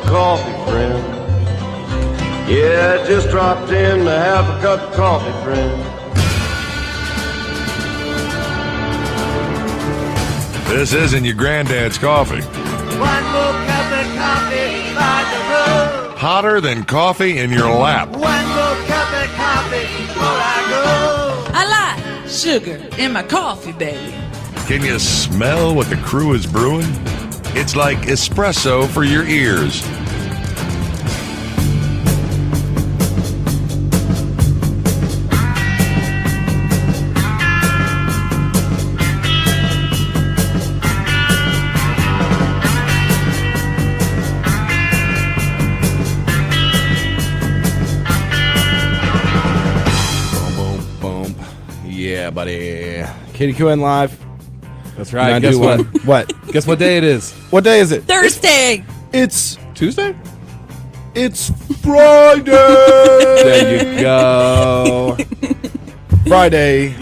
coffee, friend. Yeah, just dropped in to have a cup of coffee, friend. This isn't your granddad's coffee. One more cup of coffee by the road. Hotter than coffee in your lap. One more cup of coffee before I go. I like sugar in my coffee, baby. Can you smell what the crew is brewing? It's like espresso for your ears. Yeah, buddy. KDQN Live. That's right. Guess what? What? Guess what day it is? What day is it? Thursday. It's Tuesday? Friday. There you go. Friday.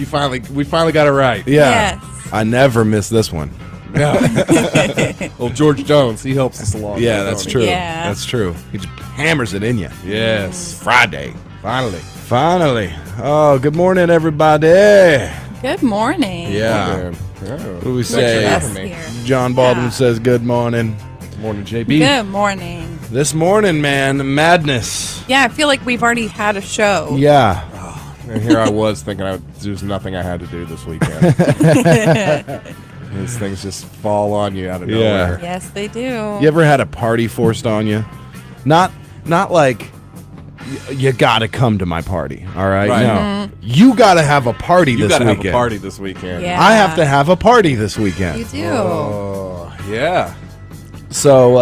We finally got it right. Yeah. Yes. I never miss this one. Yeah. Well, George Jones, he helps us along. Yeah, don't that's he? true. Yeah. That's true. He just hammers it in you. Yes. Friday. Finally. Finally. Oh, good morning, everybody. Good morning. Yeah. Yeah. What do we Thanks for say? having me. Here. John Baldwin Yeah. says good morning. Good morning, JB. Good morning. This morning, man, madness. Yeah, I feel like we've already had a show. Yeah. And here I was thinking there's nothing I had to do this weekend. These things just fall on you out of nowhere. Yes, they do. You ever had a party forced on you? Not like you got to come to my party, all right? Right. No. You got to have a party You this got to weekend. have a party this weekend. Yeah. I have to have a party this weekend. You do. Oh, yeah. So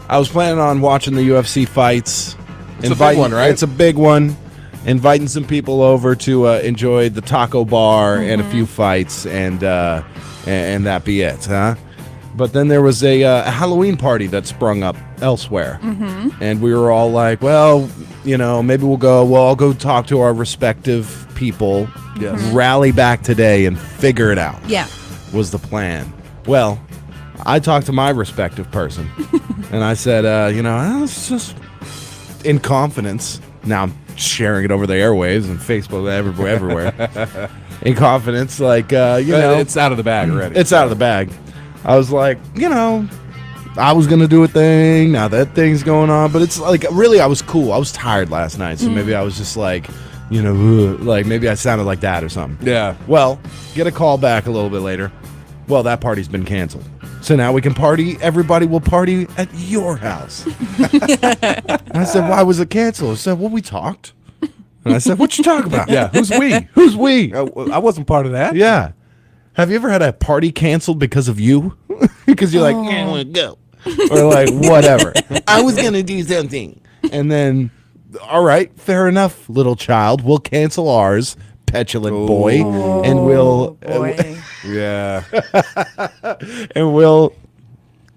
I was planning on watching the UFC fights. It's a big one, right? It's a big one. Inviting some people over to enjoy the taco bar and a few fights, and that be it, huh? But then there was a Halloween party that sprung up elsewhere, and we were all like, well, you know, maybe we'll all go talk to our respective people, Yes. rally back today and figure it out. Yeah. Was the plan. Well, I talked to my respective person, and I said, it's just in confidence. Now I'm sharing it over the airwaves and Facebook, everywhere. In confidence, like, It's out of the bag already. it's out of the bag. I was like, I was going to do a thing. Now that thing's going on. But it's like, really, I was cool. I was tired last night. So maybe I was just like, like maybe I sounded like that or something. Yeah. Well, get a call back a little bit later. Well, that party's been canceled. So now we can party. Everybody will party at your house. I said, why was it canceled? I said, well, we talked. And I said, what you talking about? Yeah. Who's we? Who's we? I wasn't part of that. Yeah. Have you ever had a party canceled because of you? Because you're like, I want to go. Or like, whatever. I was going to do something. And then, all right, fair enough, little child. We'll cancel ours, petulant boy. And we'll Boy. Yeah. and we'll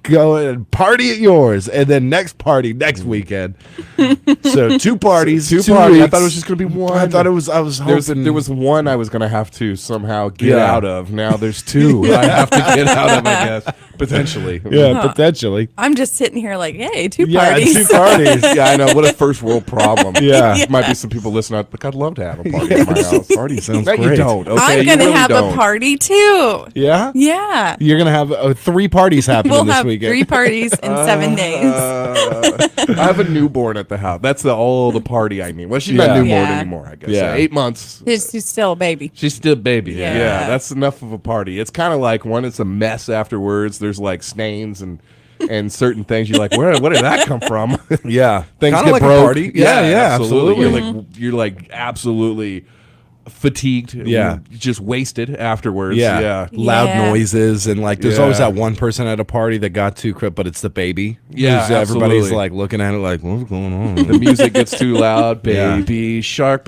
go and party at yours. And then next party next weekend. So two parties, two parties. I weeks. thought it was just going to be one. I was hoping. There was one I was going to have to somehow get Yeah. out of. Now there's two I have to get out of, I guess. Potentially. yeah, potentially. I'm just sitting here like, hey, two Yeah, parties. two parties. Yeah, I know. What a first world problem. Yeah. Might be some people listening out, but I'd love to have a party at my house. Party sounds No, great. you don't. Okay, I'm you going to really have don't. a party too. Yeah? Yeah. You're going to have 3 parties happening We'll this have weekend. 3 parties in 7 days. I have a newborn at the house. That's the party I need. Well, she's not Yeah. newborn Yeah. anymore, I guess. Yeah. 8 months. She's still a baby. She's still a baby. Yeah. Yeah, that's enough of a party. It's kind of like when it's a mess afterwards. There's like stains and certain things. You're like, where did that come from? Yeah. Things Kinda get like a broke. party. Yeah, absolutely. You're like absolutely fatigued. Yeah. just wasted afterwards. Yeah. Loud Yeah. noises, and like there's always Yeah. that one person at a party that got too crip, but it's the baby. Yeah, Who's- everybody's absolutely. like looking at it like, what's going on? The music gets too loud. Yeah. Baby shark.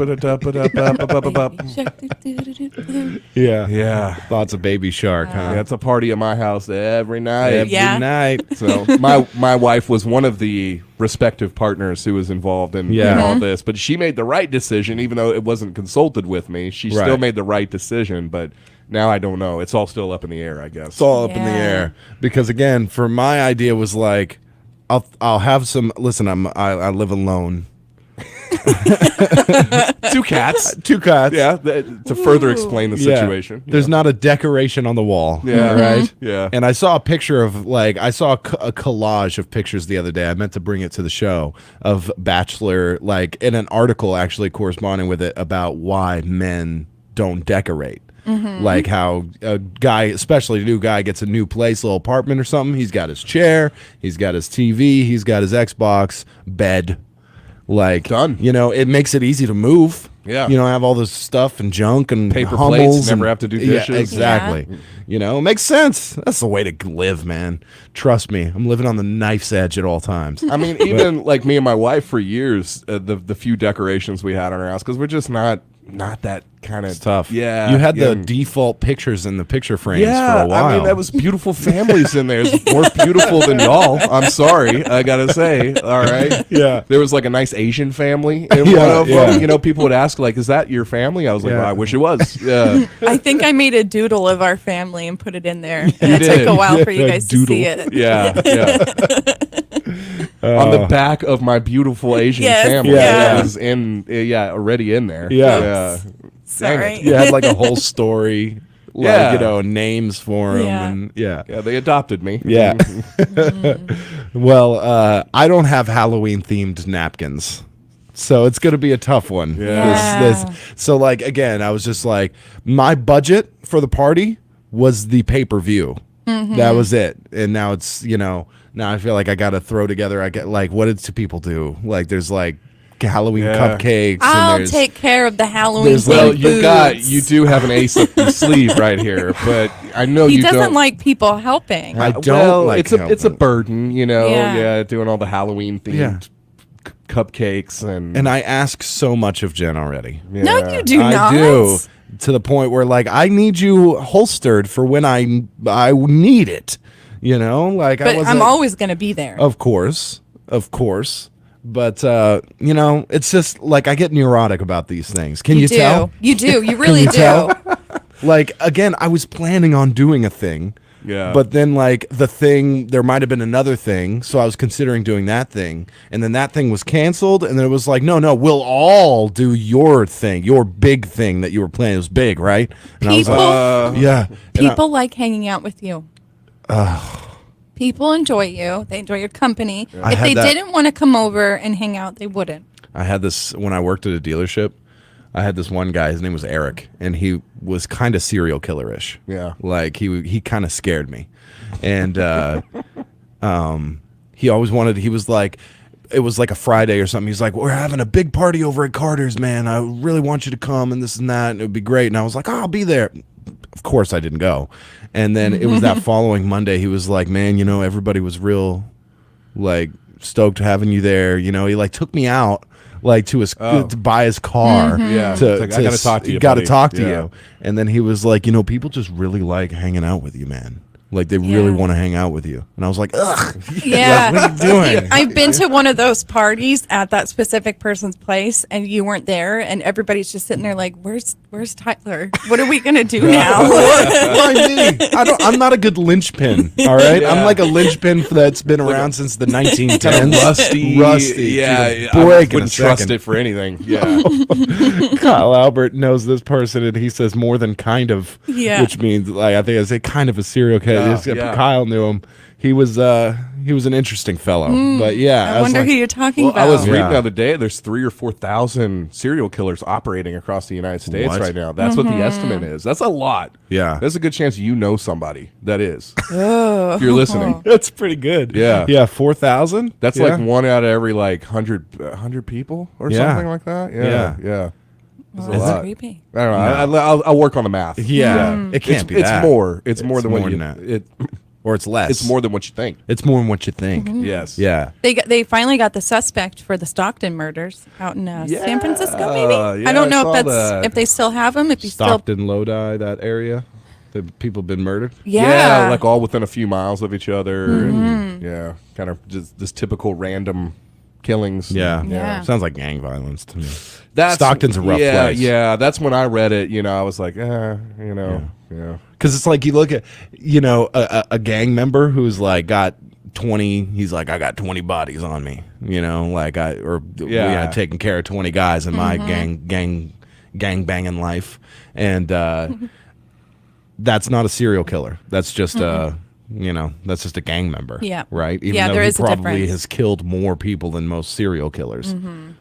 yeah. Yeah. Lots of baby shark, huh? That's a party at my house every night. Every Yeah. night. So my wife was one of the respective partners who was involved in Yeah. all this, but she made the right decision, even though it wasn't consulted with me. She Right. still made the right decision, but now I don't know. It's all still up in the air, I guess. It's all up in the Yeah. air. Because again, for my idea was like, I'll have some. Listen, I live alone. 2 cats. 2 cats. Yeah, to further explain the Yeah. situation. There's not a decoration on the wall. Yeah. Right. Yeah. And I saw a picture of I saw a collage of pictures the other day. I meant to bring it to the show of Bachelor, in an article actually corresponding with it about why men don't decorate. Like how a guy, especially a new guy, gets a new place, little apartment or something. He's got his chair, he's got his TV, he's got his Xbox, bed. Done. It makes it easy to move. Yeah. You don't have all this stuff and junk and Paper Hummels plates, never have to do dishes. Yeah, exactly. It makes sense. That's the way to live, man. Trust me. I'm living on the knife's edge at all times. I mean, even like me and my wife for years, the few decorations we had on our house, because we're just not that kind of Tough. Yeah. You had the and- default pictures in the picture frames Yeah, for a while. I mean, that was beautiful families in there. It's more beautiful than y'all. I'm sorry, I gotta say. All right. Yeah. There was like a nice Asian family in Yeah, one of them. yeah. People would ask, like, "Is that your family?" I was like, Yeah. well, "I wish it was." Yeah. I think I made a doodle of our family and put it in there. And it did. took a while for you A guys doodle. to see it. Yeah. On the back of my beautiful Asian Yes, family, yeah. that was already in there. Yeah. Yeah. Sorry. You had like a whole story, Yeah. names for them. Yeah. And yeah. Yeah, they adopted me. Yeah. Well, I don't have Halloween themed napkins. So it's going to be a tough one. Yeah. So again, I was just like, my budget for the party was the pay-per-view. That was it. And now it's, now I feel like I got to throw together. I get what do people do? There's Halloween Yeah. cupcakes. and I'll there's, take care of the Halloween there's, Well, themed you foods. do have an ace up your sleeve right here, but I know He you doesn't don't like people helping. I don't well, like it's a helping. burden, Yeah. Yeah, doing all the Halloween themed Yeah. cupcakes and And I ask so much of Jen already. No, yeah. you do I not. do, to the point where I need you holstered for when I need it. I But wasn't, I'm always going to be there. of course. But it's just I get neurotic about these things. Can you do. tell? You do. You really you do. tell? Again, I was planning on doing a thing. Yeah. But then the thing, there might have been another thing, so I was considering doing that thing, and then that thing was canceled, and then it was no, we'll all do your thing, your big thing that you were planning. It was big, right? And People, I was yeah. And I- people like hanging out with you. People enjoy you. They enjoy your company. I If had they that- didn't want to come over and hang out, they wouldn't. I had this when I worked at a dealership. I had this one guy. His name was Eric, and he was kind of serial killer-ish. Yeah. He kind of scared me, and he always wanted. He was it was a Friday or something. He's like, "We're having a big party over at Carter's, man. I really want you to come and this and that, and it would be great." And I was like, "Oh, I'll be there." Of course, I didn't go. And then it was that following Monday. He was like, "Man, everybody was real, stoked having you there. He took me out." To his to buy his car. Yeah. To, It's like, I gotta talk to you, Got to buddy. talk to Yeah. you. And then he was like, people just really like hanging out with you, man. They really Yeah. want to hang out with you. And I was like, ugh. Yeah. What are you doing? I've been to one of those parties at that specific person's place, and you weren't there, and everybody's just sitting there like, "Where's Tyler? What are we gonna do now?" Why me? I'm not a good linchpin. All right, Yeah. I'm like a linchpin that's been around since the 1910s. Kind of rusty. rusty. Yeah. Dude, I break in a wouldn't trust second. it for anything. Yeah. Kyle Albert knows this person, and he says more than kind of, Yeah. which means I think I say kind of a serial killer. Yeah. Kyle knew him. He was an interesting fellow. But yeah, I was wonder like, who you're talking Well, about. I was reading Yeah. the other day. There's 3,000 or 4,000 serial killers operating across the United States What? right now. That's what the estimate is. That's a lot. Yeah. There's a good chance you know somebody that is. If you're listening. That's pretty good. Yeah. Yeah, 4,000? That's like one out of every 100 people or Yeah. something like that. Yeah. Yeah. Yeah. Well, a that's lot. creepy. I don't know. I'll work on the math. Yeah. It can't be It's that. more. It's more than what more you. than that. It, Or it's less. it's more than what you think. It's more than what you think. Yes. Yeah. They finally got the suspect for the Stockton murders out in San Francisco. Maybe yeah, I don't know I if saw that's that. if they still have him. If he's Stockton, Lodi, that area. The people have been murdered. still yeah. like all within a few miles of each other. And, yeah, kind of just this typical random killings. Yeah. Yeah. Sounds like gang violence to me. That's, Stockton's a rough yeah, place. Yeah, that's when I read it. I was like, yeah. Because it's you look at, a gang member who's got 20. He's like, I got 20 bodies on me. You know, like we Yeah. had taken care of 20 guys in my gang banging life, and that's not a serial killer. That's just that's just a gang member. Yeah. Right. Even Yeah, though there he is a probably difference. has killed more people than most serial killers,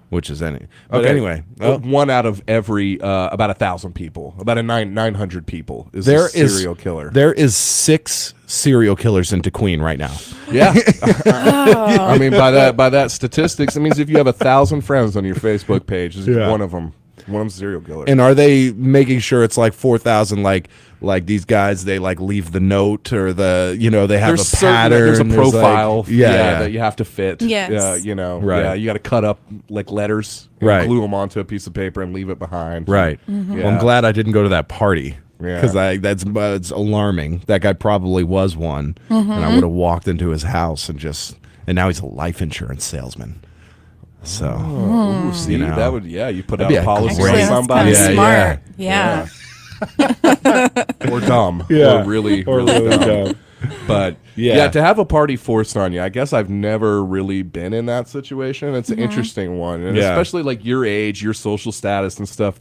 which is any. But Okay. anyway, One out of every about 1,000 people, about 900 people is there a serial killer. There is 6 serial killers in Queen right now. Yeah. I mean, by that statistics, it means if you have 1,000 friends on your Facebook page, Yeah. one of them a serial killer. And are they making sure it's like 4,000? Like these guys, they like leave the note or the they have there's a pattern. There's a like- profile, yeah. that you have to fit. Yes. Right. Yeah, you got to cut up like letters, and Right. glue them onto a piece of paper and leave it behind. Right. Mm-hmm. Well, I'm glad I didn't go to that party. Yeah. Because it's alarming. That guy probably was one, and I would have walked into his house and now he's a life insurance salesman. So Ooh, see, You know. that would you put That'd out be a a policy great- on Actually, that's somebody. kind of Yeah, smart. Yeah. Or dumb. Yeah. Or really, Or really, really dumb. dumb. But Yeah. to have a party forced on you, I guess I've never really been in that situation. It's an interesting one, and Yeah. especially like your age, your social status, and stuff.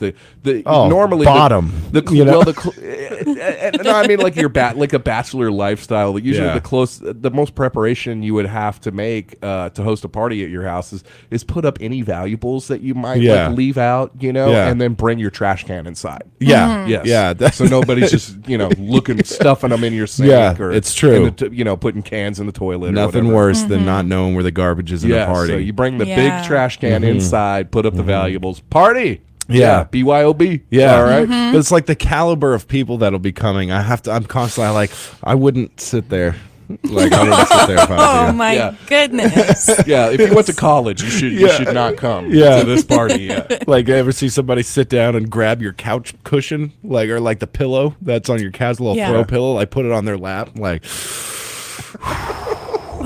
Oh, Normally bottom, you know? no, I mean like like a bachelor lifestyle. Like usually Yeah. the most preparation you would have to make to host a party at your house is put up any valuables that you might Yeah. like leave out, Yeah. and then bring your trash can inside. Yeah. Yes. Yeah. So nobody's just looking stuffing them in your sink. Yeah, or it's true. in the putting cans in the toilet. Nothing or whatever. worse than not knowing where the garbage is in a party. So you bring the Yeah. big trash can inside, put up the valuables, party. Yeah. BYOB. Yeah, All right. But it's like the caliber of people that'll be coming. I'm constantly like, I wouldn't sit there. Like I wouldn't sit there if I was Oh you. my Yeah. goodness. Yeah. If you went to college, you should not come Yeah. to this party. Yeah. Like, ever see somebody sit down and grab your couch cushion, or the pillow that's on your couch, the little Yeah. throw pillow, like put it on their lap, like.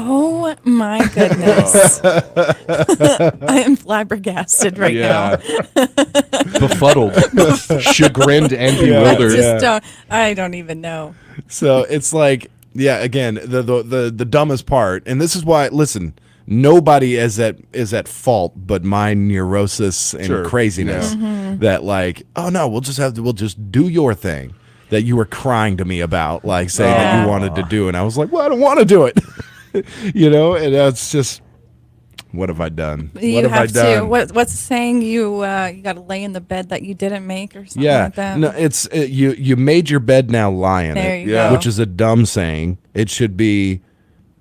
Oh my goodness. I am flabbergasted right now. Befuddled, chagrined, and bewildered. I don't even know. So it's like, yeah, again, the dumbest part, and this is why. Listen, nobody is at fault, but my neurosis and Sure. craziness. Yeah. That like, oh no, we'll just do your thing that you were crying to me about, like saying that Yeah. you wanted to do, and I was like, well, I don't want to do it, and that's just. What have I done? You what have I have to. done? What's the saying? You got to lay in the bed that you didn't make, or something Yeah, like that. no, it's you made your bed, now lie in There it, you go. which is a dumb saying. It should be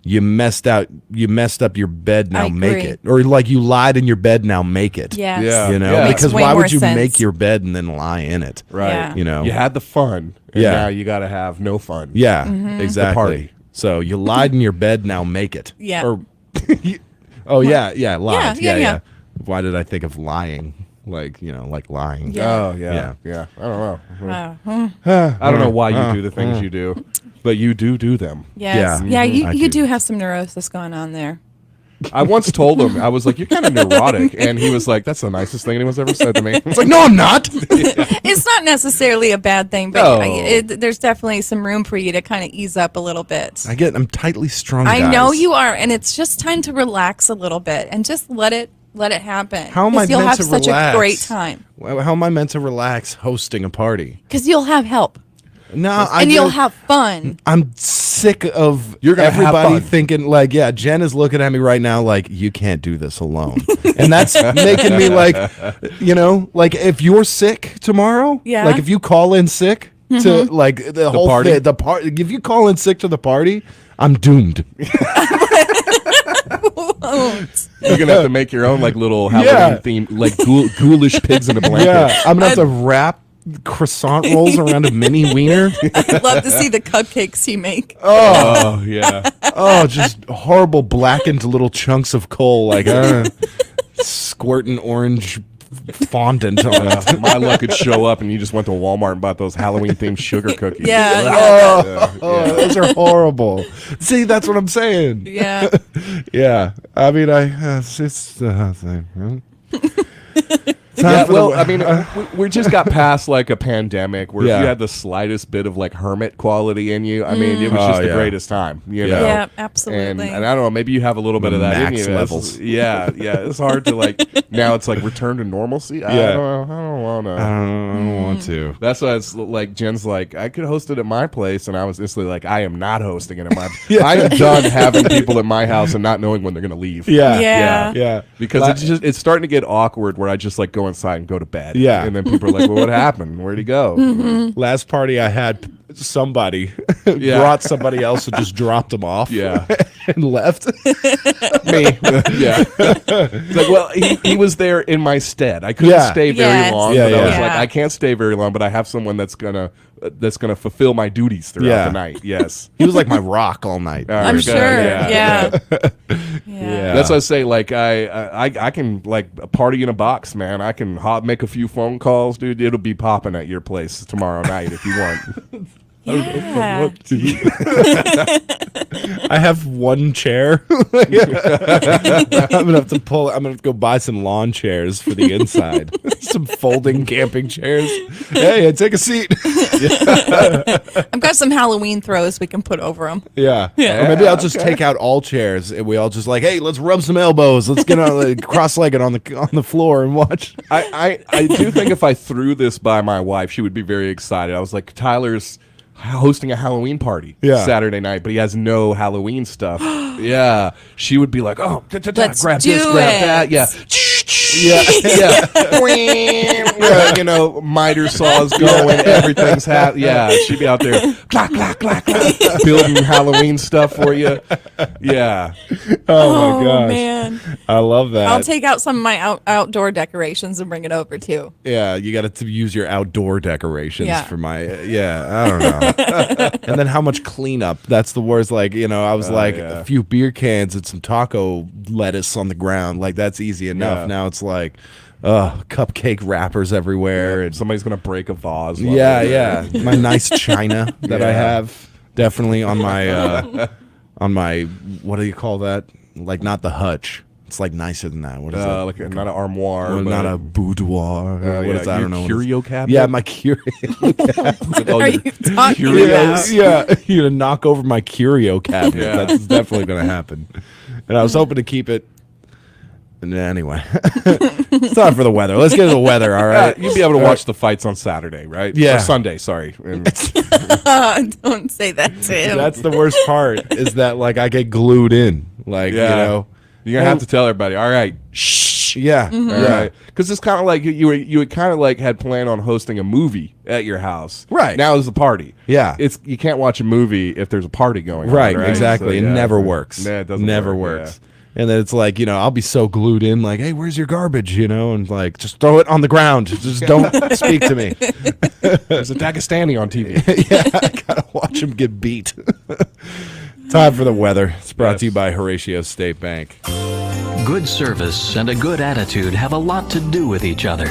you messed up your bed, now I make agree. it, or like you lied in your bed, now make it. Yes. Yeah. You know, Yeah. Makes because way why more would you sense. make your bed and then lie in it? Right. Yeah. You know. You had the fun. And Yeah. Now you got to have no fun. Yeah, Mm-hmm. exactly. party. So you lied in your bed, now make it. Yeah. Or, oh yeah, lied. Yeah. Why did I think of lying? Like lying. Yeah. Oh yeah. Yeah. I don't know. Uh, I don't know why you do the things you do, but you do them. yes. Yeah. Yeah. I You do. do have some neurosis going on there. I once told him, I was like, "You're kind of neurotic," and he was like, "That's the nicest thing anyone's ever said to me." It's like, no, I'm not. It's not necessarily a bad thing, but No. there's definitely some room for you to kind of ease up a little bit. I'm tightly strung. I guys. know you are, and it's just time to relax a little bit and just let it happen. How am I 'Cause you'll meant have to such relax? a great time How am I meant to relax hosting a party? because you'll have help No, and you'll have fun. I'm sick of You're gonna have everybody fun. thinking like, yeah, Jen is looking at me right now like, you can't do this alone, and that's making me like, like if you're sick tomorrow, Yeah. like if you call in sick to like the whole party? the party, if you call in sick to the party, I'm doomed. You're gonna have to make your own like little Halloween Yeah. theme, like ghoulish pigs in a blanket. Yeah, I'm gonna have to wrap croissant rolls around a mini wiener. I'd love to see the cupcakes you make. Oh yeah. Oh, just horrible blackened little chunks of coal, like squirting orange fondant on it. My luck could show up and you just went to Walmart and bought those Halloween themed sugar cookies. Yeah, Oh, those are horrible. See, that's what I'm saying. yeah. Yeah, I mean, it's thing. Yeah, well, I mean, we just got past like a pandemic where Yeah. if you had the slightest bit of like hermit quality in you, I mean, it was just the greatest time, you know? Yeah, absolutely. And I don't know, maybe you have a little bit of that in Max you. levels. Yeah. It's hard to like, now it's like return to normalcy. I don't want to. I don't want to. That's why it's like, Jen's like, I could host it at my place. And I was instantly like, I am not hosting it at my I'm done having people at my house and not knowing when they're going to leave. Yeah. Because it's starting to get awkward where I just like go inside and go to bed. Yeah. And then people are like, well, what happened? Where'd he go? Last party I had, somebody Yeah. brought somebody else and just dropped them off. Yeah. And left. Me. Yeah. It's like, well, he was there in my stead. I couldn't Yeah. stay very Yes. long. Yeah, but I was yeah. like, I can't stay very long, but I have someone that's gonna fulfill my duties throughout Yeah. the night. Yes. He was like my rock all night. I'm Good. sure. Yeah. Yeah. That's what I say. Like I can like a party in a box, man. I can make a few phone calls, dude. It'll be popping at your place tomorrow night if you want. Yeah. I have one chair. I'm gonna have to go buy some lawn chairs for the inside. Some folding camping chairs. Hey, take a seat. I've got some Halloween throws we can put over them. Yeah. Or maybe I'll just take out all chairs and we all just like, hey, let's rub some elbows. Let's get on cross-legged on the floor and watch. I do think if I threw this by my wife, she would be very excited. I was like, Tyler's hosting a Halloween party Saturday night, but he has no Halloween stuff. Yeah. She would be like, oh, Let's grab do this, grab that. Yeah. Yeah. You know, miter saws going, everything's yeah. She'd be out there, clack, clack, clack, clack, building Halloween stuff for you. Yeah. Oh my gosh. Man. I love that. I'll take out some of my outdoor decorations and bring it over too. Yeah, you got to use your outdoor decorations Yeah. for my. I don't know. And then how much cleanup? That's the worst. Like, I was a few beer cans and some taco lettuce on the ground. Like, that's easy enough. Yeah. Now it's like, cupcake wrappers everywhere. And Somebody's going to break a vase. yeah. My nice china that I have definitely on my what do you call that? Like, not the hutch. It's like nicer than that. What is that? Like not an armoire. Well, but not a boudoir. What is that? I don't know. Curio cabinet? Yeah, my curio. What are you talking Curios. about? Yeah, you're gonna knock over my curio cabinet. Yeah. That's definitely gonna happen. And I was hoping to keep it. And anyway, it's time for the weather. Let's get to the weather. All right, You'll be able to watch the fights on Saturday, right? Yeah. Or Sunday, sorry. And Don't say that to him. that's the worst part. Is that like I get glued in, like you're gonna have to tell everybody. All right, shh. Yeah, All right, because it's kind of like you kind of like had planned on hosting a movie at your house. Right. Now is the party. Yeah. You can't watch a movie if there's a party going on. Right, Right. exactly. So, It yeah. never works. Nah, it doesn't never work, works. And then it's like, I'll be so glued in, like, hey, where's your garbage? And like, just throw it on the ground. Just don't speak to me. There's a Dagestani on TV. I gotta watch him get beat. Time for the weather. It's brought to you by Horatio State Bank. Good service and a good attitude have a lot to do with each other.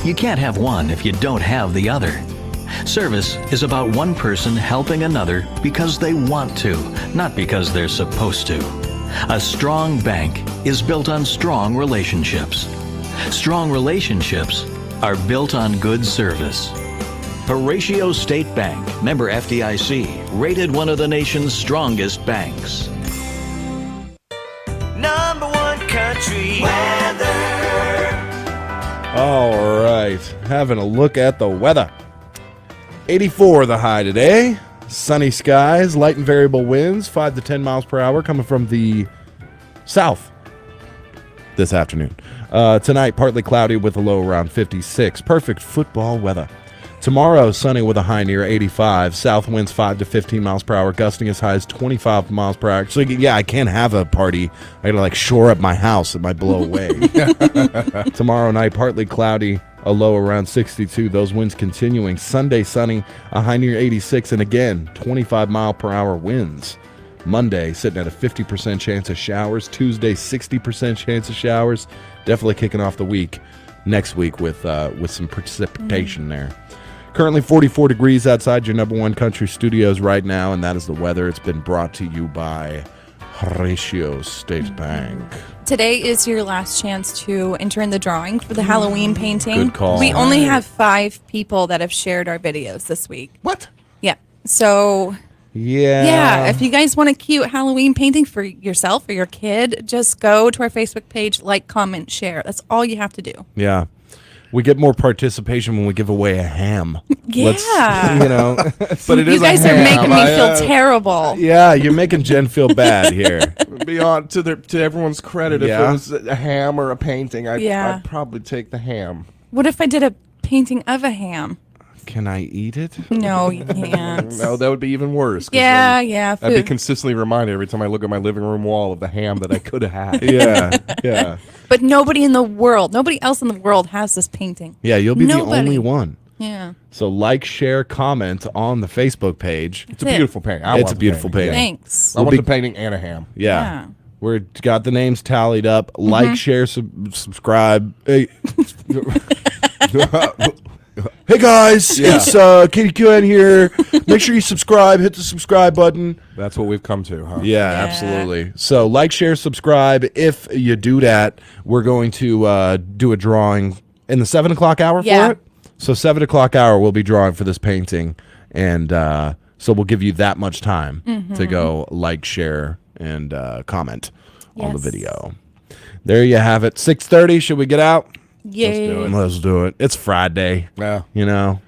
You can't have one if you don't have the other. Service is about one person helping another because they want to, not because they're supposed to. A strong bank is built on strong relationships. Strong relationships are built on good service. Horatio State Bank, member FDIC, rated one of the nation's strongest banks. Number one country weather. All right. Having a look at the weather. 84 the high today. Sunny skies, light and variable winds, 5 to 10 miles per hour coming from the south this afternoon. Tonight, partly cloudy with a low around 56. Perfect football weather. Tomorrow, sunny with a high near 85. South winds 5 to 15 miles per hour, gusting as high as 25 miles per hour. So, yeah, I can't have a party. I gotta, shore up my house. It might blow away. Tomorrow night, partly cloudy, a low around 62. Those winds continuing. Sunday, sunny, a high near 86. And again, 25 mile per hour winds. Monday, sitting at a 50% chance of showers. Tuesday, 60% chance of showers. Definitely kicking off the week. Next week with some precipitation there. Currently 44 degrees outside your number one country studios right now, and that is the weather. It's been brought to you by Horatio State Bank. Today is your last chance to enter in the drawing for the Halloween painting. Good call. We only have 5 people that have shared our videos this week. What? Yeah. So, Yeah. if you guys want a cute Halloween painting for yourself or your kid, just go to our Facebook page, like, comment, share. That's all you have to do. Yeah. We get more participation when we give away a ham. Yeah. But it You is guys a are ham. making me feel terrible. Yeah, you're making Jen feel bad here. Beyond to everyone's credit, Yeah. if it was a ham or a painting, Yeah. I'd probably take the ham. What if I did a painting of a ham? Can I eat it? No, you can't. No, that would be even worse. 'Cause Yeah, then yeah. I'd be Food. consistently reminded every time I look at my living room wall of the ham that I could have had. Yeah, yeah. But nobody else in the world has this painting. Yeah, you'll be Nobody. the only one. Yeah. So like, share, comment on the Facebook page. It's a beautiful painting. It's a beautiful painting. Thanks. I want be- the painting and a ham. Yeah. We're got the names tallied up. Like, share, subscribe. Hey. Hey guys, it's KDQN here. Make sure you subscribe. Hit the subscribe button. That's what we've come to, huh? Yeah, absolutely. So like, share, subscribe. If you do that, we're going to do a drawing in the 7 o'clock hour Yeah. for it. So 7 o'clock hour, we'll be drawing for this painting. And so we'll give you that much time to go like, share, and comment on the Yes. video. There you have it. 6:30. Should we get out? Yay. Let's do it. It's Friday. Yeah.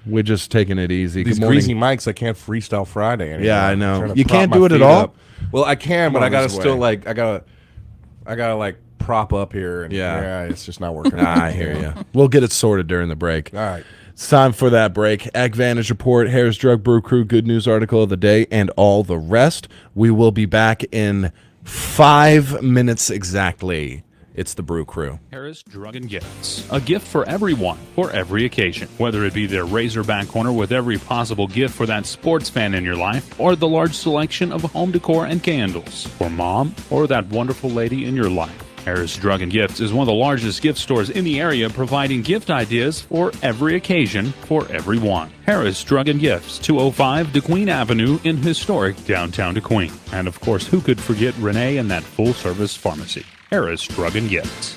We're just taking it easy. These Good morning. greasy mics, I can't freestyle Friday anymore. Yeah, I know. I'm trying to You prop can't my do it at feet all? up. Well, I can, but on I gotta this still way. I gotta like prop up here. And Yeah. it's just not working. I hear you. We'll get it sorted during the break. All right. It's time for that break. Ag Vantage Report, Harris Drug Brew Crew, good news article of the day, and all the rest. We will be back in 5 minutes exactly. It's the Brew Crew. Harris Drug and Gifts. A gift for everyone, for every occasion. Whether it be their Razorback corner with every possible gift for that sports fan in your life, or the large selection of home decor and candles. For mom, or that wonderful lady in your life. Harris Drug and Gifts is one of the largest gift stores in the area, providing gift ideas for every occasion, for everyone. Harris Drug and Gifts, 205 DeQueen Avenue in historic downtown DeQueen. And of course, who could forget Renee and that full-service pharmacy? Harris Drug and Gifts.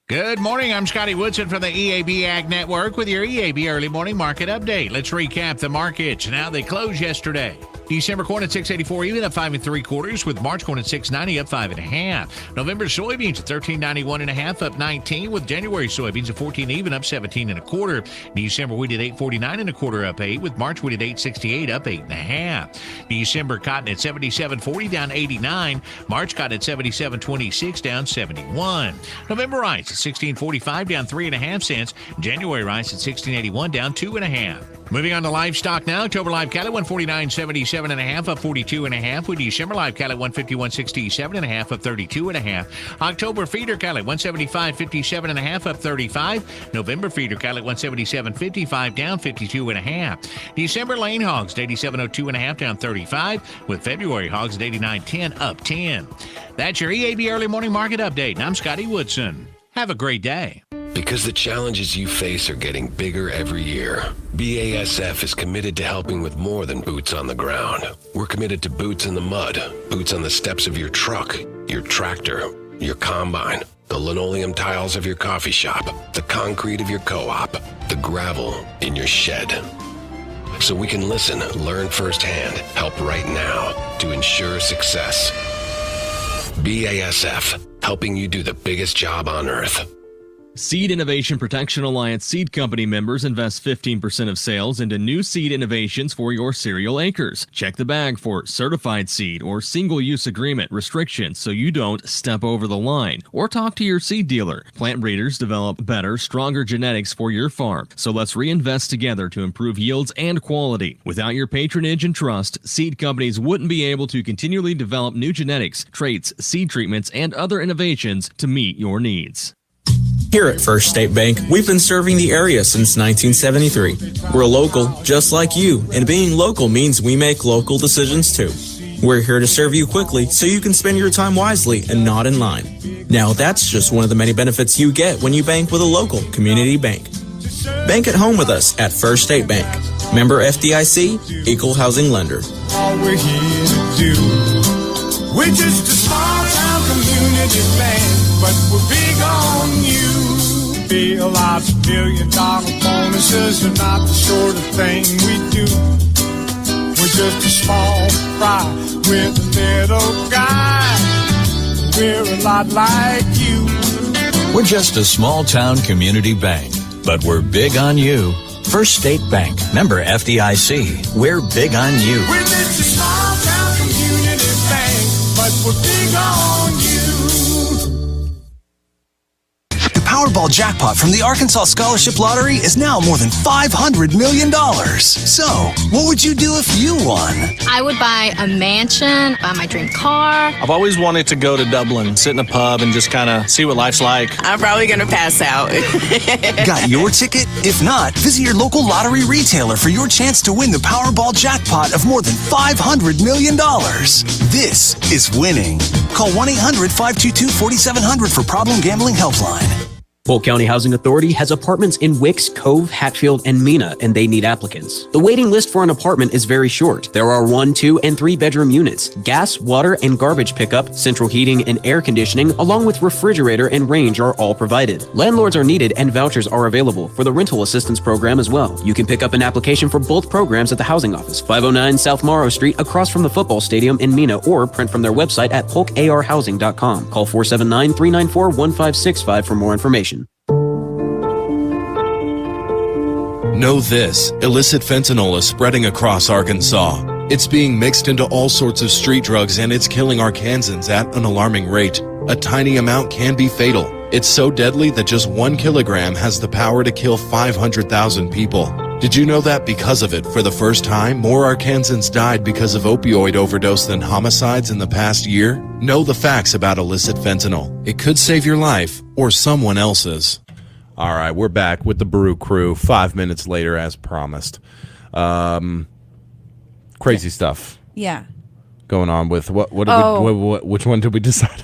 Good morning. I'm Scotty Woodson from the EAB Ag Network with your EAB Early Morning Market Update. Let's recap the markets and how they closed yesterday. December corn at 6.84 even, up 5 3/4, with March corn at 6.90, up 5 1/2. November soybeans at 13.91 1/2, up 19, with January soybeans at 14 even, up 17 1/4. December wheat at 8.49 1/4, up 8, with March wheat at 8.68, up 8 1/2. December cotton at 77.40, down 89. March cotton at 77.26, down 71. November rice at 16.45, down 3 1/2 cents. January rice at 16.81, down 2 1/2. Moving on to livestock now. October live cattle 149.77 1/2, up 42 1/2. With December live cattle 151.67 1/2, up 32 1/2. October feeder cattle 175.57 1/2, up 35. November feeder cattle 177.55, down 52 1/2. December lane hogs 87.02 1/2, down 35. With February hogs at 89.10, up 10. That's your EAB Early Morning Market Update. And I'm Scotty Woodson. Have a great day. Because the challenges you face are getting bigger every year, BASF is committed to helping with more than boots on the ground. We're committed to boots in the mud, boots on the steps of your truck, your tractor, your combine, the linoleum tiles of your coffee shop, the concrete of your co-op, the gravel in your shed. So we can listen, learn firsthand, help right now to ensure success. BASF, helping you do the biggest job on earth. Seed Innovation Protection Alliance Seed Company members invest 15% of sales into new seed innovations for your cereal acres. Check the bag for certified seed or single-use agreement restrictions so you don't step over the line. Or talk to your seed dealer. Plant breeders develop better, stronger genetics for your farm. So let's reinvest together to improve yields and quality. Without your patronage and trust, seed companies wouldn't be able to continually develop new genetics, traits, seed treatments, and other innovations to meet your needs. Here at First State Bank, we've been serving the area since 1973. We're local, just like you, and being local means we make local decisions too. We're here to serve you quickly so you can spend your time wisely and not in line. Now, that's just one of the many benefits you get when you bank with a local community bank. Bank at home with us at First State Bank. Member FDIC, Equal Housing Lender. All we're here to do, we're just small town community bank, but we're big on you. Bill out $1 million bonuses are not the sort of thing we do. We're just a small fry with a little guy. We're a lot like you. We're just a small town community bank, but we're big on you. First State Bank, member FDIC. We're big on you. We're just a small town community bank, but we're big on you. The Powerball jackpot from the Arkansas Scholarship Lottery is now more than $500 million. So, what would you do if you won? I would buy a mansion, buy my dream car. I've always wanted to go to Dublin, sit in a pub, and just kind of see what life's like. I'm probably going to pass out. Got your ticket? If not, visit your local lottery retailer for your chance to win the Powerball jackpot of more than $500 million. This is winning. Call 1-800-522-4700 for Problem Gambling Helpline. Polk County Housing Authority has apartments in Wicks, Cove, Hatfield, and Mena, and they need applicants. The waiting list for an apartment is very short. There are 1, 2, and 3 bedroom units, gas, water, and garbage pickup, central heating and air conditioning, along with refrigerator and range are all provided. Landlords are needed and vouchers are available for the rental assistance program as well. You can pick up an application for both programs at the housing office, 509 South Morrow Street, across from the football stadium in Mena, or print from their website at polkarhousing.com. Call 479-394-1565 for more information. Know this, illicit fentanyl is spreading across Arkansas. It's being mixed into all sorts of street drugs and it's killing Arkansans at an alarming rate. A tiny amount can be fatal. It's so deadly that just 1 kilogram has the power to kill 500,000 people. Did you know that because of it, for the first time, more Arkansans died because of opioid overdose than homicides in the past year? Know the facts about illicit fentanyl. It could save your life or someone else's. All right, we're back with the Brew crew 5 minutes later, as promised. Crazy stuff. Yeah. Going on with which one did we decide?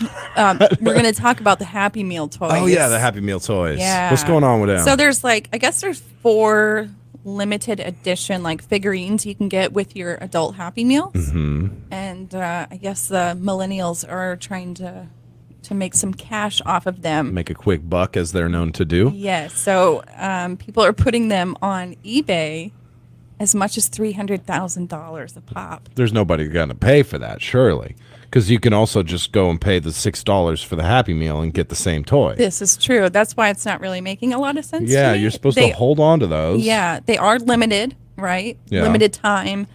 We're going to talk about the Happy Meal toys. Oh yeah, the Happy Meal toys. Yeah. What's going on with them? So there's I guess there's 4 limited edition figurines you can get with your adult Happy Meals. Mm-hmm. And I guess the millennials are trying to make some cash off of them. Make a quick buck, as they're known to do. Yes. So people are putting them on eBay as much as $300,000 a pop. There's nobody going to pay for that, surely. Because you can also just go and pay the $6 for the Happy Meal and get the same toy. This is true. That's why it's not really making a lot of sense Yeah, to me. you're supposed to hold on to those. Yeah, they are limited, right? Yeah. Limited time.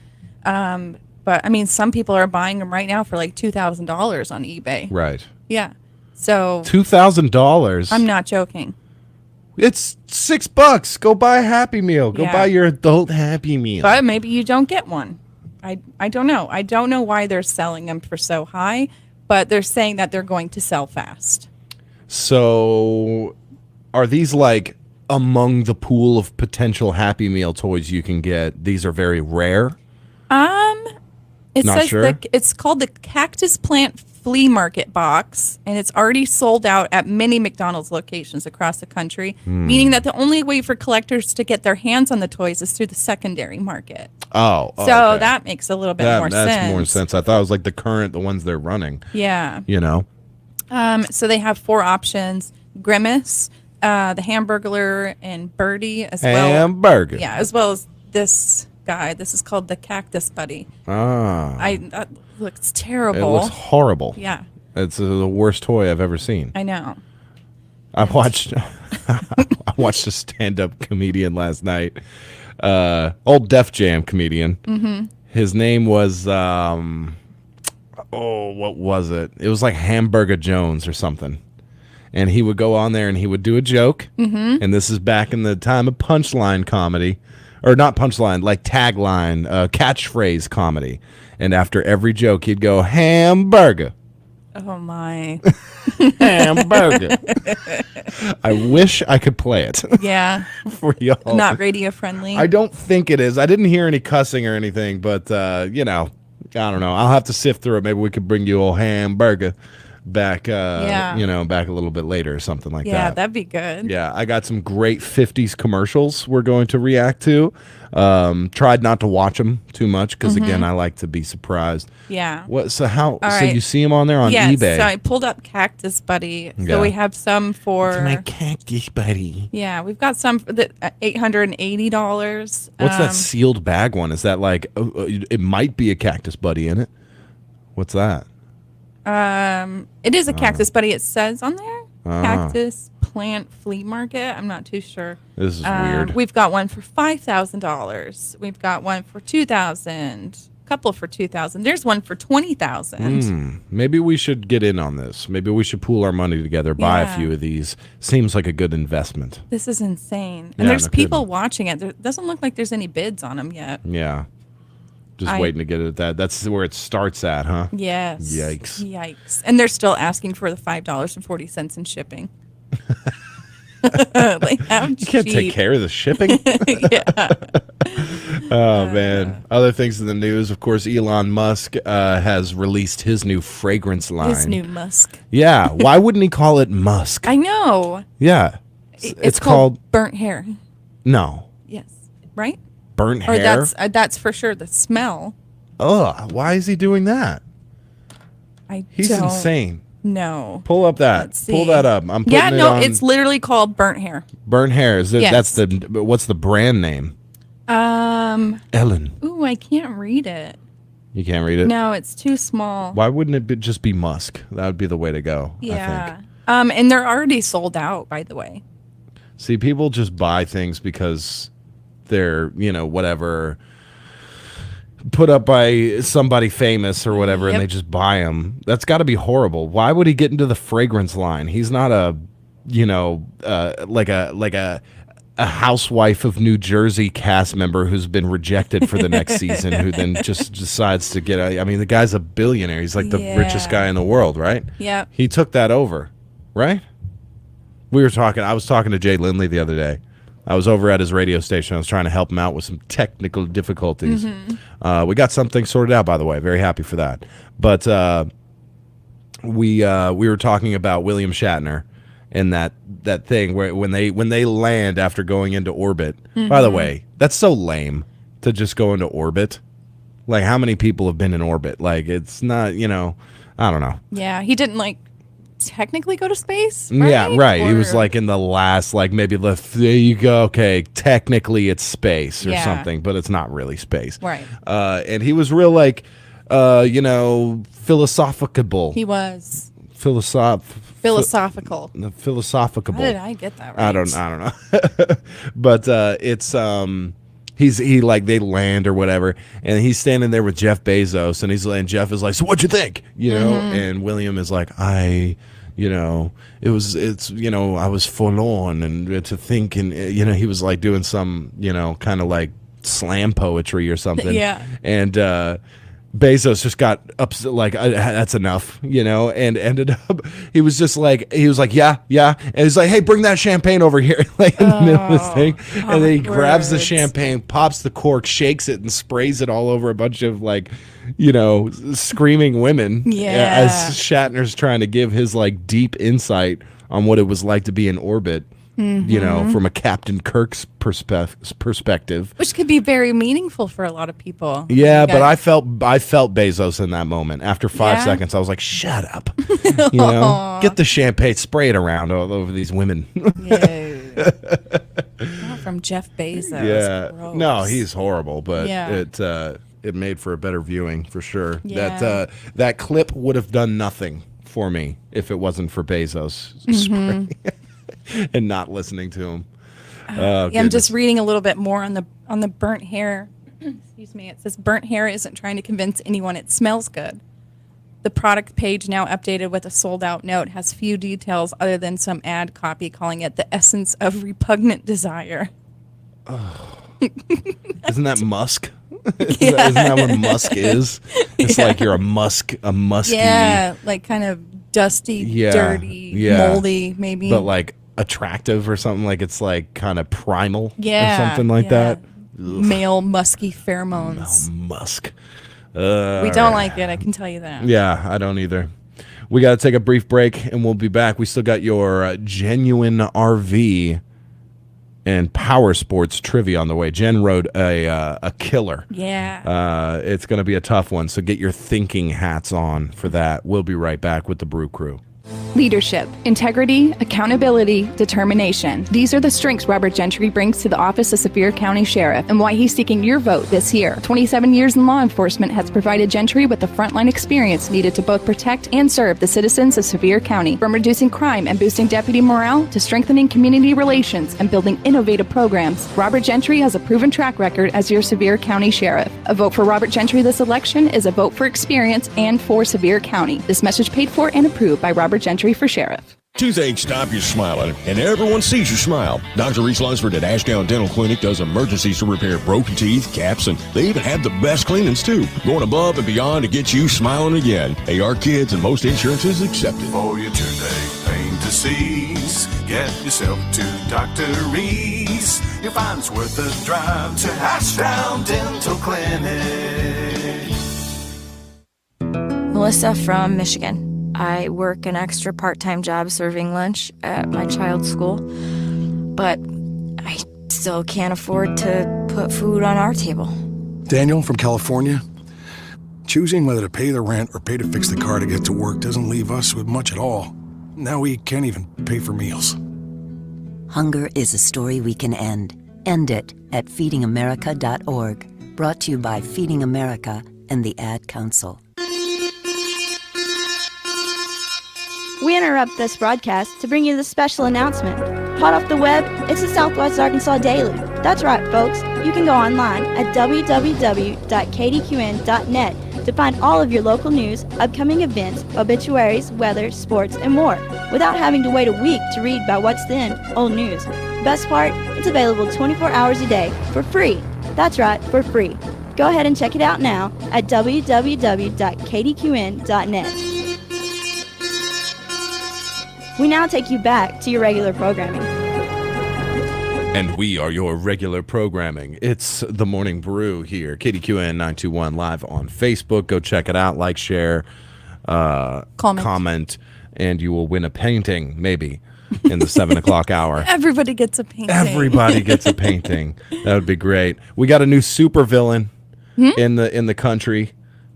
But, I mean, some people are buying them right now for $2,000 on eBay. Right. Yeah. So $2,000. I'm not joking. It's $6. Go buy a Happy Meal. Go Yeah. buy your adult Happy Meal. But maybe you don't get one. I don't know. I don't know why they're selling them for so high, but they're saying that they're going to sell fast. So are these among the pool of potential Happy Meal toys you can get? These are very rare? It Not says sure? it's called the Cactus Plant Flea Market Box, and it's already sold out at many McDonald's locations across the country, meaning that the only way for collectors to get their hands on the toys is through the secondary market. Oh, so okay. that makes a little bit more sense. That's more sense. I thought it was the ones they're running. Yeah. You know? So they have 4 options: Grimace, the Hamburglar, and Birdie as well. Hamburger. Yeah, as well as this guy. This is called the Cactus Buddy. Ah. That looks terrible. It looks horrible. Yeah. It's the worst toy I've ever seen. I know. I watched a stand-up comedian last night. Old Def Jam comedian. Mm-hmm. His name was what was it? It was like Hamburger Jones or something. And he would go on there and he would do a joke. Mm-hmm. And this is back in the time of punchline comedy. Or not punchline, like tagline, catchphrase comedy. And after every joke, he'd go, hamburger. Oh, my. Hamburger. I wish I could play it. Yeah. For y'all. Not radio friendly. I don't think it is. I didn't hear any cussing or anything, but, I don't know. I'll have to sift through it. Maybe we could bring you a hamburger. back back a little bit later or something like that. Yeah, that'd be good. Yeah, I got some great 50s commercials we're going to react to. Tried not to watch them too much because again, I like to be surprised. Yeah. What? So how? All so right. you see them on there on eBay? So I pulled up Cactus Buddy. So Yeah. we have some for It's my Cactus Buddy. Yeah, we've got some for the $880. What's that sealed bag one? Is that like it might be a Cactus Buddy in it? What's that? It is a Cactus Buddy. It says on there, Ah. Cactus Plant Flea Market. I'm not too sure. This is weird. We've got one for $5,000. We've got one for $2,000. Couple for $2,000. There's one for $20,000. Maybe we should get in on this. Maybe we should pool our money together, buy a Yeah. few of these. Seems like a good investment. This is insane. Yeah, And there's no people kidding. watching it. There doesn't look like there's any bids on them yet. Yeah. Just I- waiting to get it at that. That's where it starts at, huh? Yes. Yikes. Yikes. And they're still asking for the $5.40 in shipping. Like, how You can't take cheap. care of the shipping. Yeah. Oh man! Other things in the news, of course, Elon Musk has released his new fragrance line. His new Musk. Yeah. Why wouldn't he call it Musk? I know. Yeah. It's called burnt hair. No. Yes. Right? Burnt Or hair. that's for sure the smell. Ugh. Why is he doing that? He's don't insane. know. Pull up that. Let's Pull see. that up. I'm putting Yeah, it no, on. it's literally called burnt hair. Burnt hair. Is it? Yes. That's the. What's the brand name? Ellen. Ooh, I can't read it. You can't read it. No, it's too small. Why wouldn't it just be Musk? That would be the way to go. I think. Yeah. And they're already sold out, by the way. See, people just buy things because they're, whatever, put up by somebody famous or whatever, and Yep. they just buy them. That's got to be horrible. Why would he get into the fragrance line? He's not a, like a housewife of New Jersey cast member who's been rejected for the next season, who then just decides to get. I mean, the guy's a billionaire. He's like the richest guy in the world, right? Yep. He took that over, right? I was talking to Jay Lindley the other day. I was over at his radio station. I was trying to help him out with some technical difficulties. We got something sorted out, by the way. Very happy for that. But we were talking about William Shatner and that thing where when they land after going into orbit. By the way, that's so lame to just go into orbit. Like, how many people have been in orbit? Like, it's not, I don't know. Yeah, he didn't technically go to space. Right? Yeah, right. He was Or- like in the last, maybe there you go. Okay, technically it's space or Yeah. something, but it's not really space. Right. And he was real philosophical. He was Philosophical. philosophical. How did I get that right? I don't know. But it's they land or whatever, and he's standing there with Jeff Bezos, and Jeff is like, so what'd you think? And William is like, I was forlorn and to think, and he was like doing some kind of like slam poetry or something. Yeah. And Bezos just got upset, like, that's enough, and ended up, he was like, yeah, and he's like, hey, bring that champagne over here, like in the middle of this thing, and then he grabs the awkward. champagne, pops the cork, shakes it, and sprays it all over a bunch of screaming women. Yeah. As Shatner's trying to give his deep insight on what it was like to be in orbit. From a Captain Kirk's perspective. Which could be very meaningful for a lot of people. Yeah, but I felt Bezos in that moment. After 5 seconds, I was like, "Shut up!" Get the champagne, spray it around all over these women. Not from Jeff Bezos. Yeah, Gross. no, he's horrible, but Yeah. it made for a better viewing for sure. Yeah. That clip would have done nothing for me if it wasn't for Bezos spraying and not listening to him. I'm just reading a little bit more on the burnt hair. Excuse me. It says burnt hair isn't trying to convince anyone it smells good. The product page, now updated with a sold-out note, has few details other than some ad copy calling it the essence of repugnant desire. Isn't that Musk? Isn't that what Musk is? It's like you're a musky. Yeah, like kind of dusty, dirty, moldy, maybe. But attractive or something, like it's like kind of primal or Yeah, something like yeah. that. Male musky pheromones. Musk. We don't like it, I can tell you that. Yeah, I don't either. We got to take a brief break, and we'll be back. We still got your genuine RV and power sports trivia on the way. Jen wrote a killer. Yeah. It's going to be a tough one, so get your thinking hats on for that. We'll be right back with the Brew Crew. Leadership, integrity, accountability, determination. These are the strengths Robert Gentry brings to the office of Sevier County Sheriff and why he's seeking your vote this year. 27 years in law enforcement has provided Gentry with the frontline experience needed to both protect and serve the citizens of Sevier County. From reducing crime and boosting deputy morale to strengthening community relations and building innovative programs, Robert Gentry has a proven track record as your Sevier County Sheriff. A vote for Robert Gentry this election is a vote for experience and for Sevier County. This message paid for and approved by Robert Gentry for Sheriff. Toothache stop you smiling, and everyone sees you smile. Dr. Reese Lunsford at Ashdown Dental Clinic does emergencies to repair broken teeth, caps, and they even have the best cleanings too. Going above and beyond to get you smiling again. AR Kids and most insurances accepted. For your toothache, pain to cease, get yourself to Dr. Reese. You'll find it's worth a drive to Ashdown Dental Clinic. Melissa from Michigan. I work an extra part-time job serving lunch at my child's school, but I still can't afford to put food on our table. Daniel from California. Choosing whether to pay the rent or pay to fix the car to get to work doesn't leave us with much at all. Now we can't even pay for meals. Hunger is a story we can end. End it at feedingamerica.org. Brought to you by Feeding America and the Ad Council. We interrupt this broadcast to bring you this special announcement. Hot off the web, it's the Southwest Arkansas Daily. That's right, folks. You can go online at www.kdqn.net to find all of your local news, upcoming events, obituaries, weather, sports, and more, without having to wait a week to read about what's then old news. Best part, it's available 24 hours a day for free. That's right, for free. Go ahead and check it out now at www.kdqn.net. We now take you back to your regular programming. And we are your regular programming. It's the Morning Brew here, KDQN 921 live on Facebook. Go check it out, like, share, comment, and you will win a painting, maybe, in the 7 o'clock hour. Everybody gets a painting. Everybody gets a painting. That would be great. We got a new supervillain in the country.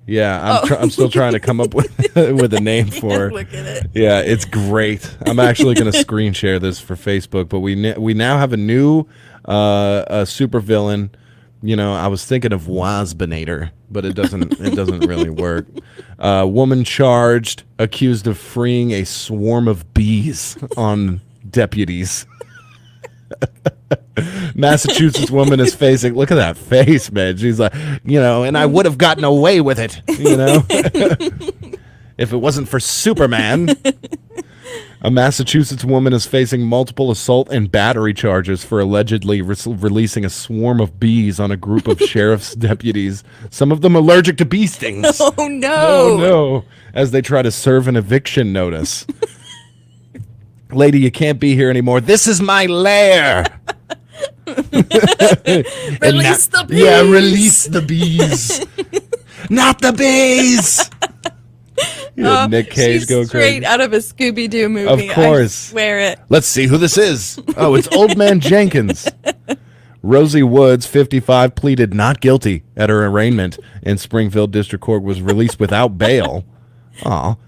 Yeah, I'm still trying to come up with a name for. Look at it. Yeah, it's great. I'm actually going to screen share this for Facebook. But we now have a new supervillain. You know, I was thinking of Wasbinator, but it doesn't really work. Woman charged, accused of freeing a swarm of bees on deputies. Massachusetts woman is facing, look at that face, man. She's like, and I would have gotten away with it, if it wasn't for Superman. A Massachusetts woman is facing multiple assault and battery charges for allegedly releasing a swarm of bees on a group of sheriff's deputies, some of them allergic to bee stings. Oh, no. Oh, no. As they try to serve an eviction notice. Lady, you can't be here anymore. This is my lair. Release the bees. Yeah, release the bees. Not the bees. Nick Cage go crazy. Straight out of a Scooby-Doo movie. Of course. I swear it. Let's see who this is. Oh, it's Old Man Jenkins. Rosie Woods, 55, pleaded not guilty at her arraignment in Springfield District Court, was released without bail.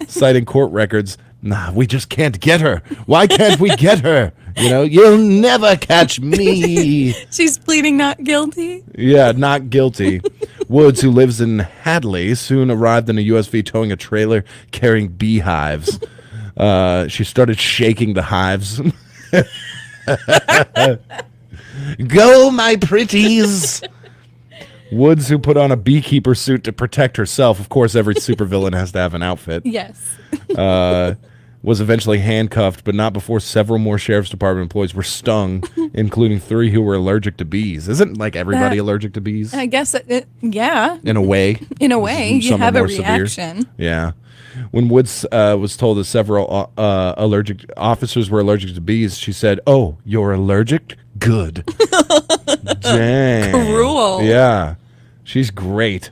Citing court records. Nah, we just can't get her. Why can't we get her? You'll never catch me. She's pleading not guilty? Yeah, not guilty. Woods, who lives in Hadley, soon arrived in a USV towing a trailer carrying beehives. She started shaking the hives. Go, my pretties. Woods, who put on a beekeeper suit to protect herself. Of course, every supervillain has to have an outfit. Yes. Was eventually handcuffed, but not before several more Sheriff's Department employees were stung, including 3 who were allergic to bees. Isn't everybody allergic to bees? I guess, yeah. In a way. In a way, you have a reaction. Severe. Yeah. When Woods was told that several allergic officers were allergic to bees, she said, "Oh, you're allergic? Good." Dang. Cruel. Yeah. She's great.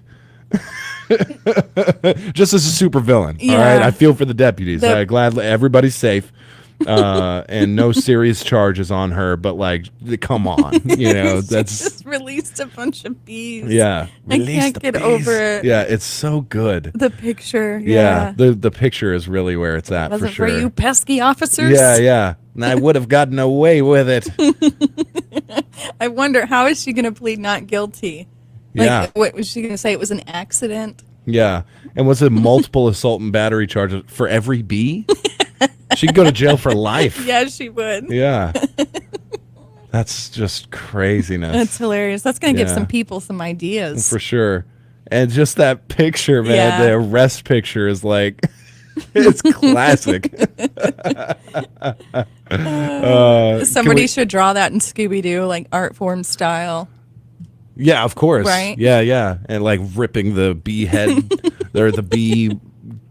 Just as a super villain. Yeah. All right. I feel for the deputies. Gladly everybody's safe. And no serious charges on her, but like, come on, that's just released a bunch of bees. Yeah, I can't get over it. Yeah, it's so good. The picture. Yeah, the picture is really where it's at for sure. For you pesky officers. Yeah. And I would have gotten away with it. I wonder, how is she going to plead not guilty? What was she going to say? It was an accident. Yeah, and was it multiple assault and battery charges for every bee? She'd go to jail for life. Yeah, she would. Yeah. That's just craziness. That's hilarious. That's going to give some people some ideas. For sure. And just that picture, man, the arrest picture is like, it's classic. Somebody should draw that in Scooby-Doo, like art form style. Yeah, of course. Right? Yeah. And like ripping the bee head or the bee...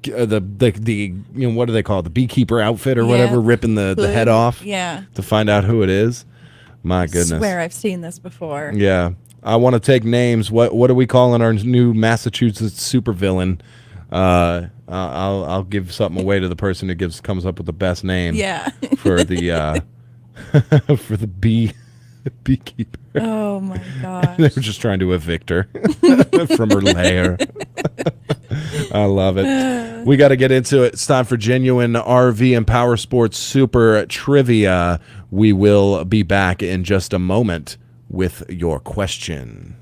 the what do they call it? The beekeeper outfit or whatever, ripping the head off to find out who it is. My goodness. I swear I've seen this before. Yeah. I want to take names. What are we calling our new Massachusetts supervillain? I'll give something away to the person who comes up with the best name. Yeah. For the for the beekeeper. Oh my gosh. They were just trying to evict her from her lair. I love it. We got to get into it. It's time for genuine RV and power sports super trivia. We will be back in just a moment with your question.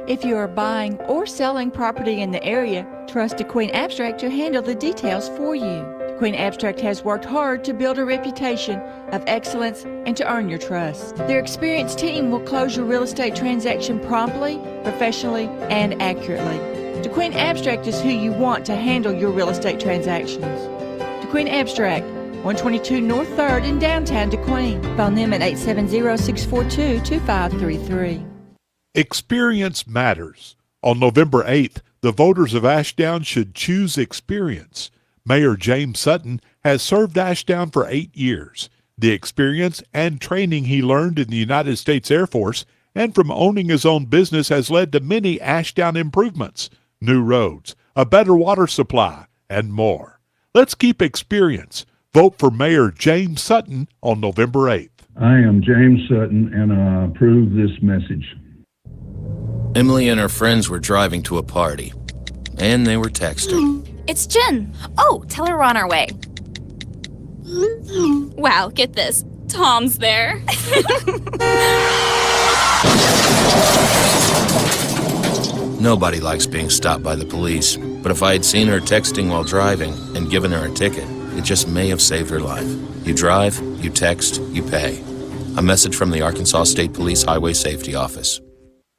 If you are buying or selling property in the area, trust DeQueen Abstract to handle the details for you. DeQueen Abstract has worked hard to build a reputation of excellence and to earn your trust. Their experienced team will close your real estate transaction promptly, professionally, and accurately. DeQueen Abstract is who you want to handle your real estate transactions. DeQueen Abstract, 122 North 3rd in downtown DeQueen. Phone them at 870-642-2533. Experience matters. On November 8th, the voters of Ashdown should choose experience. Mayor James Sutton has served Ashdown for 8 years. The experience and training he learned in the United States Air Force and from owning his own business has led to many Ashdown improvements, new roads, a better water supply, and more. Let's keep experience. Vote for Mayor James Sutton on November 8th. I am James Sutton, and I approve this message. Emily and her friends were driving to a party, and they were texting. It's Jen. Oh, tell her we're on our way. Wow, get this. Tom's there. Nobody likes being stopped by the police, but if I had seen her texting while driving and given her a ticket, it just may have saved her life. You drive, you text, you pay. A message from the Arkansas State Police Highway Safety Office.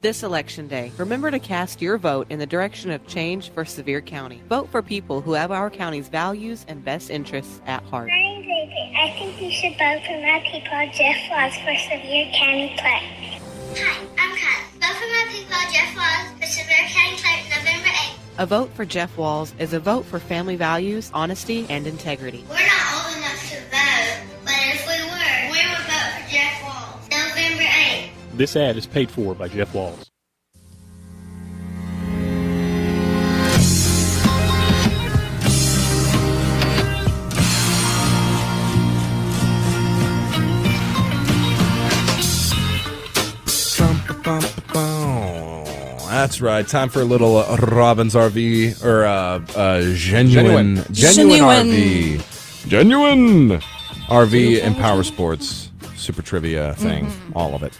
This Election Day, remember to cast your vote in the direction of change for Sevier County. Vote for people who have our county's values and best interests at heart. Hi, David. I think you should vote for my people, Jeff Laws, for Sevier County Clerk. Hi, I'm Kyle. Vote for my people, Jeff Laws, for Sevier County Clerk, November 8th. A vote for Jeff Walls is a vote for family values, honesty, and integrity. We're not old enough to vote, but if we were, we would vote for Jeff Walls, November 8th. This ad is paid for by Jeff Walls. That's right. Time for a little Robin's RV or genuine RV. Genuine RV and power sports super trivia thing. All of it.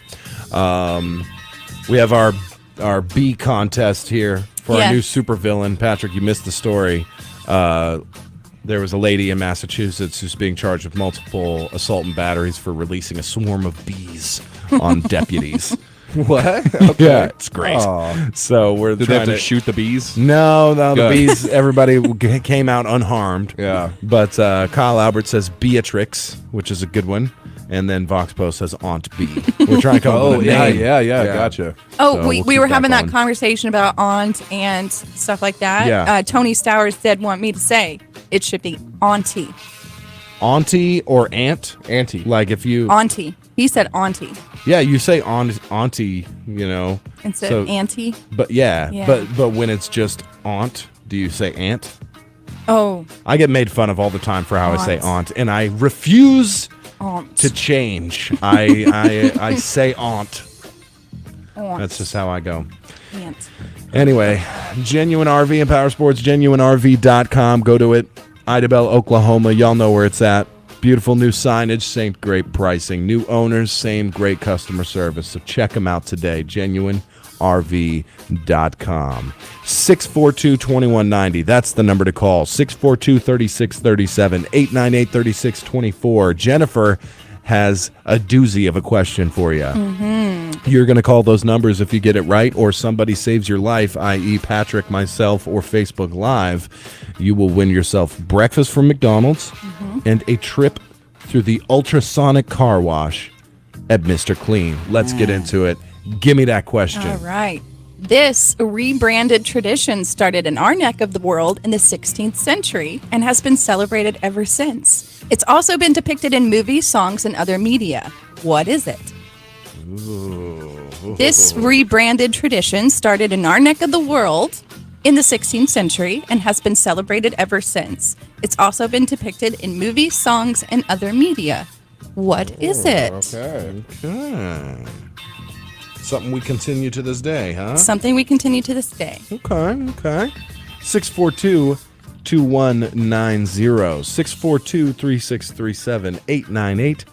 We have our B contest here for our new supervillain. Patrick, you missed the story. There was a lady in Massachusetts who's being charged with multiple assault and batteries for releasing a swarm of bees on deputies. What? Okay. Yeah, it's great. Aw. So we're Did they have to shoot the bees? No, the Good. bees. Everybody came out unharmed. Yeah. But Kyle Albert says Beatrix, which is a good one, and then Vox Post says Aunt B. We're trying to come up with a name. Yeah. Gotcha. Oh, So we we'll were keep having that going. conversation about aunt and stuff like that. Yeah. Tony Stowers did want me to say it should be auntie. Auntie or aunt? Auntie. Like if you... Auntie. He said auntie Yeah, you say auntie, you know. instead of auntie. But yeah, Yeah. but when it's just aunt, do you say aunt? Oh, I get made fun of all the time for how I say Aunt. aunt, and I refuse aunt. to change. I say aunt. Aunt. That's just how I go. Aunt. Anyway, Genuine RV and Power Sports, genuinerv.com. Go to it. Idabel, Oklahoma. Y'all know where it's at. Beautiful new signage, same great pricing. New owners, same great customer service. So check them out today. genuinerv.com. 642-2190. That's the number to call. 642-3637. 898-3624. Jennifer has a doozy of a question for you. You're going to call those numbers if you get it right, or somebody saves your life, i.e. Patrick, myself, or Facebook Live. You will win yourself breakfast from McDonald's and a trip through the ultrasonic car wash at Mr. Clean. Let's get into it. Give me that question. All right. This rebranded tradition started in our neck of the world in the 16th century and has been celebrated ever since. It's also been depicted in movies, songs, and other media. What is it? This rebranded tradition started in our neck of the world in the 16th century and has been celebrated ever since. It's also been depicted in movies, songs, and other media. What is it? Okay. Something we continue to this day, huh? Something we continue to this day. Okay. 642-2190. 642-3637.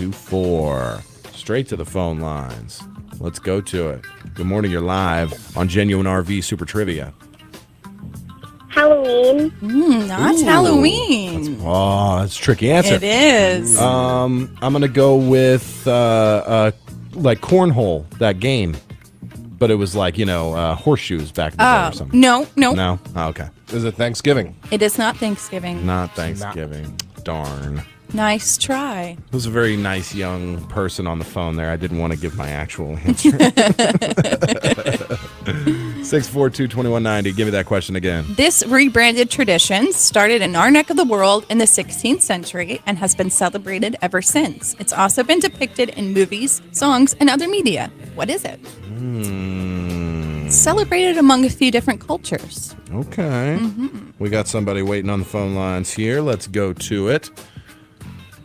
898-3624. Straight to the phone lines. Let's go to it. Good morning, you're live on Genuine RV Super Trivia. Halloween. Not Halloween. That's a tricky answer. It is. I'm going to go with like cornhole, that game. But it was like, horseshoes back in the day or something. No. No? Oh, okay. Is it Thanksgiving? It is not Thanksgiving. Not Thanksgiving. Darn. Nice try. It was a very nice young person on the phone there. I didn't want to give my actual answer. 642-2190. Give me that question again. This rebranded tradition started in our neck of the world in the 16th century and has been celebrated ever since. It's also been depicted in movies, songs, and other media. What is it? It's celebrated among a few different cultures. Okay. We got somebody waiting on the phone lines here. Let's go to it.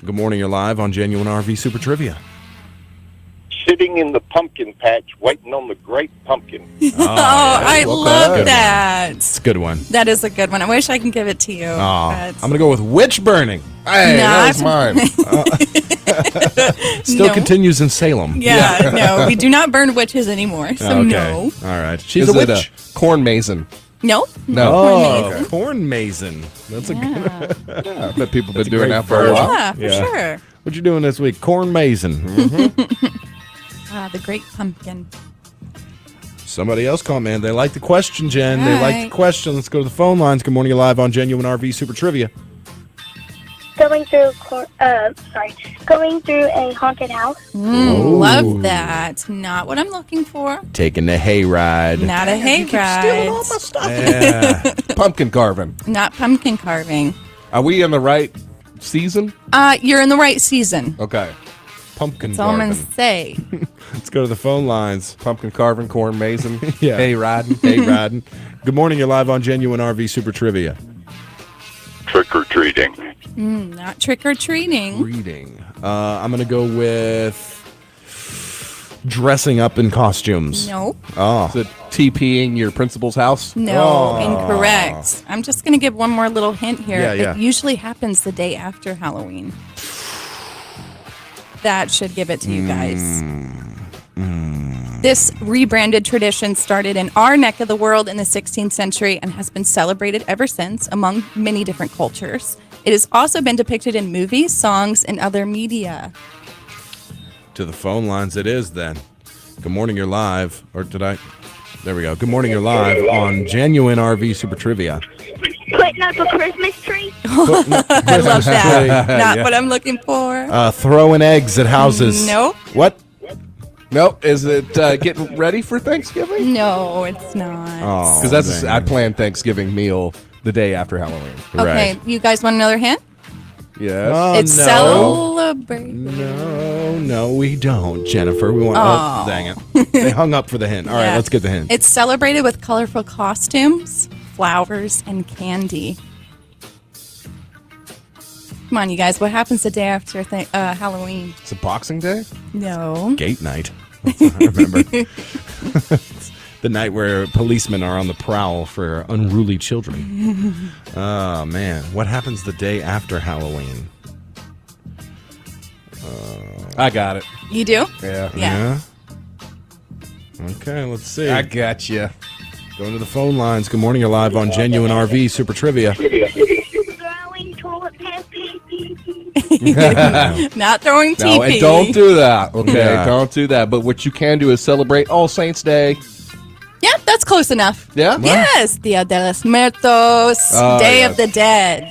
Good morning, you're live on Genuine RV Super Trivia. Sitting in the pumpkin patch, waiting on the great pumpkin. I love that. It's a good one. That is a good one. I wish I can give it to you. I'm going to go with witch burning. Hey, that was mine. Still continues in Salem. Yeah, no, we do not burn witches anymore, so no. All right. She's Is a it witch. corn mason? No. Oh, corn mason. That's a good Yeah, I bet people have been doing that for a while. Yeah, for sure. What you doing this week? Corn mason. The great pumpkin. Somebody else call, man. They like the question, Jen. They like the Right. question. Let's go to the phone lines. Good morning, you're live on Genuine RV Super Trivia. Going through a haunted house. Love that. Not what I'm looking for. Taking the hayride. Not a hayride. Stealing all my stuff. Yeah. Pumpkin carving. Not pumpkin carving. Are we in the right season? You're in the right season. Okay. Pumpkin That's all I'm carving. gonna say. Let's go to the phone lines. Pumpkin carving, corn mason, Yeah. hay riding. Hayride. Good morning, you're live on Genuine RV Super Trivia. Trick-or-treating. Not trick or treating. Reading. I'm going to go with dressing up in costumes. Nope. Oh. Is it TPing your principal's house? No, incorrect. I'm just going to give one more little hint here. Yeah. It usually happens the day after Halloween. That should give it to you guys. This rebranded tradition started in our neck of the world in the 16th century and has been celebrated ever since among many different cultures. It has also been depicted in movies, songs, and other media. To the phone lines it is then. Good morning, you're live. Or did I? There we go. Good morning, you're live on Genuine RV Super Trivia. Putting up a Christmas tree. I love that. Not Yeah. what I'm looking for. Throwing eggs at houses. Nope. What? Nope. Is it getting ready for Thanksgiving? No, it's not. Oh, Because I planned Thanksgiving meal the day after Halloween. Okay, you guys want another hint? Yes. Oh, It's no. celebrated. No, we don't, Jennifer. We want. Oh, dang it! They hung up for the hint. All right, Yeah. let's get the hint. It's celebrated with colorful costumes, flowers, and candy. Come on, you guys. What happens the day after Halloween? It's a Boxing Day? No. Gate night. I remember. The night where policemen are on the prowl for unruly children. Oh, man. What happens the day after Halloween? I got it. You do? Yeah. Yeah. Okay, let's see. I got you. Going to the phone lines. Good morning. You're live on Genuine RV Super Trivia. Not throwing TP. No, and don't do that. Okay, Yeah. don't do that. But what you can do is celebrate All Saints Day. Yeah, that's close enough. Yeah? Yes. Dia de los Muertos. Oh, Day yes. of the Dead.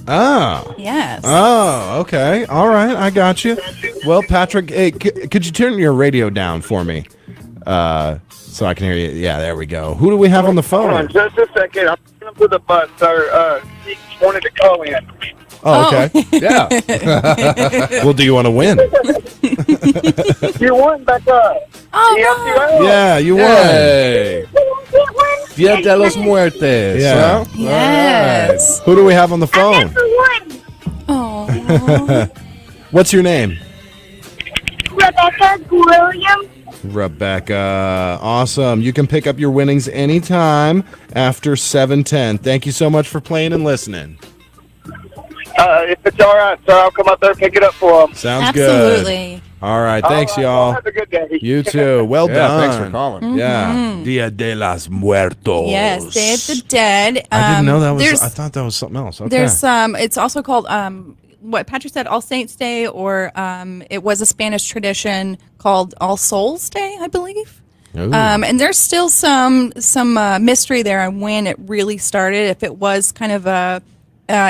Oh. Yes. Oh, okay. All right. I got you. Well, Patrick, hey, could you turn your radio down for me? So I can hear you. Yeah, there we go. Who do we have on the phone? Hold on just a second. I'm going to put the button, sir. He wanted to call in. Oh, okay. Yeah. Well, do you want to win? You won back up. Oh, no. Yeah, you won. Yay. Dia de los Muertes. Yeah. Huh? Yes. Who do we have on the phone? Oh. What's your name? Rebecca Williams. Rebecca. Awesome. You can pick up your winnings anytime after 7:10. Thank you so much for playing and listening. If it's all right, sir, I'll come up there and pick it up for him. Sounds good. Absolutely. All right. Thanks, y'all. Have a good day. You too. Well Yeah, done. thanks for calling. Yeah. Dia de los Muertos. Yes, Day of the Dead. I didn't know that was. There's- I thought that was something else. Okay. There's it's also called what Patrick said, All Saints Day, or it was a Spanish tradition called All Souls Day, I believe. Ooh. And there's still some mystery there on when it really started. If it was kind of a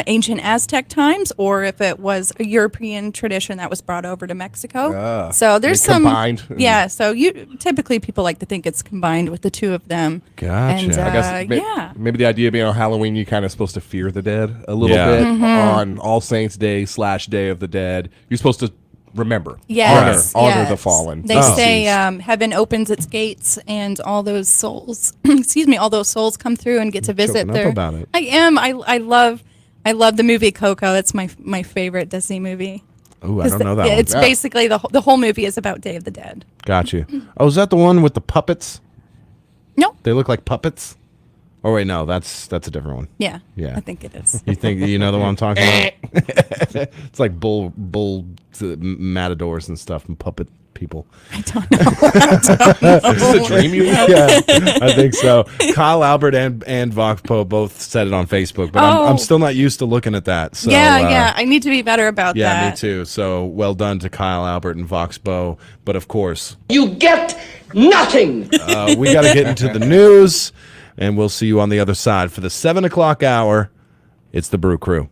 ancient Aztec times, or if it was a European tradition that was brought over to Mexico. So there's they some combined. Yeah. So typically people like to think it's combined with the two of them. Gotcha. And, I guess yeah. maybe the idea being on Halloween, you're kind of supposed to fear the dead a little Yeah. bit. Mm-hmm. On All Saints Day / Day of the Dead, you're supposed to remember, Yes, honor the yes. fallen. They say heaven opens its gates, and all those souls, all those souls come through and get to visit choking up there. about it. I am. I love the movie Coco. That's my favorite Disney movie. Oh, I don't know that one. It's basically the whole movie is about Day of the Dead. Got you. Oh, is that the one with the puppets? No. They look like puppets? Oh, wait, no, that's a different one. Yeah. Yeah. I think it is. You think you know the one I'm talking about? It's like bull matadors and stuff and puppet people. I don't know. Is this a dream you have? Yeah, I think so. Kyle Albert and Vox Poe both said it on Facebook, but I'm still not used to looking at that. So, yeah. I need to be better about Yeah, that. me too. So well done to Kyle Albert and Vox Poe. But of course, You get nothing. we got to get into the news, and we'll see you on the other side for the 7 o'clock hour. It's the Brew Crew.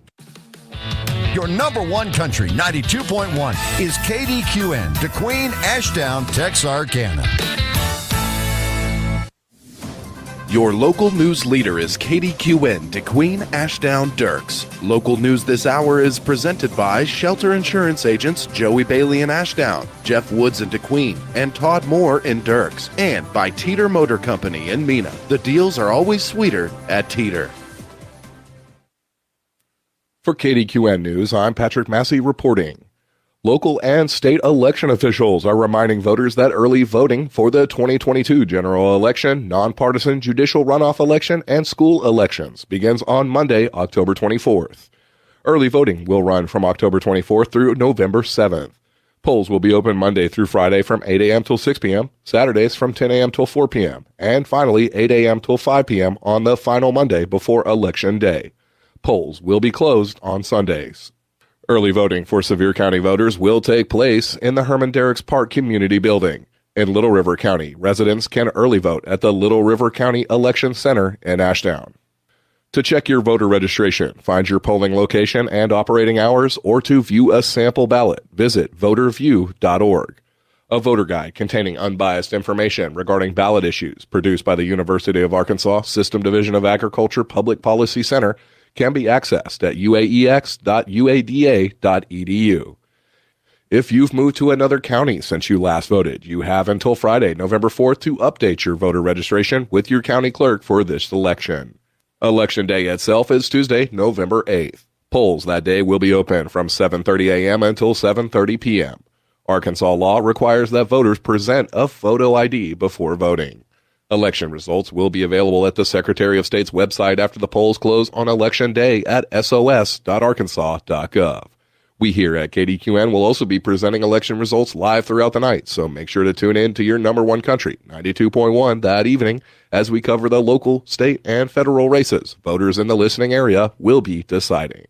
Your number one country, 92.1, is KDQN, DeQueen, Ashdown, Texarkana. Your local news leader is KDQN, DeQueen, Ashdown, Dirks. Local news this hour is presented by Shelter Insurance Agents Joey Bailey in Ashdown, Jeff Woods in DeQueen, and Todd Moore in Dirks, and by Teeter Motor Company in Mena. The deals are always sweeter at Teeter. For KDQN News, I'm Patrick Massey reporting. Local and state election officials are reminding voters that early voting for the 2022 general election, nonpartisan judicial runoff election, and school elections begins on Monday, October 24th. Early voting will run from October 24th through November 7th. Polls will be open Monday through Friday from 8 a.m. till 6 p.m., Saturdays from 10 a.m. till 4 p.m., and finally 8 a.m. till 5 p.m. on the final Monday before Election Day. Polls will be closed on Sundays. Early voting for Sevier County voters will take place in the Herman Derricks Park Community Building. In Little River County, residents can early vote at the Little River County Election Center in Ashdown. To check your voter registration, find your polling location and operating hours, or to view a sample ballot, visit voterview.org. A voter guide containing unbiased information regarding ballot issues, produced by the University of Arkansas System Division of Agriculture Public Policy Center, can be accessed at uaex.uada.edu. If you've moved to another county since you last voted, you have until Friday, November 4th to update your voter registration with your county clerk for this election. Election day itself is Tuesday, November 8th. Polls that day will be open from 7:30 a.m. until 7:30 p.m. Arkansas law requires that voters present a photo ID before voting. Election results will be available at the Secretary of State's website after the polls close on Election Day at sos.arkansas.gov. We here at KDQN will also be presenting election results live throughout the night, so make sure to tune in to your number one country, 92.1, that evening as we cover the local, state, and federal races voters in the listening area will be deciding.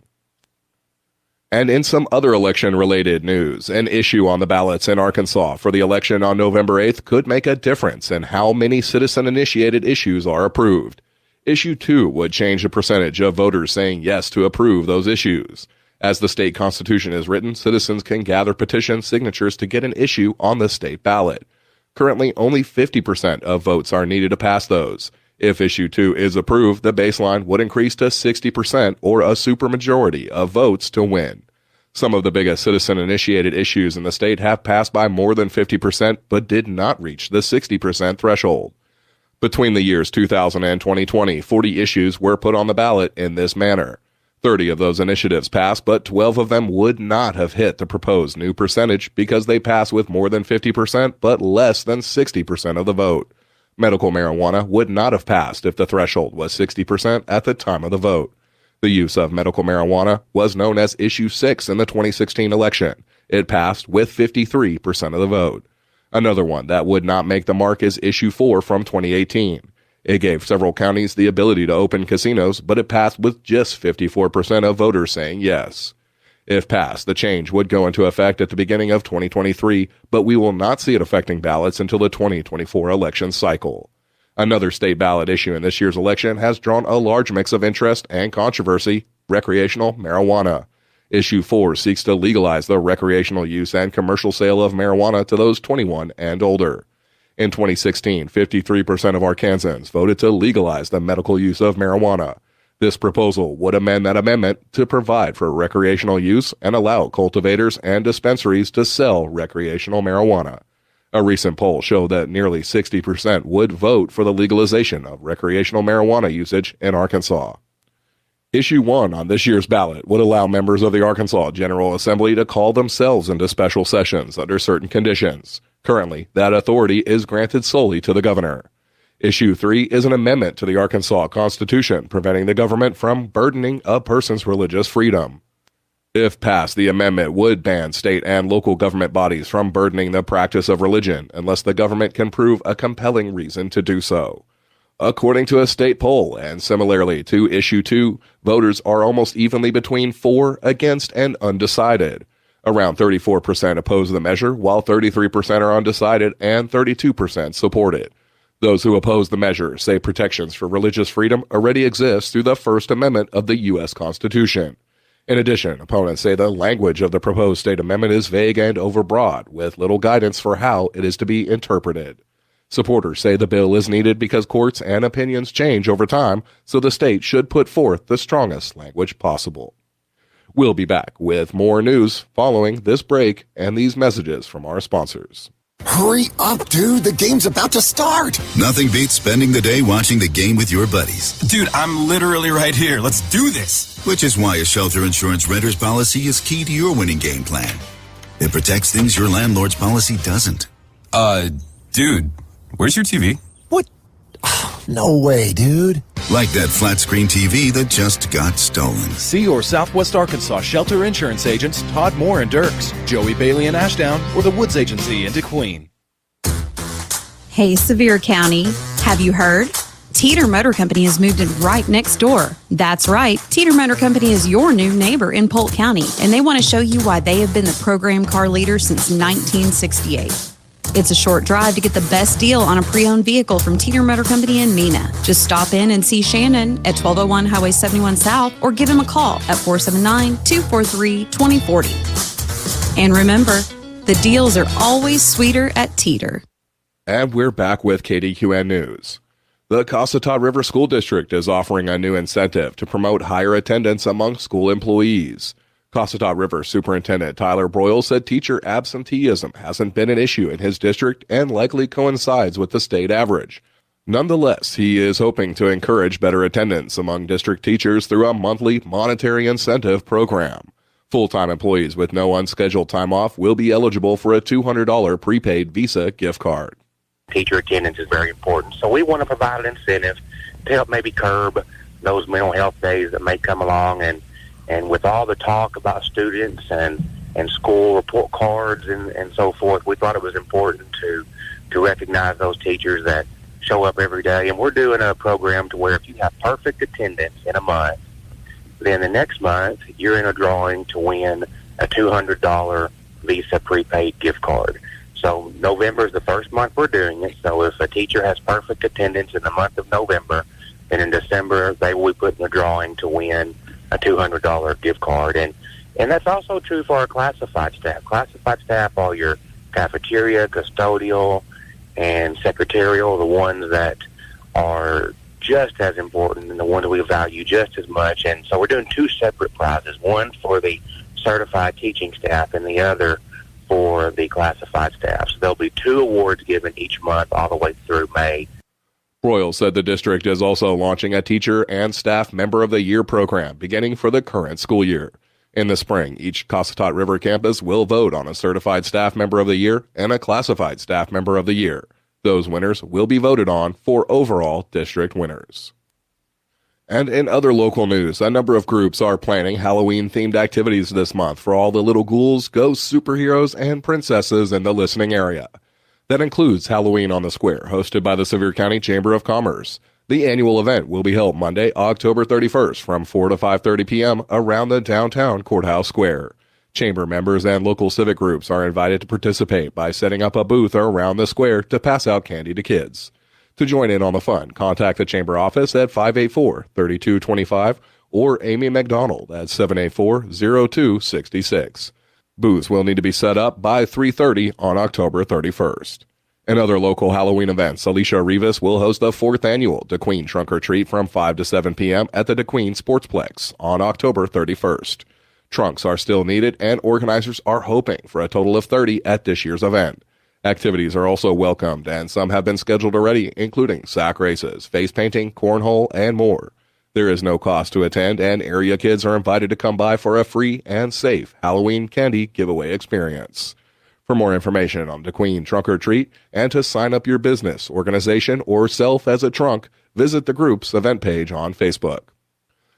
And in some other election-related news, an issue on the ballots in Arkansas for the election on November 8th could make a difference in how many citizen-initiated issues are approved. Issue 2 would change the percentage of voters saying yes to approve those issues. As the state constitution is written, citizens can gather petition signatures to get an issue on the state ballot. Currently, only 50% of votes are needed to pass those. If Issue 2 is approved, the baseline would increase to 60% or a supermajority of votes to win. Some of the biggest citizen-initiated issues in the state have passed by more than 50% but did not reach the 60% threshold. Between the years 2000 and 2020, 40 issues were put on the ballot in this manner. 30 of those initiatives passed, but 12 of them would not have hit the proposed new percentage because they passed with more than 50% but less than 60% of the vote. Medical marijuana would not have passed if the threshold was 60% at the time of the vote. The use of medical marijuana was known as Issue 6 in the 2016 election. It passed with 53% of the vote. Another one that would not make the mark is Issue 4 from 2018. It gave several counties the ability to open casinos, but it passed with just 54% of voters saying yes. If passed, the change would go into effect at the beginning of 2023, but we will not see it affecting ballots until the 2024 election cycle. Another state ballot issue in this year's election has drawn a large mix of interest and controversy: recreational marijuana. Issue 4 seeks to legalize the recreational use and commercial sale of marijuana to those 21 and older. In 2016, 53% of Arkansans voted to legalize the medical use of marijuana. This proposal would amend that amendment to provide for recreational use and allow cultivators and dispensaries to sell recreational marijuana. A recent poll showed that nearly 60% would vote for the legalization of recreational marijuana usage in Arkansas. Issue 1 on this year's ballot would allow members of the Arkansas General Assembly to call themselves into special sessions under certain conditions. Currently, that authority is granted solely to the governor. Issue 3 is an amendment to the Arkansas Constitution, preventing the government from burdening a person's religious freedom. If passed, the amendment would ban state and local government bodies from burdening the practice of religion unless the government can prove a compelling reason to do so. According to a state poll, and similarly to Issue 2, voters are almost evenly between for, against, and undecided. Around 34% oppose the measure, while 33% are undecided and 32% support it. Those who oppose the measure say protections for religious freedom already exist through the First Amendment of the U.S. Constitution. In addition, opponents say the language of the proposed state amendment is vague and overbroad, with little guidance for how it is to be interpreted. Supporters say the bill is needed because courts and opinions change over time, so the state should put forth the strongest language possible. We'll be back with more news following this break and these messages from our sponsors. Hurry up, dude. The game's about to start. Nothing beats spending the day watching the game with your buddies. Dude, I'm literally right here. Let's do this. Which is why a shelter insurance renter's policy is key to your winning game plan. It protects things your landlord's policy doesn't. Dude, where's your TV? What? No way, dude. Like that flat screen TV that just got stolen. See your Southwest Arkansas shelter insurance agents Todd Moore and Dirks, Joey Bailey in Ashdown, or the Woods Agency in DeQueen. Hey, Sevier County, have you heard? Teeter Motor Company has moved in right next door. That's right, Teeter Motor Company is your new neighbor in Polk County, and they want to show you why they have been the program car leader since 1968. It's a short drive to get the best deal on a pre-owned vehicle from Teeter Motor Company in Mena. Just stop in and see Shannon at 1201 Highway 71 South or give him a call at 479-243-2040. And remember, the deals are always sweeter at Teeter. And we're back with KDQN News. The Cossatot River School District is offering a new incentive to promote higher attendance among school employees. Cossatot River Superintendent Tyler Broyle said teacher absenteeism hasn't been an issue in his district and likely coincides with the state average. Nonetheless, he is hoping to encourage better attendance among district teachers through a monthly monetary incentive program. Full-time employees with no unscheduled time off will be eligible for a $200 prepaid Visa gift card. Teacher attendance is very important, so we want to provide an incentive to help maybe curb those mental health days that may come along. And with all the talk about students and school report cards and so forth, we thought it was important to recognize those teachers that show up every day. And we're doing a program to where if you have perfect attendance in a month, then the next month you're in a drawing to win a $200 Visa prepaid gift card. So November is the first month we're doing it. So if a teacher has perfect attendance in the month of November, then in December they will be put in a drawing to win a $200 gift card. And that's also true for our classified staff. Classified staff, all your cafeteria, custodial, and secretarial, the ones that are just as important and the ones we value just as much. And so we're doing two separate prizes, one for the certified teaching staff and the other for the classified staff. So there'll be two awards given each month all the way through May. Broyle said the district is also launching a Teacher and Staff Member of the Year program beginning for the current school year. In the spring, each Cossatot River campus will vote on a Certified Staff Member of the Year and a Classified Staff Member of the Year. Those winners will be voted on for overall district winners. And in other local news, a number of groups are planning Halloween-themed activities this month for all the little ghouls, ghosts, superheroes, and princesses in the listening area. That includes Halloween on the Square, hosted by the Sevier County Chamber of Commerce. The annual event will be held Monday, October 31st from 4 to 5:30 p.m. around the downtown Courthouse Square. Chamber members and local civic groups are invited to participate by setting up a booth around the square to pass out candy to kids. To join in on the fun, contact the Chamber office at 584-3225 or Amy McDonald at 784-0266. Booths will need to be set up by 3:30 on October 31st. In other local Halloween events, Alicia Rivas will host the 4th annual DeQueen Trunk or Treat from 5 to 7 p.m. at the DeQueen Sportsplex on October 31st. Trunks are still needed, and organizers are hoping for a total of 30 at this year's event. Activities are also welcomed, and some have been scheduled already, including sack races, face painting, cornhole, and more. There is no cost to attend, and area kids are invited to come by for a free and safe Halloween candy giveaway experience. For more information on DeQueen Trunk or Treat and to sign up your business, organization, or self as a trunk, visit the group's event page on Facebook.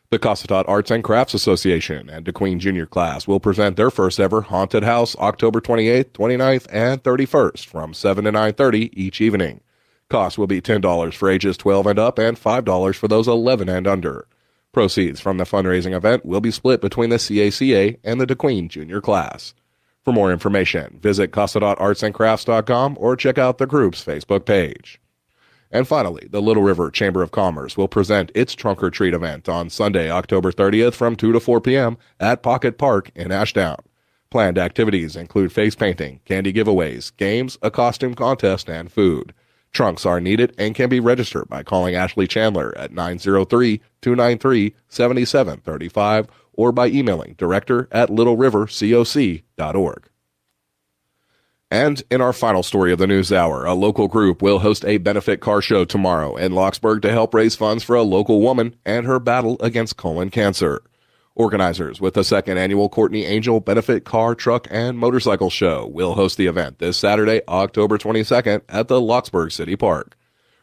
The Cossatot Arts and Crafts Association and DeQueen Junior Class will present their first ever Haunted House October 28th, 29th, and 31st from 7 to 9:30 each evening. Cost will be $10 for ages 12 and up and $5 for those 11 and under. Proceeds from the fundraising event will be split between the CACA and the DeQueen Junior Class. For more information, visit CossatotArtsandCrafts.com or check out the group's Facebook page. And finally, the Little River Chamber of Commerce will present its Trunk or Treat event on Sunday, October 30th from 2 to 4 p.m. at Pocket Park in Ashdown. Planned activities include face painting, candy giveaways, games, a costume contest, and food. Trunks are needed and can be registered by calling Ashley Chandler at 903-293-7735 or by emailing director@littlerivercoc.org. And in our final story of the news hour, a local group will host a benefit car show tomorrow in Locksburg to help raise funds for a local woman and her battle against colon cancer. Organizers with the second annual Courtney Angel Benefit Car, Truck, and Motorcycle Show will host the event this Saturday, October 22nd at the Locksburg City Park.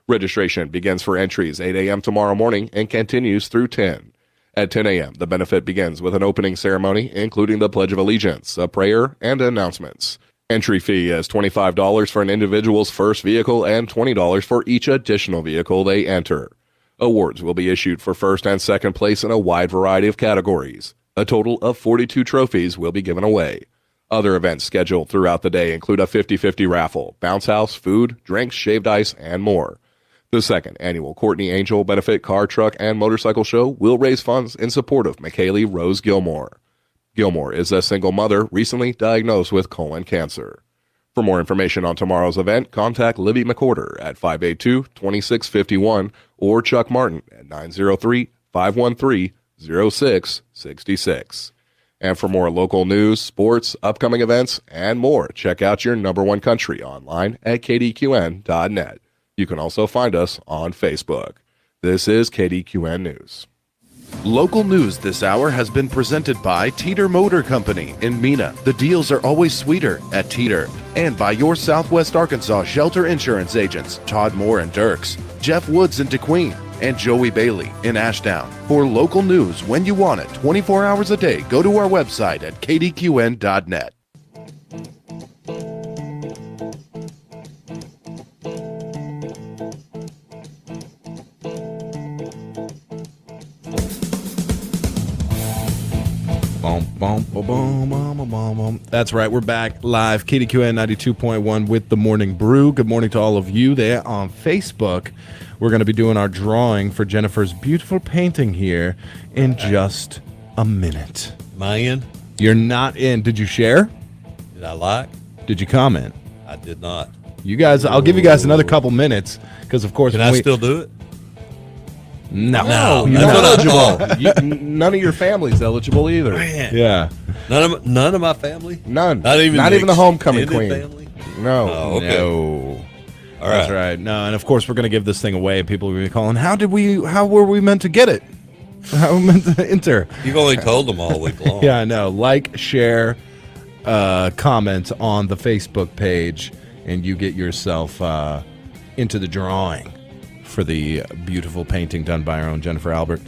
Registration begins for entries 8 a.m. tomorrow morning and continues through 10. At 10 a.m., the benefit begins with an opening ceremony, including the Pledge of Allegiance, a prayer, and announcements. Entry fee is $25 for an individual's first vehicle and $20 for each additional vehicle they enter. Awards will be issued for first and second place in a wide variety of categories. A total of 42 trophies will be given away. Other events scheduled throughout the day include a 50-50 raffle, bounce house, food, drinks, shaved ice, and more. The second annual Courtney Angel Benefit Car, Truck, and Motorcycle Show will raise funds in support of McKaylee Rose Gilmore. Gilmore is a single mother recently diagnosed with colon cancer. For more information on tomorrow's event, contact Libby McCorder at 582-2651 or Chuck Martin at 903-513-0666. And for more local news, sports, upcoming events, and more, check out your number one country online at kdqn.net. You can also find us on Facebook. This is KDQN News. Local news this hour has been presented by Teeter Motor Company in Mena. The deals are always sweeter at Teeter. And by your Southwest Arkansas Shelter Insurance agents, Todd Moore and Dirks, Jeff Woods in DeQueen, and Joey Bailey in Ashdown. For local news when you want it, 24 hours a day, go to our website at kdqn.net. That's right. We're back live, KDQN 92.1 with the Morning Brew. Good morning to all of you there on Facebook. We're going to be doing our drawing for Jennifer's beautiful painting here in just a minute. Am I in? You're not in. Did you share? Did I like? Did you comment? I did not. You guys, I'll give you guys another couple minutes because, of course, can I still do it? No, you're not eligible. None of your family's eligible either. Man. Yeah, none of my family. None. Not even the homecoming queen. Family? No. Oh, okay. No. All That's right. No, and of course we're going to give this thing away, and people will be calling. How were we meant to get it? How were we meant to enter? You've only told them all week long. Yeah, I know. Like, share, comment on the Facebook page, and you get yourself into the drawing for the beautiful painting done by our own Jennifer Albert.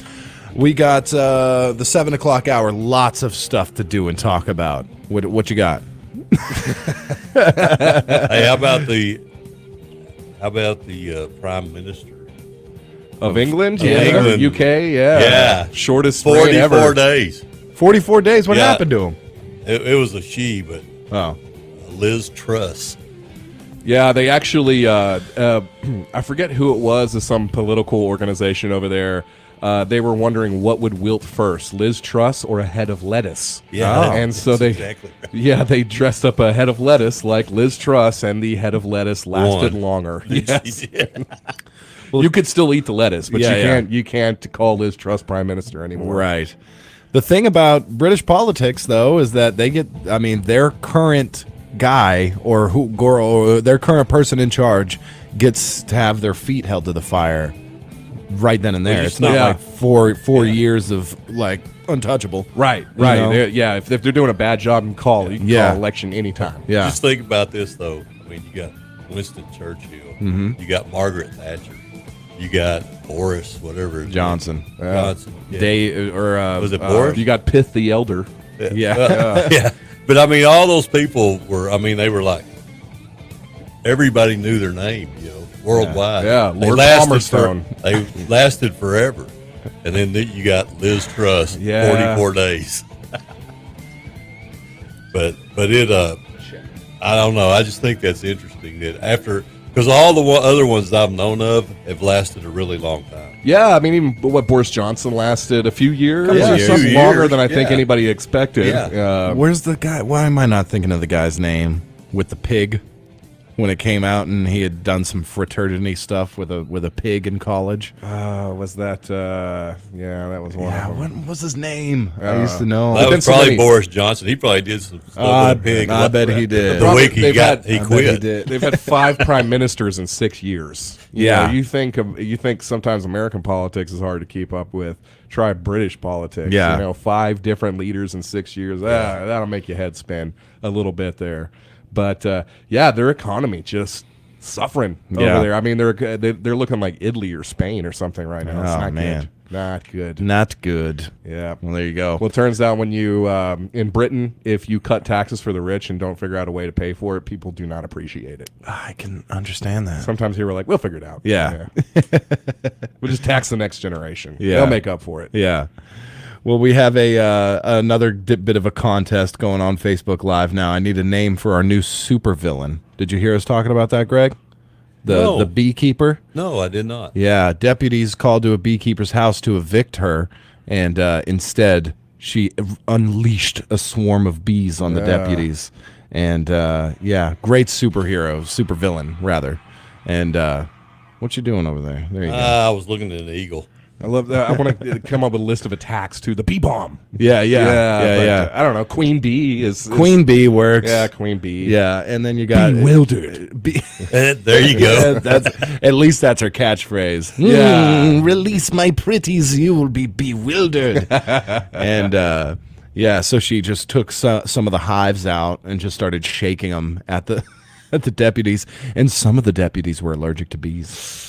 We got the 7 o'clock hour. Lots of stuff to do and talk about. What you got? Hey, how about the Prime Minister of England? Of Yeah, England. UK. Yeah, Shortest 44 days. 44 days. What happened to him? It was a she, but Liz Truss. Yeah, they actually, I forget who it was, some political organization over there. They were wondering what would wilt first, Liz Truss or a head of lettuce. Yeah, and so they, exactly right. Yeah, they dressed up a head of lettuce like Liz Truss, and the head of lettuce lasted longer. Yes. Well, you could still eat the lettuce, but you can't call Liz Truss prime minister anymore. Right. The thing about British politics, though, is that they get, their current guy or girl or their current person in charge gets to have their feet held to the fire right then and there. It's not like four years of like untouchable. Right. You know? If they're doing a bad job, you can call election anytime. Yeah. Just think about this though. You got Winston Churchill. You got Margaret Thatcher. You got Boris, whatever. Johnson. Johnson. Yeah. Was it Boris? You got Pitt the Elder. Yeah. But all those people were. They were like everybody knew their name, worldwide. Yeah. Lord Palmerston. They lasted forever, and then you got Liz Truss. 44 days. but it I don't know. I just think that's interesting that because all the other ones I've known of have lasted a really long time. Yeah, even what Boris Johnson lasted a few years, something longer than I think anybody expected. Yeah. Where's the guy? Why am I not thinking of the guy's name with the pig? When it came out and he had done some fraternity stuff with a pig in college. Was that? That was one. Yeah, what was his name? I used to know. That was probably Boris Johnson. He probably did some stuff with a pig. I bet he did. The week he quit. They've had 5 prime ministers in 6 years. You think sometimes American politics is hard to keep up with. Try British politics. 5 different leaders in 6 years. That'll make your head spin a little bit there. But their economy just suffering over there. They're looking like Italy or Spain or something right now. It's not good. Not good. Yeah. Well, there you go. Well, it turns out when you in Britain, if you cut taxes for the rich and don't figure out a way to pay for it, people do not appreciate it. I can understand that. Sometimes here we're like, we'll figure it out. Yeah. We'll just tax the next generation. Yeah. They'll make up for it. Yeah. Well, we have another bit of a contest going on Facebook Live now. I need a name for our new supervillain. Did you hear us talking about that, Greg? The beekeeper? No, I did not. Yeah, deputies called to a beekeeper's house to evict her, and instead she unleashed a swarm of bees on the deputies. And yeah, great supervillain rather. And what you doing over there? There you go. I was looking at an eagle. I love that. I want to come up with a list of attacks too. The bee bomb. Yeah. I don't know. Queen bee is Queen bee works. Yeah, queen bee. Yeah, and then you got bewildered. There you go. At least that's her catchphrase. Yeah. Release my pretties, you will be bewildered. And yeah, so she just took some of the hives out and just started shaking them at the deputies, and some of the deputies were allergic to bees.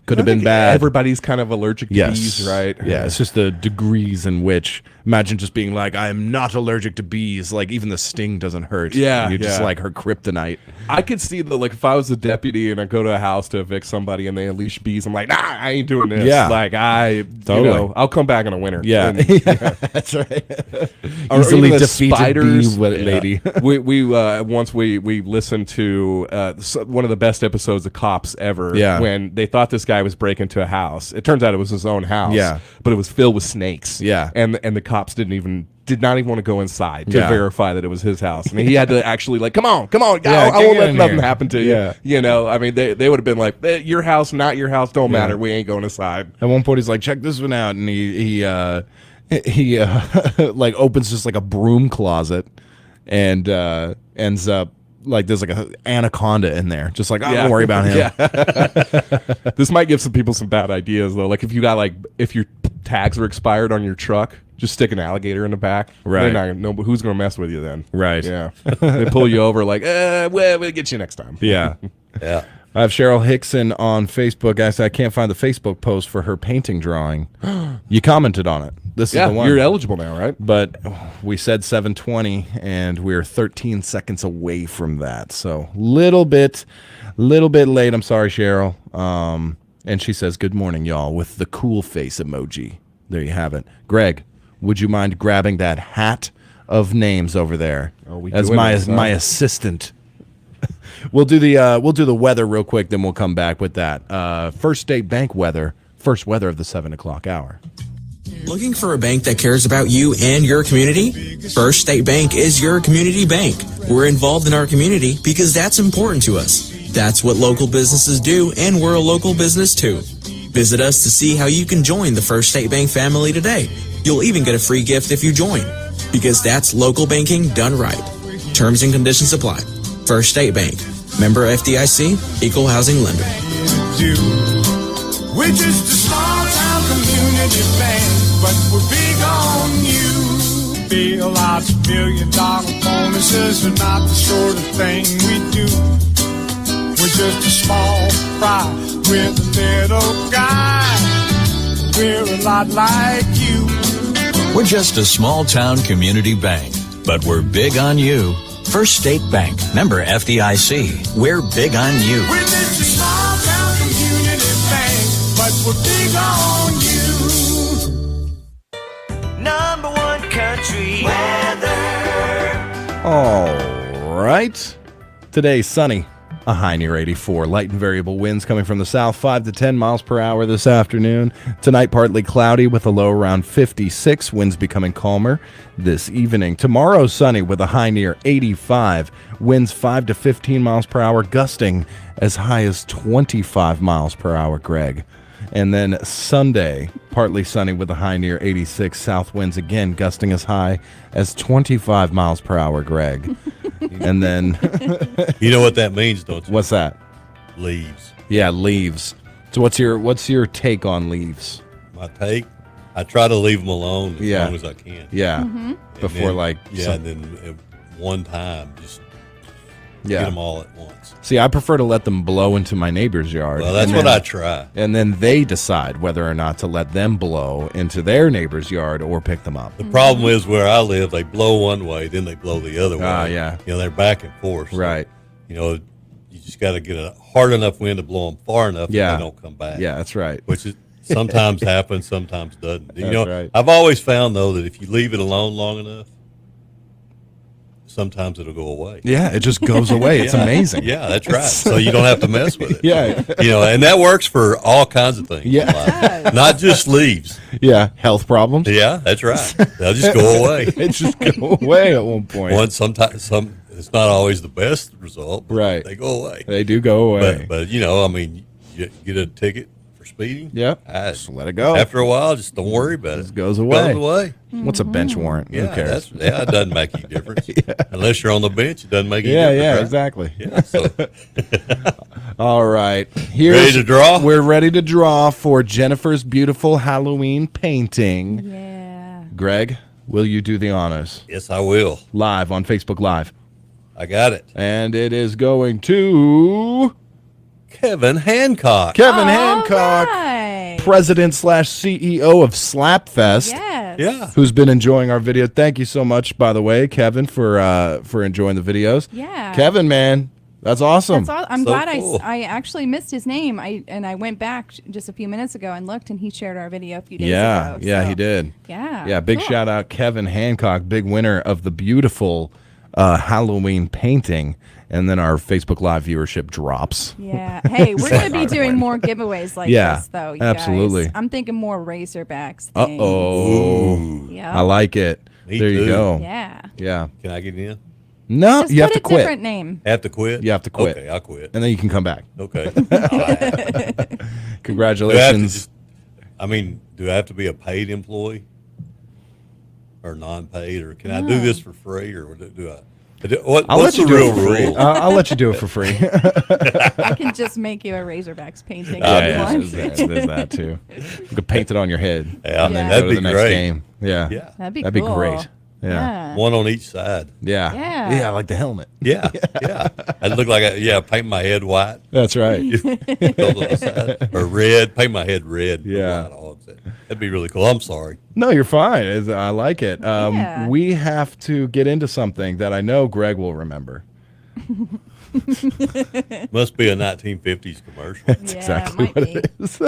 Could have been bad. Everybody's kind of allergic to bees, right? Yeah, it's just the degrees in which. Imagine just being like, I am not allergic to bees. Like, even the sting doesn't hurt. Yeah, You're just like her kryptonite. I could see if I was a deputy and I go to a house to evict somebody and they unleash bees, I'm like, nah, I ain't doing this. Yeah. Like, Totally. I'll come back in the winter. Yeah. And, That's right. Or Easily even the defeated spiders. bee lady. we listened to one of the best episodes of Cops ever. Yeah. When they thought this guy was breaking into a house. It turns out it was his own house. Yeah. But it was filled with snakes. Yeah. And the cops did not even want to go inside to Yeah. verify that it was his house. I mean, he had to actually come on, Yeah, I won't get let in nothing here. happen to you. Yeah. You know, I mean, they would have been like, your house, not your house, don't matter. We ain't going inside. At one point, he's like, check this one out. And he like opens just like a broom closet and ends up like there's like an anaconda in there. Just like, don't worry about him. Yeah. This might give some people some bad ideas though. Like if your tags are expired on your truck, just stick an alligator in the back. Right. They're not gonna know, but who's going to mess with you then? Right. Yeah. They pull you over like, we'll get you next time. Yeah. Yeah. I have Cheryl Hickson on Facebook. I can't find the Facebook post for her painting drawing. You commented on it. This is the one. You're eligible now, right? But we said 7:20, and we're 13 seconds away from that. So little bit late. I'm sorry, Cheryl. And she says, "Good morning, y'all," with the cool face emoji. There you have it. Greg, would you mind grabbing that hat of names over there as my assistant? We'll do the weather real quick, then we'll come back with that. First State Bank weather. First weather of the 7 o'clock hour. Looking for a bank that cares about you and your community? First State Bank is your community bank. We're involved in our community because that's important to us. That's what local businesses do, and we're a local business too. Visit us to see how you can join the First State Bank family today. You'll even get a free gift if you join, because that's local banking done right. Terms and conditions apply. First State Bank. Member FDIC, Equal Housing Lender. We're just a small town community bank, but we're big on you. Bill out $1 million bonuses are not the sort of thing we do. We're just a small fry with a little guy. We're a lot like you. We're just a small town community bank, but we're big on you. First State Bank, member FDIC. We're big on you. We're just a small town community bank, but we're big on you. Number one country weather. All right. Today, sunny. A high near 84. Light and variable winds coming from the south, 5 to 10 miles per hour this afternoon. Tonight, partly cloudy with a low around 56. Winds becoming calmer this evening. Tomorrow, sunny with a high near 85. Winds 5 to 15 miles per hour, gusting as high as 25 miles per hour, Greg. And then Sunday, partly sunny with a high near 86. South winds again gusting as high as 25 miles per hour, Greg. And then you know what that means, don't you? What's that? Leaves. Yeah, leaves. So what's your take on leaves? My take? I try to leave them alone as Yeah. long as I can. Yeah. Mm-hmm. And Before then, and then at one time just Yeah. get them all at once. See, I prefer to let them blow into my neighbor's yard. Well, that's and what then- I try. And then they decide whether or not to let them blow into their neighbor's yard or pick them up. The problem is where I live, they blow one way, then they blow the other way. Ah, yeah. You know, they're back and forth. So, Right. You know, you just got to get a hard enough wind to blow them far enough Yeah. that they don't come back. Yeah, that's right. Which is sometimes happens, sometimes doesn't. You That's know, right. I've always found, though, that if you leave it alone long enough, sometimes it'll go away. Yeah, it just goes away. It's Yeah. amazing. Yeah, that's right. So you don't have to mess with it. Yeah. You know, and that works for all kinds of things. in Yeah. life. Not just leaves. Yeah, health problems. Yeah, that's right. They'll just go away. It just go away at one point. Sometimes it's not always the best result, but Right. they go away. They do go away. But I mean, you get a ticket for speeding. Yep. Just let it go. After a while, just don't worry about it. It goes away. Goes away. What's a bench warrant? Yeah, Who cares? it doesn't make any difference. Unless you're on the bench, it doesn't make any Yeah, difference. yeah, right? exactly. Yeah, so. All right. Ready to draw? We're ready to draw for Jennifer's beautiful Halloween painting. Yeah. Greg, will you do the honors? Yes, I will. Live on Facebook Live. I got it. And it is going to Kevin Hancock. Kevin Hancock, President / CEO of Slapfest. Yes. Yeah. Who's been enjoying our video. Thank you so much, by the way, Kevin, for enjoying the videos. Yeah. Kevin, man, that's awesome. I'm glad cool. I actually missed his name. I went back just a few minutes ago and looked, and he shared our video a few days ago. Yeah, so, he did. Yeah. Yeah, big cool. shout out Kevin Hancock, big winner of the beautiful Halloween painting. And then our Facebook Live viewership drops. Yeah. Hey, we're going to be doing more giveaways like this, though, you absolutely. guys. I'm thinking more Razorbacks things. Uh-oh. Yeah. I like it. Me there you too. go. Yeah. Yeah. Can I get in? No, Just you have put to a quit. different name. Have to quit? You have to quit. Okay, I'll quit. And then you can come back. Okay. Congratulations. Do I have to be a paid employee or non-paid, or can I do this for free, or do I? I'll What's let you the do real it for free. rule? I'll let you do it for free. I can just make you a Razorbacks painting if you want. There's that too. You could paint it on your head. Yeah, and then that'd go to be the next great. game. Yeah. Yeah. That'd be cool. great. Yeah. Yeah. One on each side. Yeah. Yeah. Like the helmet. Yeah, yeah. I'd look like paint my head white. That's right. Or red. Paint my head red. Yeah. That'd be really cool. I'm sorry. No, you're fine. I like it. Yeah. We have to get into something that I know Greg will remember. Must be a 1950s commercial. That's exactly what it is.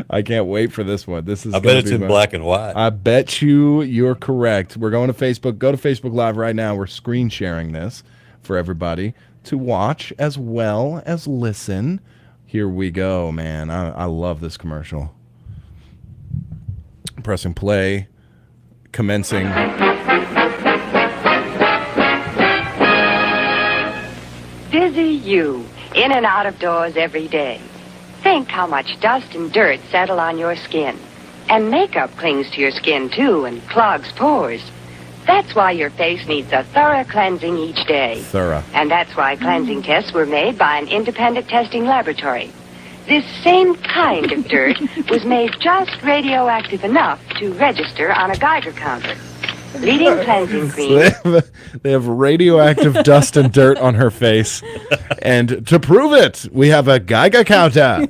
I can't wait for this one. This is. I bet it's in black and white. I bet you're correct. We're going to Facebook. Go to Facebook Live right now. We're screen sharing this for everybody to watch as well as listen. Here we go, man. I love this commercial. Pressing play. Commencing. Busy you, in and out of doors every day. Think how much dust and dirt settle on your skin. And makeup clings to your skin, too, and clogs pores. That's why your face needs a thorough cleansing each day. Thorough. And that's why cleansing tests were made by an independent testing laboratory. This same kind of dirt was made just radioactive enough to register on a Geiger counter. Leading cleansing cream. They have radioactive dust and dirt on her face. And to prove it, we have a Geiger counter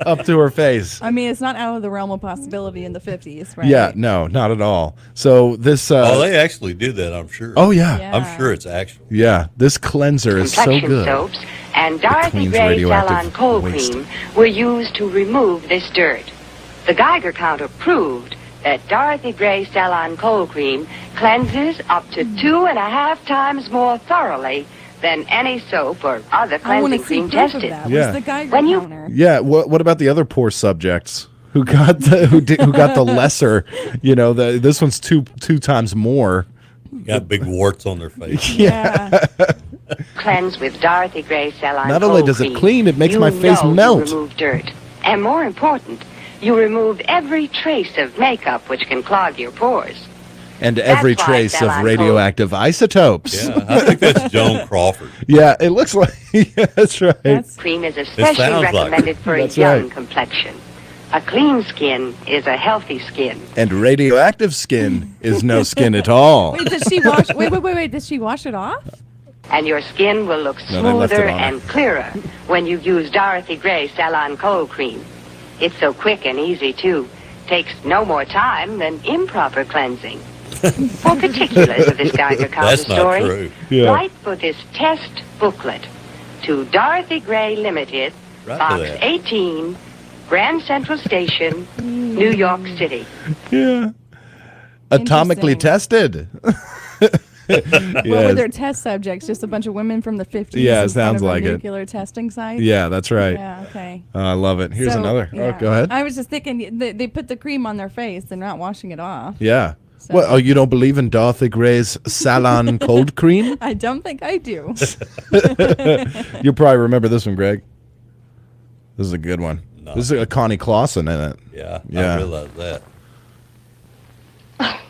up to her face. I mean, it's not out of the realm of possibility in the 50s, right? Yeah, no, not at all. So this... they actually did that, I'm sure. Oh, yeah. I'm sure it's actual. Yeah, this cleanser is so Complexion good. soaps and Dorothy cleans Gray radioactive Salon Cold waste. Cream were used to remove this dirt. The Geiger counter proved that Dorothy Gray Salon Cold Cream cleanses up to 2.5 times more thoroughly than any soap or other I want cleansing to see cream proof tested. of that. Yeah. Where's the Geiger When you- counter? Yeah, what about the other poor subjects who got who got the lesser, this one's two times more. Got big warts on their face. Yeah. Cleanse with Dorothy Gray Salon Not Cold only does it Cream. clean, it makes You my face know melt. You remove dirt. And more important, you remove every trace of makeup which can clog your pores. And every That's why trace of Salon radioactive isotopes. Yeah, I think that's Joan Crawford. Yeah, it looks like that's right. Cream is especially sounds like recommended it. for a That's young right. complexion. A clean skin is a healthy skin. And radioactive skin is no skin at all. Wait, did she wash? Wait. Did she wash it off? And your skin will look No, they left it smoother on her. and clearer when you use Dorothy Gray Salon Cold Cream. It's so quick and easy, too. Takes no more time than improper cleansing. For particulars of this Geiger counter That's not story, true. Yeah. write for this test booklet to Dorothy Gray Limited, Right for Box that. 18, Grand Central Station, New York City. Yeah. Atomically tested. What were Yes. their test subjects? Just a bunch of women from the 50s? Yeah, it in front sounds of a like it. nuclear testing site? Yeah, that's right. Yeah, okay. I love it. Here's So, another. yeah. Oh, go ahead. I was just thinking, they put the cream on their face. They're not washing it off. Yeah. So. Well, oh, you don't believe in Dorothy Gray's Salon Cold Cream? I don't think I do. You'll probably remember this one, Greg. This is a good one. No. This is a Connie Clausen in it. Yeah, Yeah. I realize that.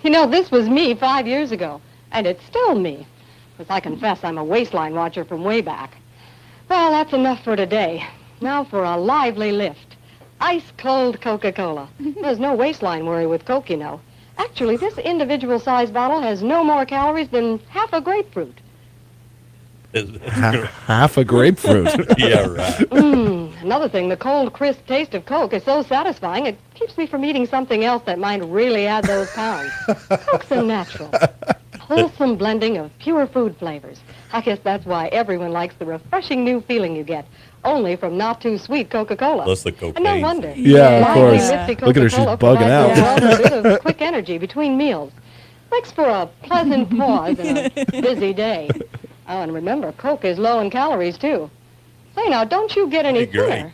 You know, this was me 5 years ago, and it's still me. Because I confess I'm a waistline watcher from way back. Well, that's enough for today. Now for a lively lift. Ice-cold Coca-Cola. There's no waistline worry with Coke, you know. Actually, this individual-sized bottle has no more calories than half a grapefruit. Half a grapefruit. Yeah, right. Another thing, the cold, crisp taste of Coke is so satisfying, it keeps me from eating something else that might really add those pounds. Coke's a natural, wholesome blending of pure food flavors. I guess that's why everyone likes the refreshing new feeling you get, only from not-too-sweet Coca-Cola. Plus the cocaine. And no wonder. Yeah, of course. Lively Look at her, she's Coca-Cola bugging provides out. a bit of quick energy between meals. Makes for a pleasant pause in a busy day. Oh, and remember, Coke is low in calories, too. Say, now, don't you get any Great. thinner?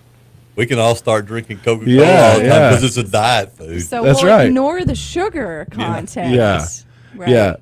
We can all start drinking Coca-Cola Yeah, all the time yeah. because it's a diet food. So That's we'll right. ignore the sugar content. Yeah. Right. Yeah.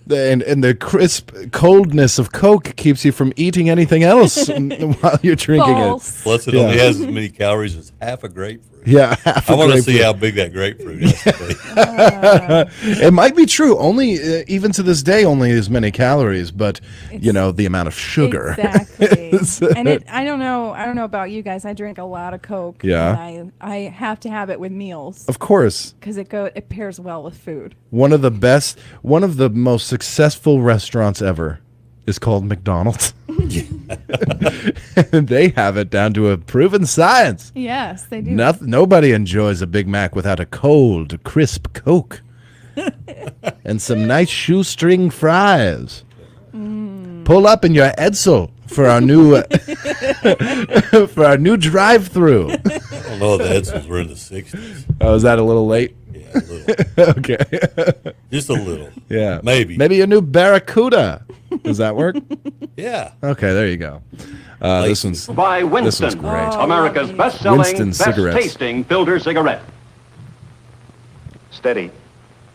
And the crisp coldness of Coke keeps you from eating anything else while you're drinking False. Plus, it only has as many calories as half a grapefruit. it. Yeah, half a I want to see grapefruit. how big that grapefruit is. To be. It might be true. Only even to this day, only as many calories, but you know the amount of sugar. Exactly. And I don't know about you guys. I drink a lot of Coke. Yeah. And I have to have it with meals. Of course. Because it pairs well with food. One of the most successful restaurants ever is called McDonald's. And they have it down to a proven science. Yes, they do. Nobody enjoys a Big Mac without a cold, crisp Coke and some nice shoestring fries. Pull up in your Edsel for our new drive-through. I don't know if the Edsels were in the 60s. Oh, is that a little late? Yeah, a little. Okay. Just a little. Yeah. Maybe. Maybe a new Barracuda. Does that work? Yeah. Okay, there you go. This one's By Winston, this one's great. America's best-selling, Winston cigarettes. best-tasting filter cigarette. Steady.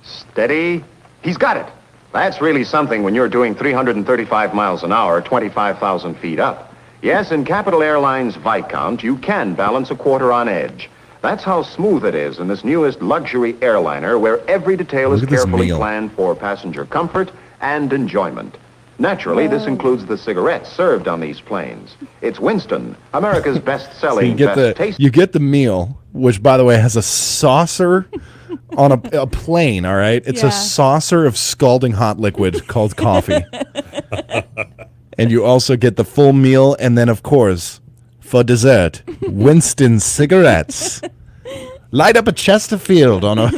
Steady. He's got it. That's really something when you're doing 335 miles an hour, 25,000 feet up. Yes, in Capital Airlines Viscount, you can balance a quarter on edge. That's how smooth it is in this newest luxury airliner where every detail is Look at this carefully meal. planned for passenger comfort and enjoyment. Naturally, this includes the cigarettes served on these planes. It's Winston, America's So best-selling, you get best-tasting. you get the meal, which by the way has a saucer on a plane. All right, it's Yeah. a saucer of scalding hot liquid called coffee, and you also get the full meal, and then of course, for dessert, Winston cigarettes. Light up a Chesterfield on a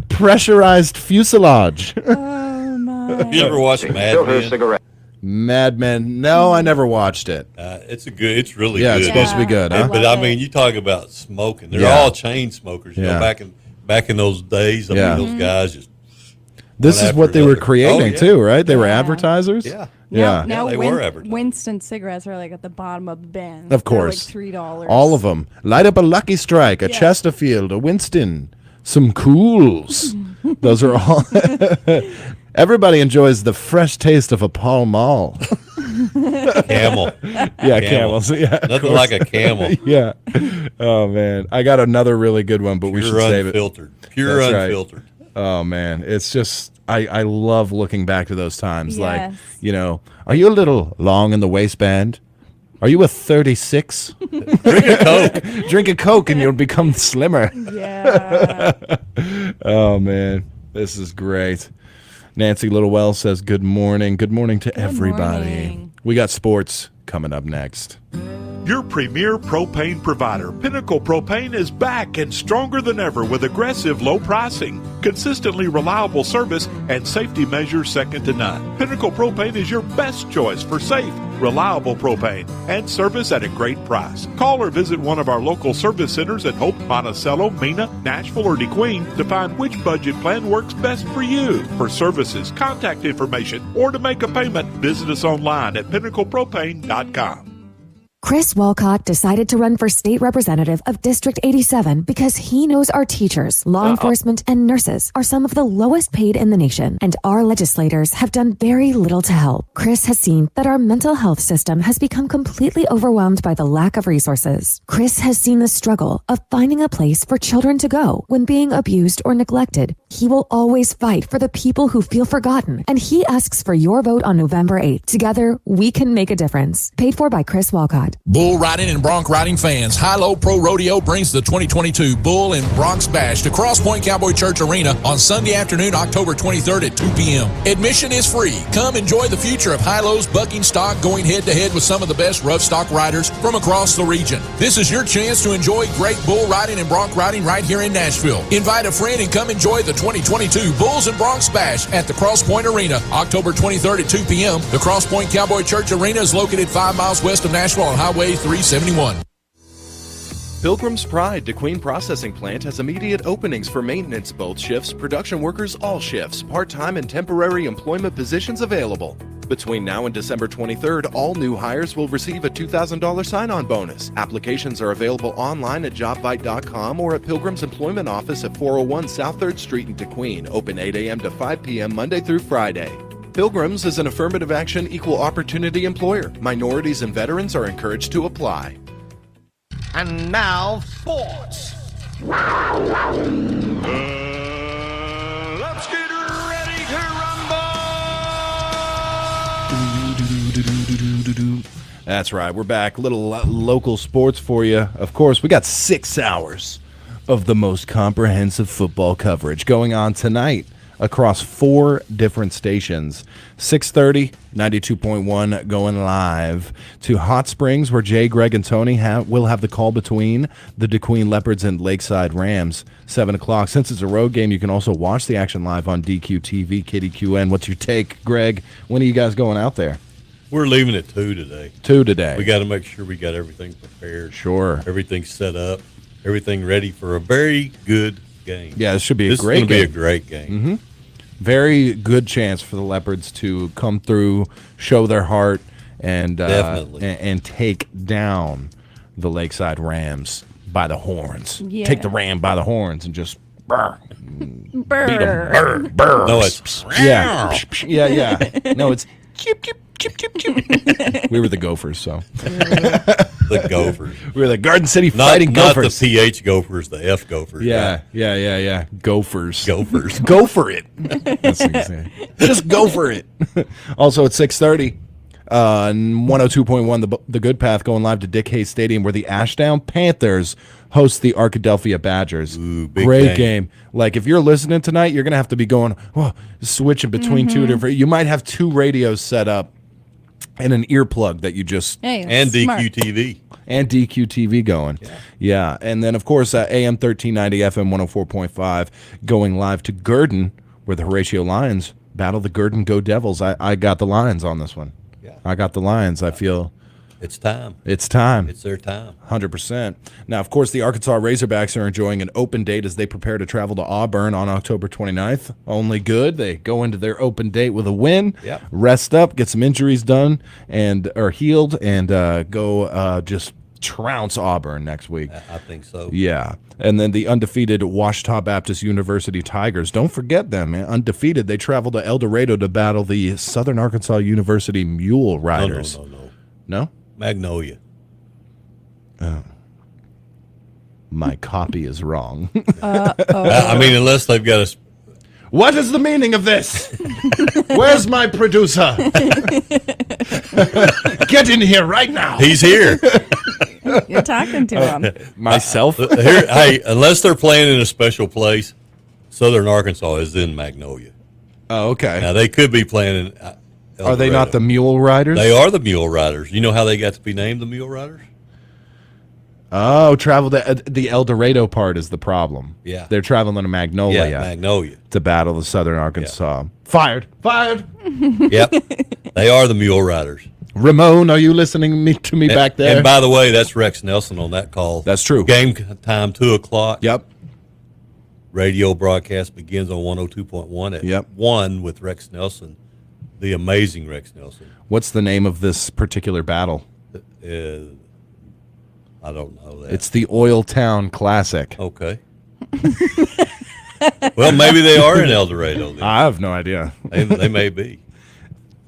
pressurized fuselage. Oh my. You ever watched Mad Filter Men? cigarette. Mad Men? No, I never watched it. It's really Yeah, good. it's supposed to be good, huh? But I mean, you talk about smoking. They're Yeah. all chain smokers. You Yeah. know, back in those days, I Yeah. mean, those guys just. This one is after what they were another. creating Oh, yeah. too, right? They were advertisers. Yeah. Yeah. Now they were advertising. Winston cigarettes are like at the bottom of the bin. Of course. They're like $3. All of them. Light up a Lucky Strike, a Yeah. Chesterfield, a Winston, some Cools. Those are all. Everybody enjoys the fresh taste of a Pall Mall. Camel. Yeah, camels. Yeah, of Nothing course. like a camel. Yeah. Oh man, I got another really good one, but we should Pure save it. unfiltered. Pure That's right. unfiltered. Oh man, it's just I love looking back to those times. Like, Yes. you know, are you a little long in the waistband? Are you a 36? Drink a Coke. Drink a Coke and you'll become slimmer. Yeah. Oh man, this is great. Nancy Littlewell says good morning. Good morning to everybody. morning. We got sports coming up next. Your premier propane provider, Pinnacle Propane, is back and stronger than ever with aggressive low pricing, consistently reliable service, and safety measures second to none. Pinnacle Propane is your best choice for safe, reliable propane and service at a great price. Call or visit one of our local service centers at Hope, Monticello, Mena, Nashville, or DeQueen to find which budget plan works best for you. For services, contact information, or to make a payment, visit us online at pinnaclepropane.com. Chris Walcott decided to run for state representative of District 87 because he knows our teachers, law enforcement, and nurses are some of the lowest paid in the nation, and our legislators have done very little to help. Chris has seen that our mental health system has become completely overwhelmed by the lack of resources. Chris has seen the struggle of finding a place for children to go when being abused or neglected. He will always fight for the people who feel forgotten, and he asks for your vote on November 8th. Together, we can make a difference. Paid for by Chris Walcott. Bull riding and bronc riding fans, High-Low Pro Rodeo brings the 2022 Bull and Bronx Bash to Cross Point Cowboy Church Arena on Sunday afternoon, October 23rd at 2 p.m. Admission is free. Come enjoy the future of High-Low's bucking stock going head-to-head with some of the best rough stock riders from across the region. This is your chance to enjoy great bull riding and bronc riding right here in Nashville. Invite a friend and come enjoy the 2022 Bulls and Bronx Bash at the Cross Point Arena, October 23rd at 2 p.m. The Cross Point Cowboy Church Arena is located 5 miles west of Nashville on Highway 371. Pilgrim's Pride DeQueen Processing Plant has immediate openings for maintenance, both shifts, production workers, all shifts, part-time and temporary employment positions available. Between now and December 23rd, all new hires will receive a $2,000 sign-on bonus. Applications are available online at jobvite.com or at Pilgrim's Employment Office at 401 South 3rd Street in DeQueen, open 8 a.m. to 5 p.m. Monday through Friday. Pilgrims is an affirmative action equal opportunity employer. Minorities and veterans are encouraged to apply. And now, sports. Let's get ready to rumble. That's right. We're back. Little local sports for you. Of course, we got 6 hours of the most comprehensive football coverage going on tonight across 4 different stations. 6:30, 92.1 going live to Hot Springs, where Jay, Greg, and Tony will have the call between the DeQueen Leopards and Lakeside Rams. 7 o'clock. Since it's a road game, you can also watch the action live on DQ-TV, KDQN. What's your take, Greg? When are you guys going out there? We're leaving at 2 today. 2 today. We got to make sure we got everything prepared. Sure. Everything set up. Everything ready for a very good game. Yeah, this should be a great game. This is going to be a great game. Mm-hmm. Very good chance for the Leopards to come through, show their heart, and take down the Lakeside Rams by the horns. Yeah. Take the Ram by the horns and just burr. Burr. Beat 'em. Burr. No, it's yeah. No, it's chip, chip, chip, chip, chip. We were the Gophers, so. The Gophers. We were the Garden City Fighting Gophers. Not the PH Gophers, the F Gophers. Yeah. Gophers. Gophers. Go for it. That's what you say. Just go for it. Also at 6:30, 102.1 the Good Path going live to Dick Hayes Stadium, where the Ashdown Panthers host the Arkadelphia Badgers. Ooh, big Great game. Like, if you're listening tonight, you're gonna have to be going switching between two different. You might have 2 radios set up and an earplug that you just and DQ-TV. And DQ-TV going. Yeah. And then, of course, AM 1390, FM 104.5 going live to Gurdon, where the Horatio Lions battle the Gurdon Go Devils. I got the Lions on this one. Yeah. I got the Lions. I feel it's time. It's time. It's their time. 100%. Now, of course, the Arkansas Razorbacks are enjoying an open date as they prepare to travel to Auburn on October 29th. Only good. They go into their open date with a win, rest up, get some injuries done and or healed, and go just trounce Auburn next week. I think so. Yeah. And then the undefeated Ouachita Baptist University Tigers. Don't forget them, man. Undefeated. They travel to El Dorado to battle the Southern Arkansas University Mule Riders. No? Magnolia. Oh. My copy is wrong. I mean, unless they've got a... What is the meaning of this? Where's my producer? Get in here right now. He's here. You're talking to him. Myself? Hey, unless they're playing in a special place, Southern Arkansas is in Magnolia. Oh, okay. Now, they could be playing in... Are they not the Mule Riders? They are the Mule Riders. You know how they got to be named the Mule Riders? Oh, the El Dorado part is the problem. Yeah. They're traveling to Magnolia. Yeah, Magnolia. To battle the Southern Arkansas. Yeah. Fired. Yep. They are the Mule Riders. Ramon, are you listening to me back there? And by the way, that's Rex Nelson on that call. That's true. Game time, 2 o'clock. Yep. Radio broadcast begins on 102.1 at 1 with Rex Nelson, the amazing Rex Nelson. What's the name of this particular battle? I don't know that. It's the Oil Town Classic. Okay. Well, maybe they are in El Dorado. Then. I have no idea. They may be.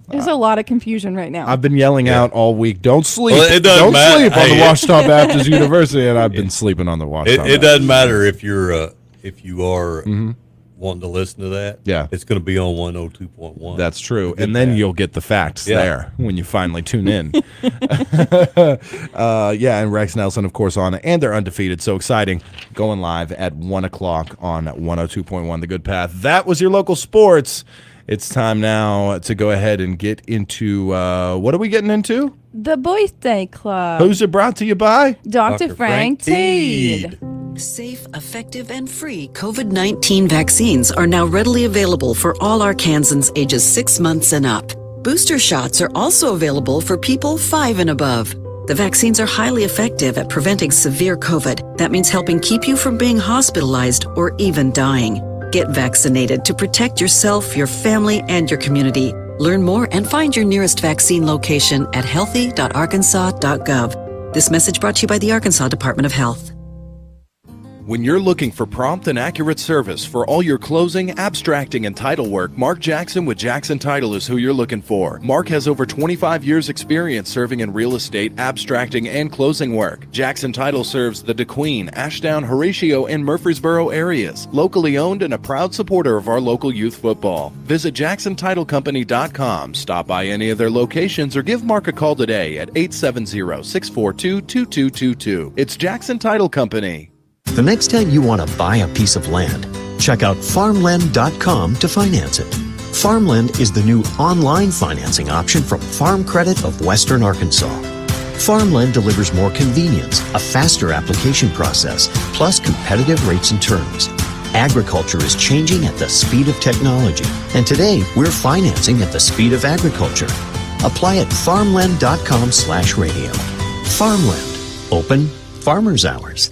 There's a lot of confusion right now. I've been yelling out all week, don't sleep. Well, it doesn't don't matter. sleep on the Hey, Ouachita Baptist University, and I've been sleeping on the Ouachita It doesn't matter if you are wanting to listen to that. Yeah. It's going to be on 102.1. That's true. And then you'll get the facts there when you finally tune in. And Rex Nelson, of course, on, and they're undefeated. So exciting. Going live at 1 o'clock on 102.1 The Good Path. That was your local sports. It's time now to go ahead and get into, what are we getting into? The Birthday Club. Who's it brought to you by? Dr. Frank Teed. Safe, effective, and free COVID-19 vaccines are now readily available for all Arkansans ages 6 months and up. Booster shots are also available for people 5 and above. The vaccines are highly effective at preventing severe COVID. That means helping keep you from being hospitalized or even dying. Get vaccinated to protect yourself, your family, and your community. Learn more and find your nearest vaccine location at healthy.arkansas.gov. This message brought to you by the Arkansas Department of Health. When you're looking for prompt and accurate service for all your closing, abstracting, and title work, Mark Jackson with Jackson Title is who you're looking for. Mark has over 25 years experience serving in real estate, abstracting, and closing work. Jackson Title serves the DeQueen, Ashdown, Horatio, and Murfreesboro areas. Locally owned and a proud supporter of our local youth football. Visit JacksonTitleCompany.com. Stop by any of their locations or give Mark a call today at 870-642-2222. It's Jackson Title Company. The next time you want to buy a piece of land, check out farmland.com to finance it. Farmland is the new online financing option from Farm Credit of Western Arkansas. Farmland delivers more convenience, a faster application process, plus competitive rates and terms. Agriculture is changing at the speed of technology, and today we're financing at the speed of agriculture. Apply at farmland.com/radio. Farmland. Open farmers' hours.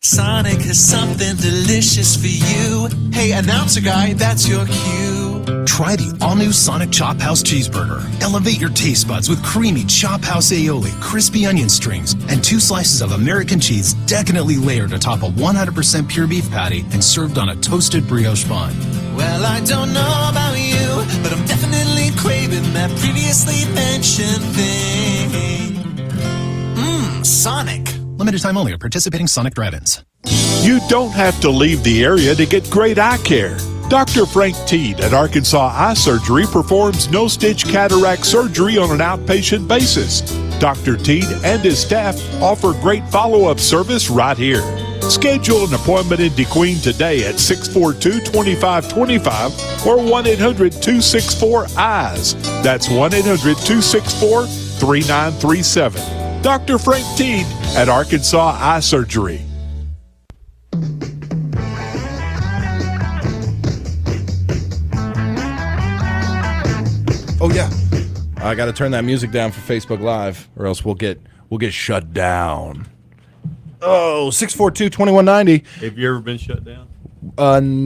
Sonic has something delicious for you. Hey, announcer guy, that's your cue. Try the all-new Sonic Chop House Cheeseburger. Elevate your taste buds with creamy Chop House aioli, crispy onion strings, and 2 slices of American cheese decadently layered atop a 100% pure beef patty and served on a toasted brioche bun. Well, I don't know about you, but I'm definitely craving that previously mentioned thing. Sonic. Limited time only at participating Sonic drive-ins. You don't have to leave the area to get great eye care. Dr. Frank Teed at Arkansas Eye Surgery performs no-stitch cataract surgery on an outpatient basis. Dr. Teed and his staff offer great follow-up service right here. Schedule an appointment in DeQueen today at 642-2525 or 1-800-264-EYES. That's 1-800-264-3937. Dr. Frank Teed at Arkansas Eye Surgery. Oh yeah, I got to turn that music down for Facebook Live, or else we'll get shut down. Oh, 642-2190. Have you ever been shut down?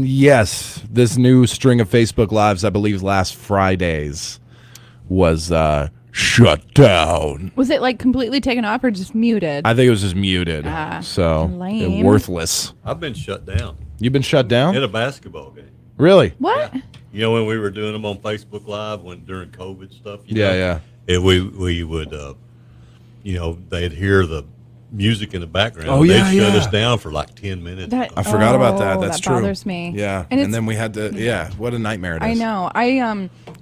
Yes, this new string of Facebook Lives, I believe, last Fridays was shut down. Was it like completely taken off or just muted? I think it was just muted. So lame. worthless. I've been shut down. You've been shut down? In a basketball game. Really? What? Yeah. You know, when we were doing them on Facebook Live during COVID stuff? Yeah. We would, they'd hear the music in the background. Oh, yeah, They'd shut us down for like 10 minutes. I forgot about that. That's that true. bothers me. Yeah. And then we had to, what a nightmare it is. I know.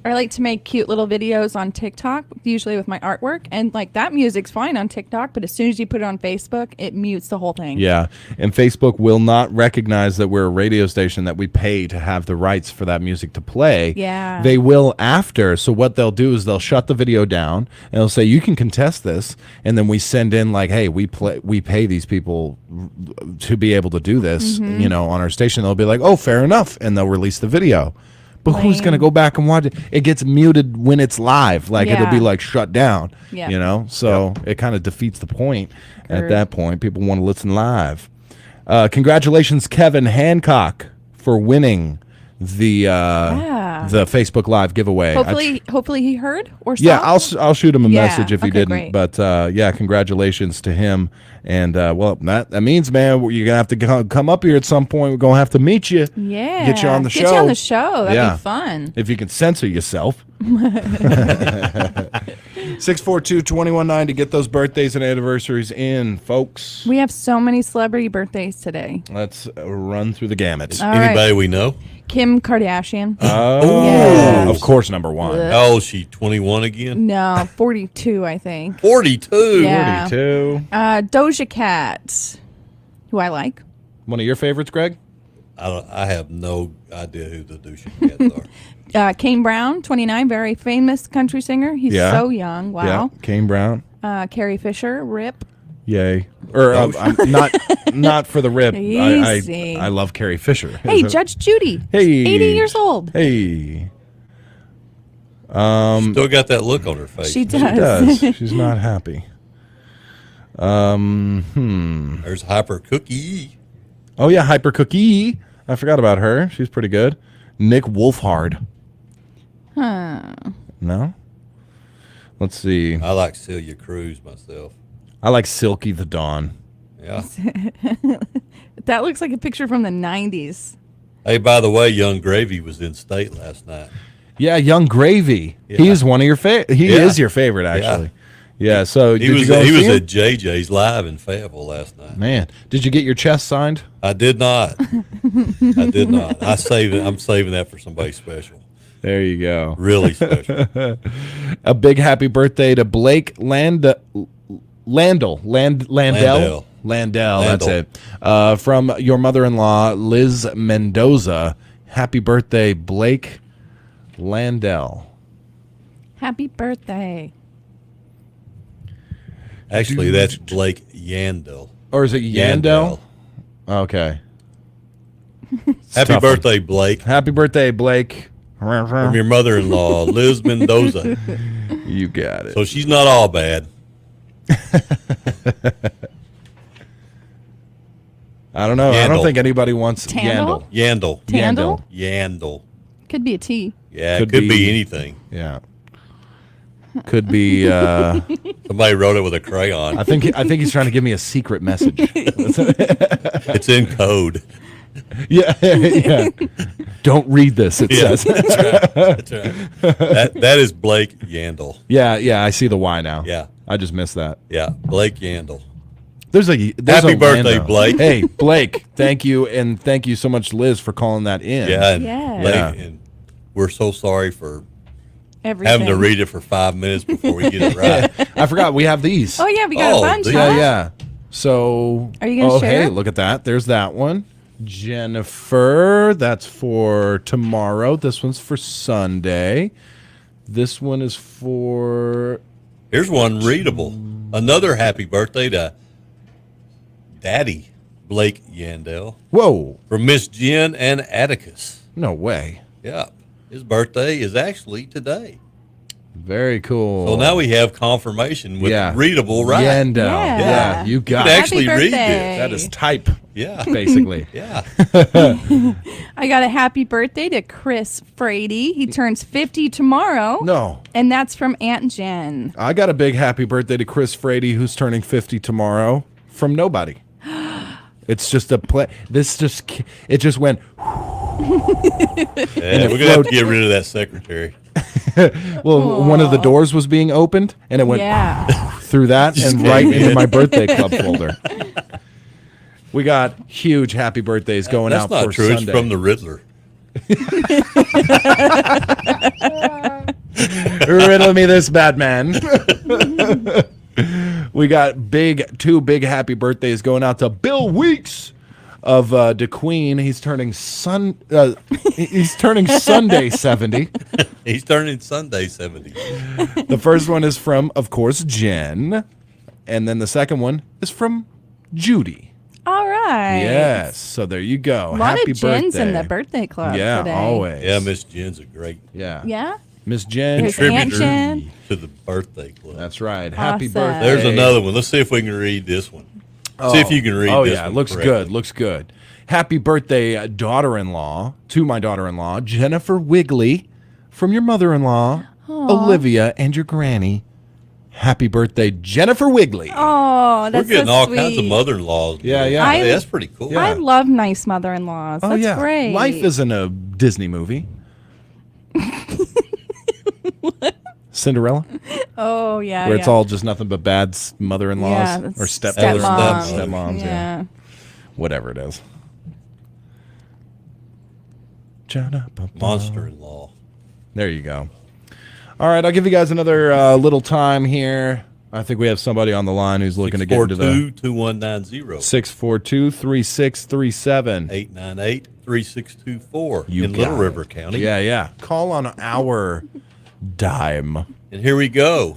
I like to make cute little videos on TikTok, usually with my artwork. And like that music's fine on TikTok, but as soon as you put it on Facebook, it mutes the whole thing. Yeah. And Facebook will not recognize that we're a radio station that we pay to have the rights for that music to play. Yeah. They will after. So what they'll do is they'll shut the video down and they'll say, you can contest this. And then we send in like, hey, we pay these people to be able to do this, on our station. They'll be like, oh, fair enough. And they'll release the video. But who's going to go back and watch it? It gets muted when it's live. Like it'll be like shut down, So it kind of defeats the point at that point. People want to listen live. Congratulations, Kevin Hancock, for winning the Facebook Live giveaway. Hopefully he heard or saw. Yeah, I'll shoot him a message if he okay, didn't. great. But yeah, congratulations to him. And well, that means, man, you're gonna have to come up here at some point. We're gonna have to meet you. Yeah, get you on the show. Get you on the show. That'd be fun. If you can censor yourself. 642-2190 to get those birthdays and anniversaries in, folks. We have so many celebrity birthdays today. Let's run through the gamut. Anybody we know? Kim Kardashian. Oh, Yes. of course, number one. How old is she? 21 again? No, 42, I think. 42? Yeah. 42. Doja Cat, who I like. One of your favorites, Greg? I have no idea who the Doja Cats are. Kane Brown, 29, very famous country singer. He's so young. Wow. Yeah, Kane Brown. Carrie Fisher, RIP. Yay. Or I'm not for the rip. Easy. I love Carrie Fisher. Hey, Judge Judy. Hey. 80 years old. Hey. Still got that look on her face. She does. She's not happy. There's Hyper Cookie. Oh yeah, Hyper Cookie. I forgot about her. She's pretty good. Nick Wolfhard. Huh. No? Let's see. I like Celia Cruz myself. I like Silky the Dawn. Yeah. That looks like a picture from the 90s. Hey, by the way, Young Gravy was in state last night. Yeah, Young Gravy. Yeah. He is one of your favorite. He is your favorite, actually. Yeah. So he did was you go he see was him? at JJ's live in Fayetteville last night. Man, did you get your chest signed? I did not. I did not. I'm saving that for somebody special. There you go. Really special. A big happy birthday to Blake Landell. Landell. That's it. From your mother-in-law, Liz Mendoza. Happy birthday, Blake Landell. Happy birthday. Actually, that's Blake Yandel. Or is it Yandel? Okay. Happy birthday, Blake. Happy birthday, Blake. From your mother-in-law, Liz Mendoza. You got it. So she's not all bad. I don't know. Yandel. I don't think anybody wants Tandle? Yandel. Tandle? Yandel. Could be a T. Yeah, it could be anything. Yeah. Could be somebody wrote it with a crayon. I think he's trying to give me a secret message. It's in code. Yeah. Don't read this, it says. That's right. That's right. That is Blake Yandel. Yeah, I see the Y now. Yeah. I just missed that. Yeah, Blake Yandel. There's Happy a birthday, Lando. Blake. Hey, Blake, thank you, and thank you so much, Liz, for calling that in. Yeah, Yeah. and we're so sorry for Everything. having to read it for 5 minutes before we get it right. I forgot we have these. Oh, yeah, we got a bunch. these- Huh? Yeah. So, Are you gonna share? Hey, look at that. There's that one. Jennifer, that's for tomorrow. This one's for Sunday. This one is for... Here's one readable. Another happy birthday to Daddy Blake Yandel. Whoa. From Miss Jen and Atticus. No way. Yeah. His birthday is actually today. Very cool. So now we have confirmation with readable, right? Yandel. Yeah, you got can it. actually Happy read birthday. this. That is type, Yeah. basically. Yeah. I got a happy birthday to Chris Frady. He turns 50 tomorrow. No. And that's from Aunt Jen. I got a big happy birthday to Chris Frady, who's turning 50 tomorrow, from nobody. It's just a play. It just went. Yeah, we're going to have to get rid of that secretary. Well, one of the doors was being opened, and it went through that Just and right came into in. my birthday club folder. We got huge happy birthdays going That's out not for true. Sunday. It's from the Riddler. Riddle me this, Batman. We got two big happy birthdays going out to Bill Weeks of DeQueen. He's turning Sunday 70. He's turning Sunday 70. The first one is from, of course, Jen, and then the second one is from Judy. All right. Yes. So there you go. A lot Happy of Jens birthday. in the birthday club Yeah, today. always. Yeah, Miss Jen's a great Yeah? Miss Jen. There's Aunt contributor Jen. to the birthday club. That's right. Happy Awesome. birthday. There's another one. Let's see if we can read this one. See if you can read Oh, this yeah. one Looks correctly. good. Looks good. Happy birthday, daughter-in-law, to my daughter-in-law, Jennifer Wigley, from your mother-in-law, Olivia, and your granny. Happy birthday, Jennifer Wigley. Oh, that's We're getting so all sweet. kinds of mother-in-laws. Yeah, yeah. I- That's pretty cool. I love nice mother-in-laws. Oh, That's yeah. great. Life isn't a Disney movie. Cinderella? Oh, yeah. Where it's all just nothing but bad mother-in-laws Yeah, or stepmoms. stepmoms, yeah. Yeah. Whatever it is. Monster-in-law. There you go. All right, I'll give you guys another little time here. I think we have somebody on the line who's looking to get into the 642-2190. 642-3637. 898-3624 You in got Little it. River County. Yeah, yeah. Call on our dime. And here we go.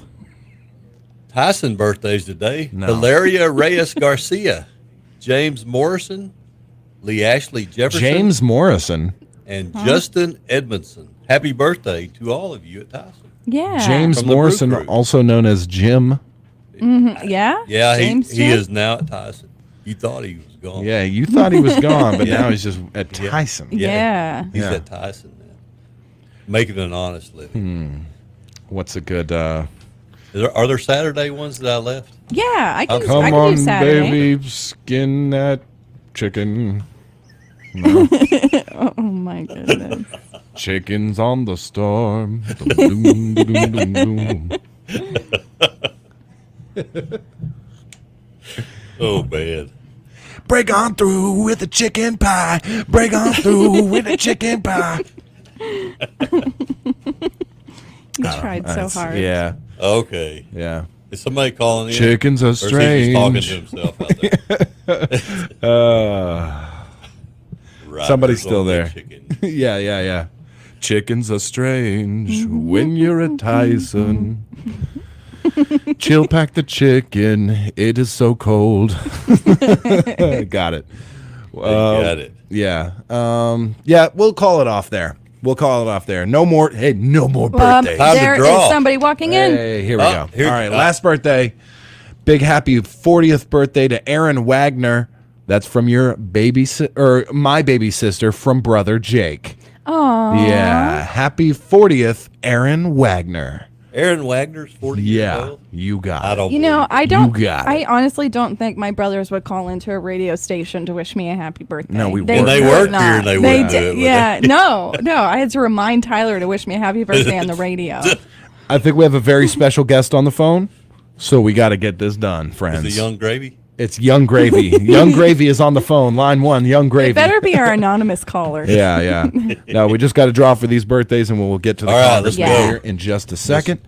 Tyson birthdays today. No. Hilaria Reyes Garcia, James Morrison, Lee Ashley Jefferson, James Morrison. and Justin Edmondson. Happy birthday to all of you at Tyson. Yeah. James From the Brew Morrison, Crew. also known as Jim. Yeah? Yeah, James he Jim? is now at Tyson. You thought he was gone. Yeah, you thought he was gone, but Yeah. now he's just at Tyson. Yeah. He's Yeah. at Tyson now. Making an honest living. What's a good... Are there Saturday ones that I left? Yeah, I can, Come I can on, do Saturday. baby, skin that chicken. No. Oh, my goodness. Chickens on the storm. Doom, doom, doom, doom, doom. Oh, man. Break on through with a chicken pie. Break on through with a chicken pie. You tried so hard. Yeah. Okay. Yeah. Is somebody calling in? Chickens are Or is he just talking to strange. himself out there? Somebody's Riders still on the there. chicken. Yeah, yeah, yeah. Chickens are strange when you're at Tyson. Chill pack the chicken. It is so cold. Got it. Got it. Yeah. Yeah, we'll call it off there. No more birthdays. There is somebody walking in. Hey, here we go. All here's- right, last birthday. Big happy 40th birthday to Aaron Wagner. That's from your my baby sister from brother Jake. Aw. Yeah, happy 40th, Aaron Wagner. Aaron Wagner's 40 years Yeah, old? you got I it. don't You know, believe I don't. You got I it. honestly don't think my brothers would call into a radio station to wish me a happy birthday. No, we When they would worked not. here, and they wouldn't do it, would Yeah, no. I had to remind Tyler to wish me a happy birthday on the radio. I think we have a very special guest on the phone, so we got to get this done, friends. Is it Young Gravy? It's Young Gravy. Young Gravy is on the phone. Line 1, Young Gravy. It better be our anonymous caller. Yeah, yeah. No, we just got to draw for these birthdays, and we'll get to the All right, Congressman let's go. here in just a second.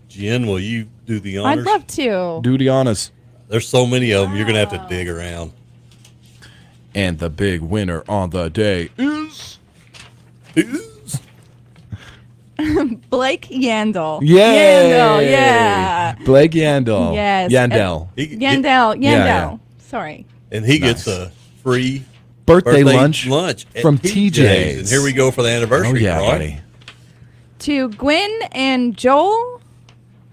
Jen, will you do the honors? I'd love to. Do the honors. There's so many of them, you're going to have to dig around. And the big winner on the day is... Blake Yandel. Yay! Yandel, yeah. Blake Yandel. Yes. Yandel. Yandel. yeah. Sorry. And he gets a free Birthday lunch at from TJ's. TJ's. And here we go for the anniversary. Oh, yeah, Roy. buddy. To Gwen and Joel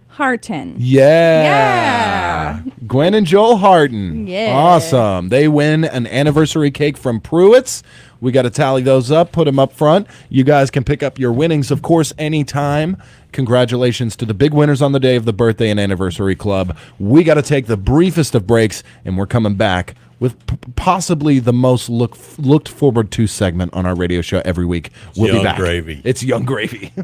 Harton. Yeah. Gwen and Joel Harden. Yeah. Awesome. They win an anniversary cake from Pruitt's. We got to tally those up, put them up front. You guys can pick up your winnings, of course, anytime. Congratulations to the big winners on the day of the birthday and anniversary club. We got to take the briefest of breaks, and we're coming back with possibly the most looked forward to segment on our radio show every week. We'll be Young back. Gravy. It's Young Gravy.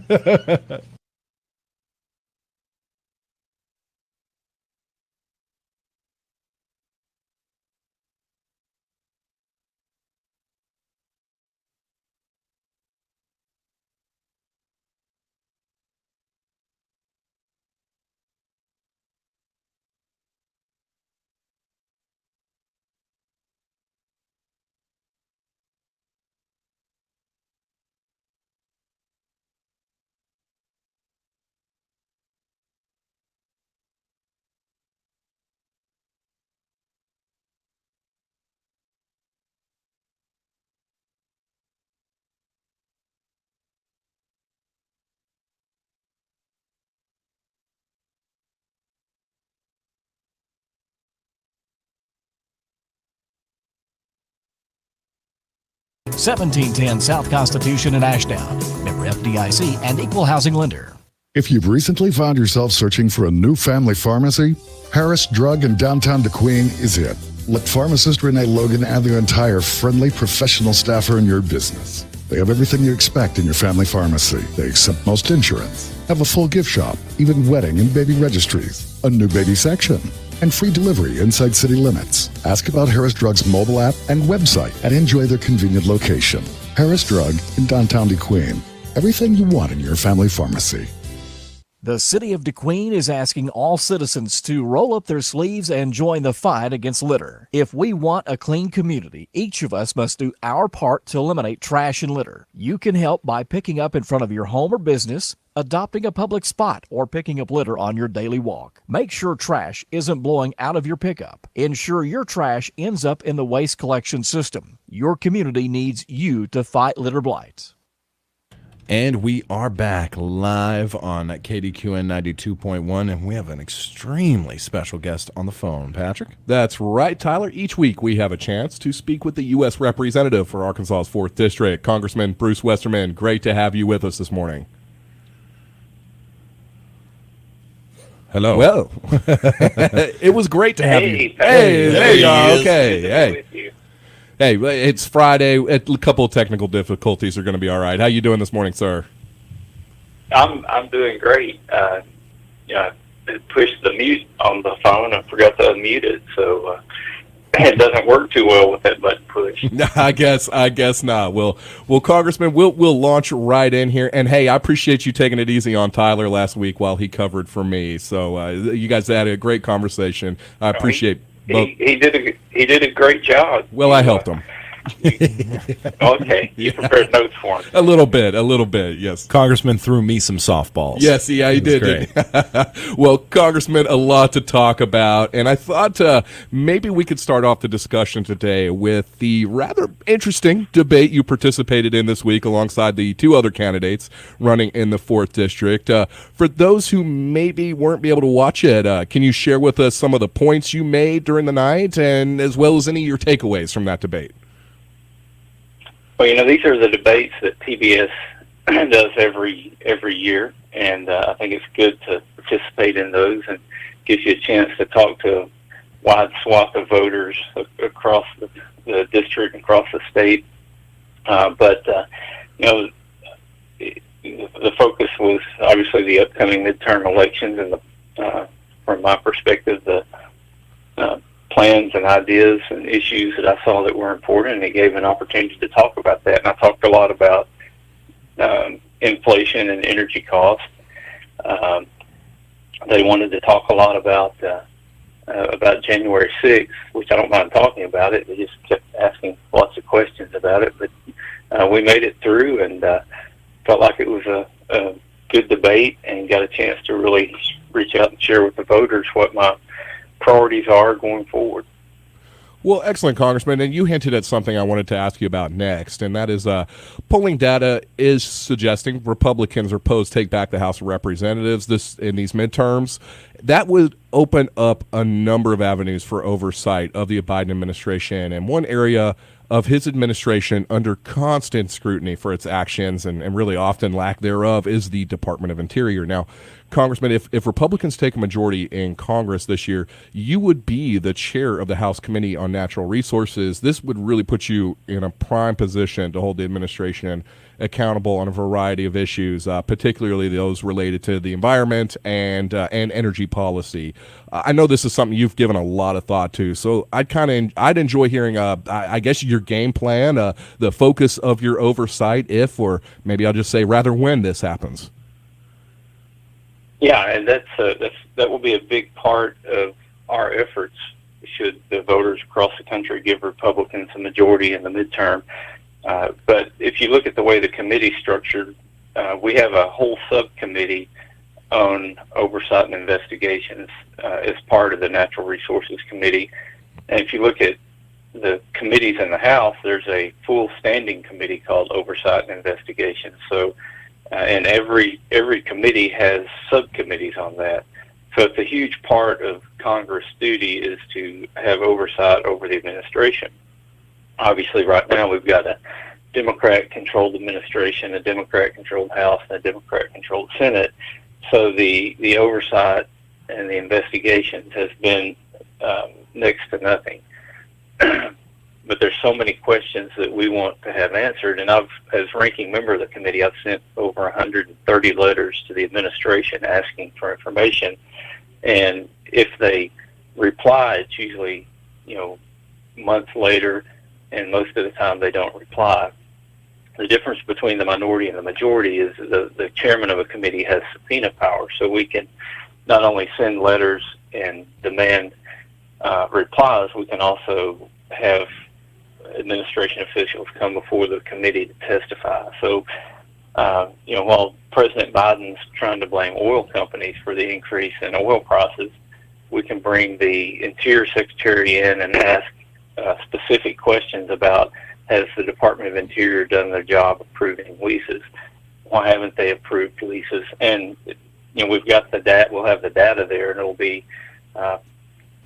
1710 South Constitution in Ashdown. Member FDIC and equal housing lender. If you've recently found yourself searching for a new family pharmacy, Harris Drug in downtown DeQueen is it. Let pharmacist Renee Logan and their entire friendly professional staff are in your business. They have everything you expect in your family pharmacy. They accept most insurance, have a full gift shop, even wedding and baby registries, a new baby section, and free delivery inside city limits. Ask about Harris Drug's mobile app and website and enjoy their convenient location. Harris Drug in downtown DeQueen. Everything you want in your family pharmacy. The city of DeQueen is asking all citizens to roll up their sleeves and join the fight against litter. If we want a clean community, each of us must do our part to eliminate trash and litter. You can help by picking up in front of your home or business, adopting a public spot, or picking up litter on your daily walk. Make sure trash isn't blowing out of your pickup. Ensure your trash ends up in the waste collection system. Your community needs you to fight litter blight. And we are back live on KDQN 92.1, and we have an extremely special guest on the phone. Patrick? That's right, Tyler. Each week we have a chance to speak with the U.S. Representative for Arkansas's 4th District, Congressman Bruce Westerman. Great to have you with us this morning. Hello. Well, it was great to have you. Hey, there you are. Okay. Hey. Hey, it's Friday. A couple of technical difficulties are going to be all right. How you doing this morning, sir? I'm doing great. I pushed the mute on the phone. I forgot to unmute it, so it doesn't work too well with that button push. I guess not. Well, Congressman, we'll launch right in here. And hey, I appreciate you taking it easy on Tyler last week while he covered for me. So you guys had a great conversation. I appreciate. He did a great job. Well, I helped him. Okay, you prepared notes for him. A little bit, yes. Congressman threw me some softballs. Yes, yeah, he did. Well, Congressman, a lot to talk about, and I thought maybe we could start off the discussion today with the rather interesting debate you participated in this week alongside the two other candidates running in the 4th District. For those who maybe weren't able to watch it, can you share with us some of the points you made during the night, and as well as any of your takeaways from that debate? Well, these are the debates that PBS does every year, and I think it's good to participate in those and gives you a chance to talk to a wide swath of voters across the district and across the state. But the focus was obviously the upcoming midterm elections, and from my perspective, the plans and ideas and issues that I saw that were important, and it gave an opportunity to talk about that. And I talked a lot about inflation and energy costs. They wanted to talk a lot about January 6th, which I don't mind talking about it. They just kept asking lots of questions about it, but we made it through, and felt like it was a good debate, and got a chance to really reach out and share with the voters what my priorities are going forward. Well, excellent, Congressman. And you hinted at something I wanted to ask you about next, and that is polling data is suggesting Republicans are poised to take back the House of Representatives in these midterms. That would open up a number of avenues for oversight of the Biden administration, and one area of his administration under constant scrutiny for its actions and really often lack thereof is the Department of Interior. Now, Congressman, if Republicans take a majority in Congress this year, you would be the chair of the House Committee on Natural Resources. This would really put you in a prime position to hold the administration accountable on a variety of issues, particularly those related to the environment and energy policy. I know this is something you've given a lot of thought to, so I'd enjoy hearing, I guess, your game plan, the focus of your oversight, if, or maybe I'll just say rather when this happens. Yeah, and that will be a big part of our efforts should the voters across the country give Republicans a majority in the midterm. But if you look at the way the committee's structured, we have a whole subcommittee on oversight and investigations as part of the Natural Resources Committee. And if you look at the committees in the House, there's a full standing committee called Oversight and Investigations. So, and every committee has subcommittees on that. So it's a huge part of Congress' duty is to have oversight over the administration. Obviously, right now we've got a Democrat-controlled administration, a Democrat-controlled House, and a Democrat-controlled Senate. So the oversight and the investigations has been next to nothing. But there's so many questions that we want to have answered, and as ranking member of the committee, I've sent over 130 letters to the administration asking for information. And if they reply, it's usually, months later, and most of the time they don't reply. The difference between the minority and the majority is the chairman of a committee has subpoena power, so we can not only send letters and demand replies, we can also have administration officials come before the committee to testify. So, while President Biden's trying to blame oil companies for the increase in oil prices, we can bring the Interior Secretary in and ask specific questions about, has the Department of Interior done their job approving leases? Why haven't they approved leases? And we've got the data. We'll have the data there, and it'll be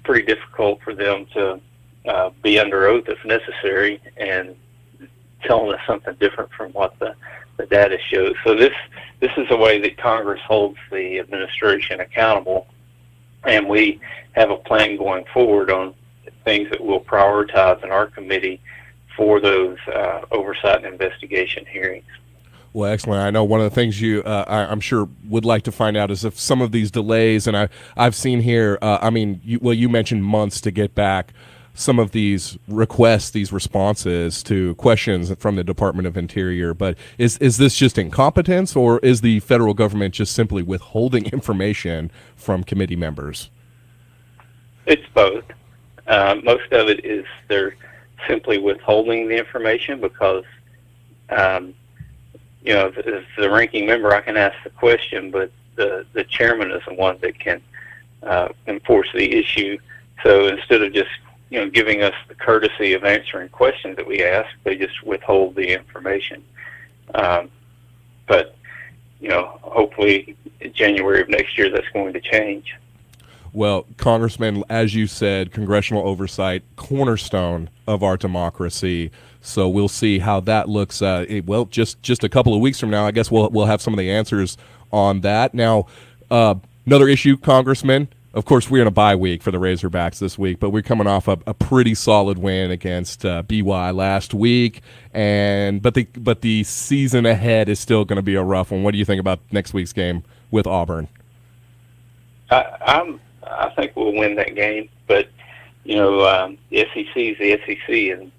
pretty difficult for them to be under oath if necessary and telling us something different from what the data shows. So this is a way that Congress holds the administration accountable, and we have a plan going forward on things that we'll prioritize in our committee for those oversight and investigation hearings. Well, excellent. I know one of the things you, I'm sure, would like to find out is if some of these delays, and I've seen here, you mentioned months to get back some of these requests, these responses to questions from the Department of Interior, but is this just incompetence, or is the federal government just simply withholding information from committee members? It's both. Most of it is they're simply withholding the information because, as the ranking member, I can ask the question, but the chairman is the one that can enforce the issue. So instead of just giving us the courtesy of answering questions that we ask, they just withhold the information. But hopefully in January of next year, that's going to change. Well, Congressman, as you said, congressional oversight, cornerstone of our democracy. So we'll see how that looks. Just a couple of weeks from now, I guess we'll have some of the answers on that. Now, another issue, Congressman. Of course, we're in a bye week for the Razorbacks this week, but we're coming off a pretty solid win against BY last week, but the season ahead is still going to be a rough one. What do you think about next week's game with Auburn? I think we'll win that game, but the SEC is the SEC, and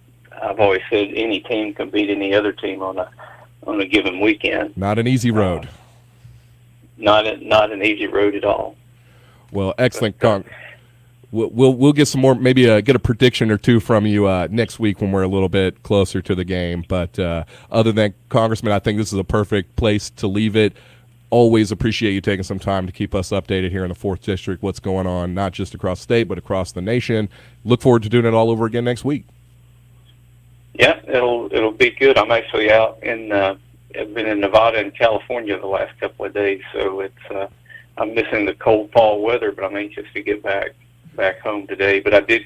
I've always said any team can beat any other team on a given weekend. Not an easy road. Not an easy road at all. Well, excellent. We'll get some more, maybe get a prediction or two from you next week when we're a little bit closer to the game. But other than Congressman, I think this is a perfect place to leave it. Always appreciate you taking some time to keep us updated here in the 4th District, what's going on, not just across the state, but across the nation. Look forward to doing it all over again next week. Yeah, it'll be good. I'm actually out I've been in Nevada and California the last couple of days, so it's I'm missing the cold fall weather, but I'm anxious to get back home today. But I did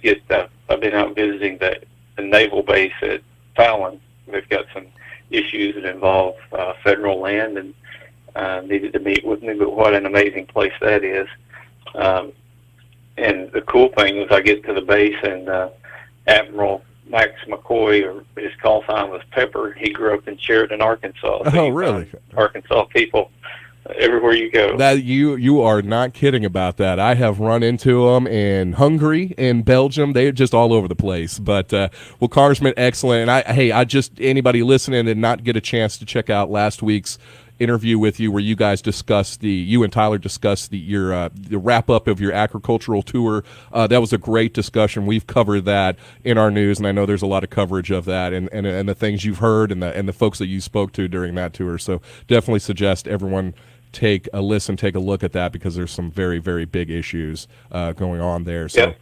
I've been out visiting the naval base at Fallon. They've got some issues that involve federal land, and needed to meet with me, but what an amazing place that is. And the cool thing was I get to the base, and Admiral Max McCoy, or his call sign was Pepper, he grew up in Sheridan, Arkansas. So really? Arkansas people everywhere you go. That you are not kidding about that. I have run into them in Hungary, in Belgium. They're just all over the place. But well, Congressman, excellent. And I just anybody listening and not get a chance to check out last week's interview with you where you guys discussed you and Tyler discussed the wrap up of your agricultural tour. That was a great discussion. We've covered that in our news, and I know there's a lot of coverage of that and the things you've heard and the folks that you spoke to during that tour. So definitely suggest everyone take a listen, take a look at that, because there's some very, very big issues going on there. So,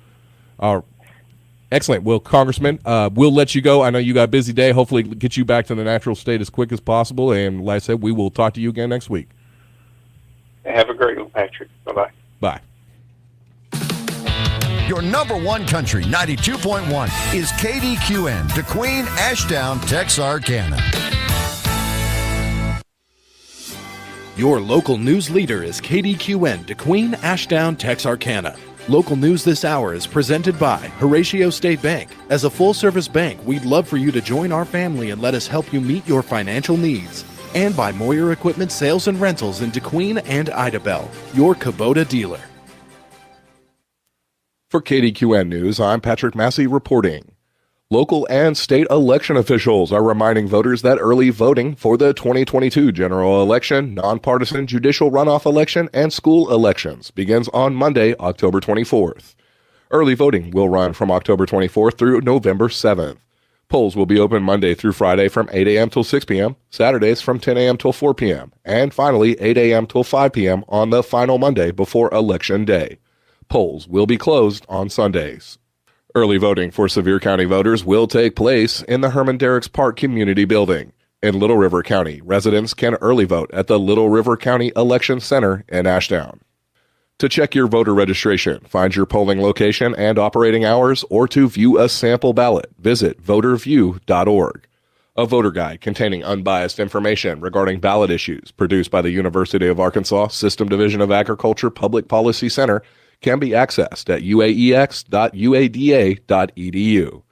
excellent. Well, Congressman, we'll let you go. I know you got a busy day. Hopefully get you back to the natural state as quick as possible. And like I said, we will talk to you again next week. Have a great one, Patrick. Bye-bye. Bye. Your number one country, 92.1, is KDQN, DeQueen, Ashdown, Texarkana. Your local news leader is KDQN, DeQueen, Ashdown, Texarkana. Local news this hour is presented by Horatio State Bank. As a full-service bank, we'd love for you to join our family and let us help you meet your financial needs. And by Moyer Equipment Sales and Rentals in DeQueen and Idabel, your Kubota dealer. For KDQN News, I'm Patrick Massey reporting. Local and state election officials are reminding voters that early voting for the 2022 general election, nonpartisan judicial runoff election, and school elections begins on Monday, October 24th. Early voting will run from October 24th through November 7th. Polls will be open Monday through Friday from 8 a.m. till 6 p.m., Saturdays from 10 a.m. till 4 p.m., and finally 8 a.m. till 5 p.m. on the final Monday before Election Day. Polls will be closed on Sundays. Early voting for Sevier County voters will take place in the Herman Derricks Park Community Building. In Little River County, residents can early vote at the Little River County Election Center in Ashdown. To check your voter registration, find your polling location and operating hours, or to view a sample ballot, visit voterview.org. A voter guide containing unbiased information regarding ballot issues produced by the University of Arkansas System Division of Agriculture Public Policy Center can be accessed at uaex.uada.edu.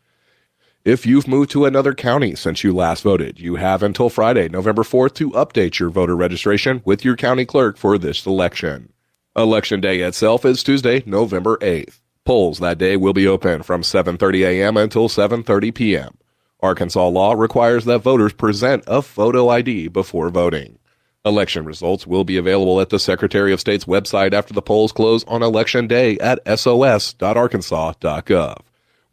If you've moved to another county since you last voted, you have until Friday, November 4th to update your voter registration with your county clerk for this election. Election Day itself is Tuesday, November 8th. Polls that day will be open from 7:30 a.m. until 7:30 p.m. Arkansas law requires that voters present a photo ID before voting. Election results will be available at the Secretary of State's website after the polls close on Election Day at sos.arkansas.gov.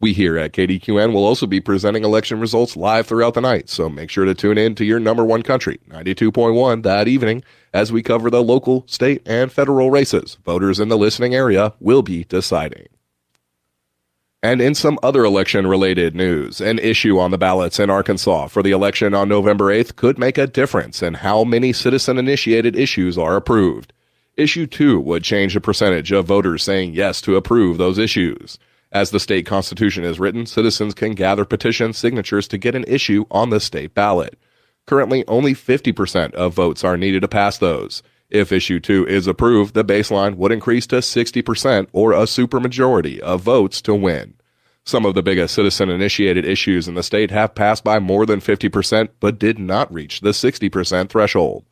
We here at KDQN will also be presenting election results live throughout the night, so make sure to tune in to your number one country, 92.1, that evening as we cover the local, state, and federal races voters in the listening area will be deciding. And in some other election-related news, an issue on the ballots in Arkansas for the election on November 8th could make a difference in how many citizen-initiated issues are approved. Issue 2 would change the percentage of voters saying yes to approve those issues. As the state constitution is written, citizens can gather petition signatures to get an issue on the state ballot. Currently, only 50% of votes are needed to pass those. If Issue 2 is approved, the baseline would increase to 60% or a supermajority of votes to win. Some of the biggest citizen-initiated issues in the state have passed by more than 50% but did not reach the 60% threshold.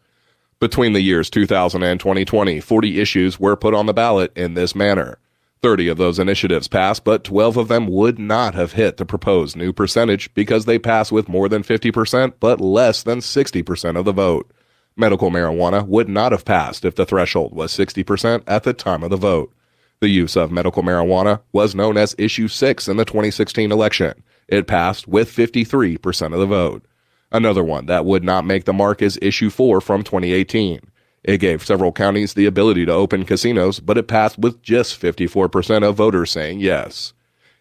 Between the years 2000 and 2020, 40 issues were put on the ballot in this manner. 30 of those initiatives passed, but 12 of them would not have hit the proposed new percentage because they pass with more than 50% but less than 60% of the vote. Medical marijuana would not have passed if the threshold was 60% at the time of the vote. The use of medical marijuana was known as Issue 6 in the 2016 election. It passed with 53% of the vote. Another one that would not make the mark is Issue 4 from 2018. It gave several counties the ability to open casinos, but it passed with just 54% of voters saying yes.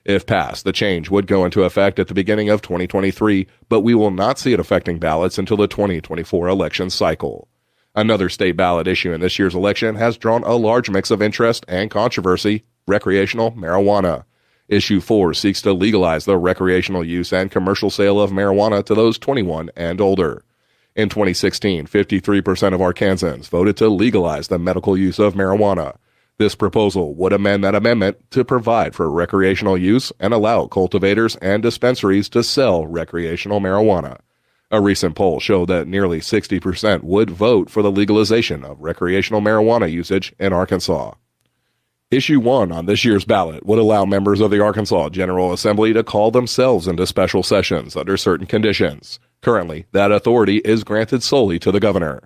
If passed, the change would go into effect at the beginning of 2023, but we will not see it affecting ballots until the 2024 election cycle. Another state ballot issue in this year's election has drawn a large mix of interest and controversy: recreational marijuana. Issue 4 seeks to legalize the recreational use and commercial sale of marijuana to those 21 and older. In 2016, 53% of Arkansans voted to legalize the medical use of marijuana. This proposal would amend that amendment to provide for recreational use and allow cultivators and dispensaries to sell recreational marijuana. A recent poll showed that nearly 60% would vote for the legalization of recreational marijuana usage in Arkansas. Issue 1 on this year's ballot would allow members of the Arkansas General Assembly to call themselves into special sessions under certain conditions. Currently, that authority is granted solely to the governor.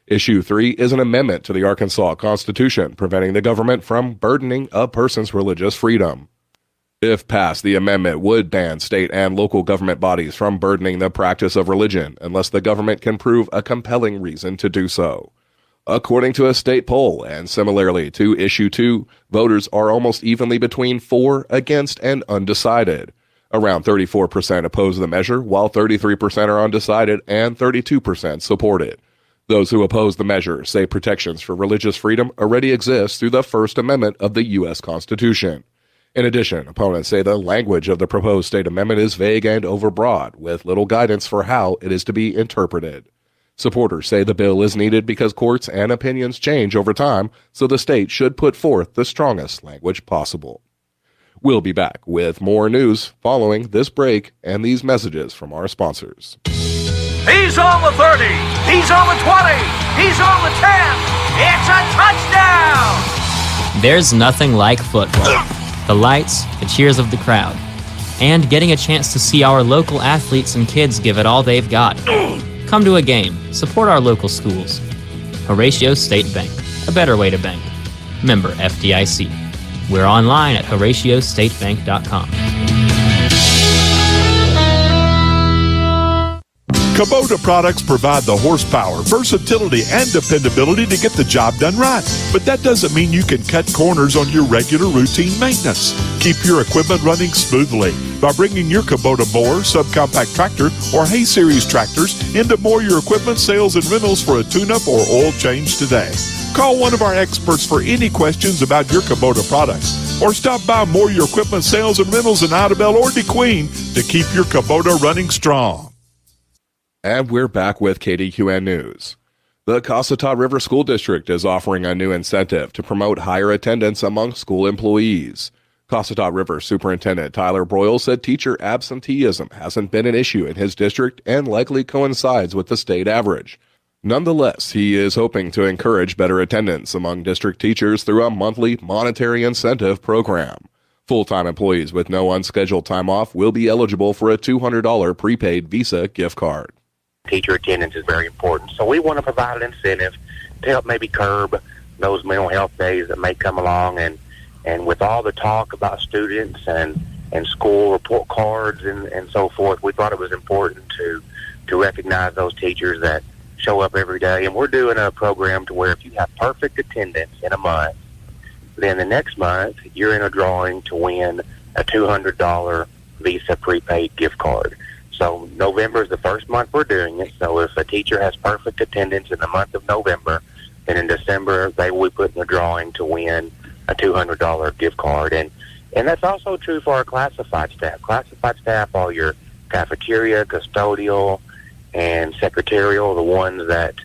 Issue 3 is an amendment to the Arkansas Constitution, preventing the government from burdening a person's religious freedom. If passed, the amendment would ban state and local government bodies from burdening the practice of religion unless the government can prove a compelling reason to do so. According to a state poll, and similarly to Issue 2, voters are almost evenly between for, against, and undecided. Around 34% oppose the measure, while 33% are undecided and 32% support it. Those who oppose the measure say protections for religious freedom already exist through the First Amendment of the U.S. Constitution. In addition, opponents say the language of the proposed state amendment is vague and overbroad, with little guidance for how it is to be interpreted. Supporters say the bill is needed because courts and opinions change over time, so the state should put forth the strongest language possible. We'll be back with more news following this break and these messages from our sponsors. He's on the 30. He's on the 20. He's on the 10. It's a touchdown. There's nothing like football. The lights, the cheers of the crowd, and getting a chance to see our local athletes and kids give it all they've got. Come to a game. Support our local schools. Horatio State Bank. A better way to bank. Member FDIC. We're online at HoratioStateBank.com. Kubota products provide the horsepower, versatility, and dependability to get the job done right. But that doesn't mean you can cut corners on your regular routine maintenance. Keep your equipment running smoothly by bringing your Kubota mower, subcompact tractor, or hay series tractors into Mow Your Equipment sales and rentals for a tune-up or oil change today. Call one of our experts for any questions about your Kubota products, or stop by Mow Your Equipment sales and rentals in Idabel or DeQueen to keep your Kubota running strong. And we're back with KDQN News. The Cossatot River School District is offering a new incentive to promote higher attendance among school employees. Cossatot River Superintendent Tyler Broyle said teacher absenteeism hasn't been an issue in his district and likely coincides with the state average. Nonetheless, he is hoping to encourage better attendance among district teachers through a monthly monetary incentive program. Full-time employees with no unscheduled time off will be eligible for a $200 prepaid Visa gift card. Teacher attendance is very important, so we want to provide an incentive to help maybe curb those mental health days that may come along, and with all the talk about students and school report cards and so forth, we thought it was important to recognize those teachers that show up every day. And we're doing a program to where if you have perfect attendance in a month, then the next month you're in a drawing to win a $200 Visa prepaid gift card. So November is the first month we're doing it. So if a teacher has perfect attendance in the month of November, then in December they will be put in a drawing to win a $200 gift card. And that's also true for our classified staff. Classified staff, all your cafeteria, custodial, and secretarial, the ones that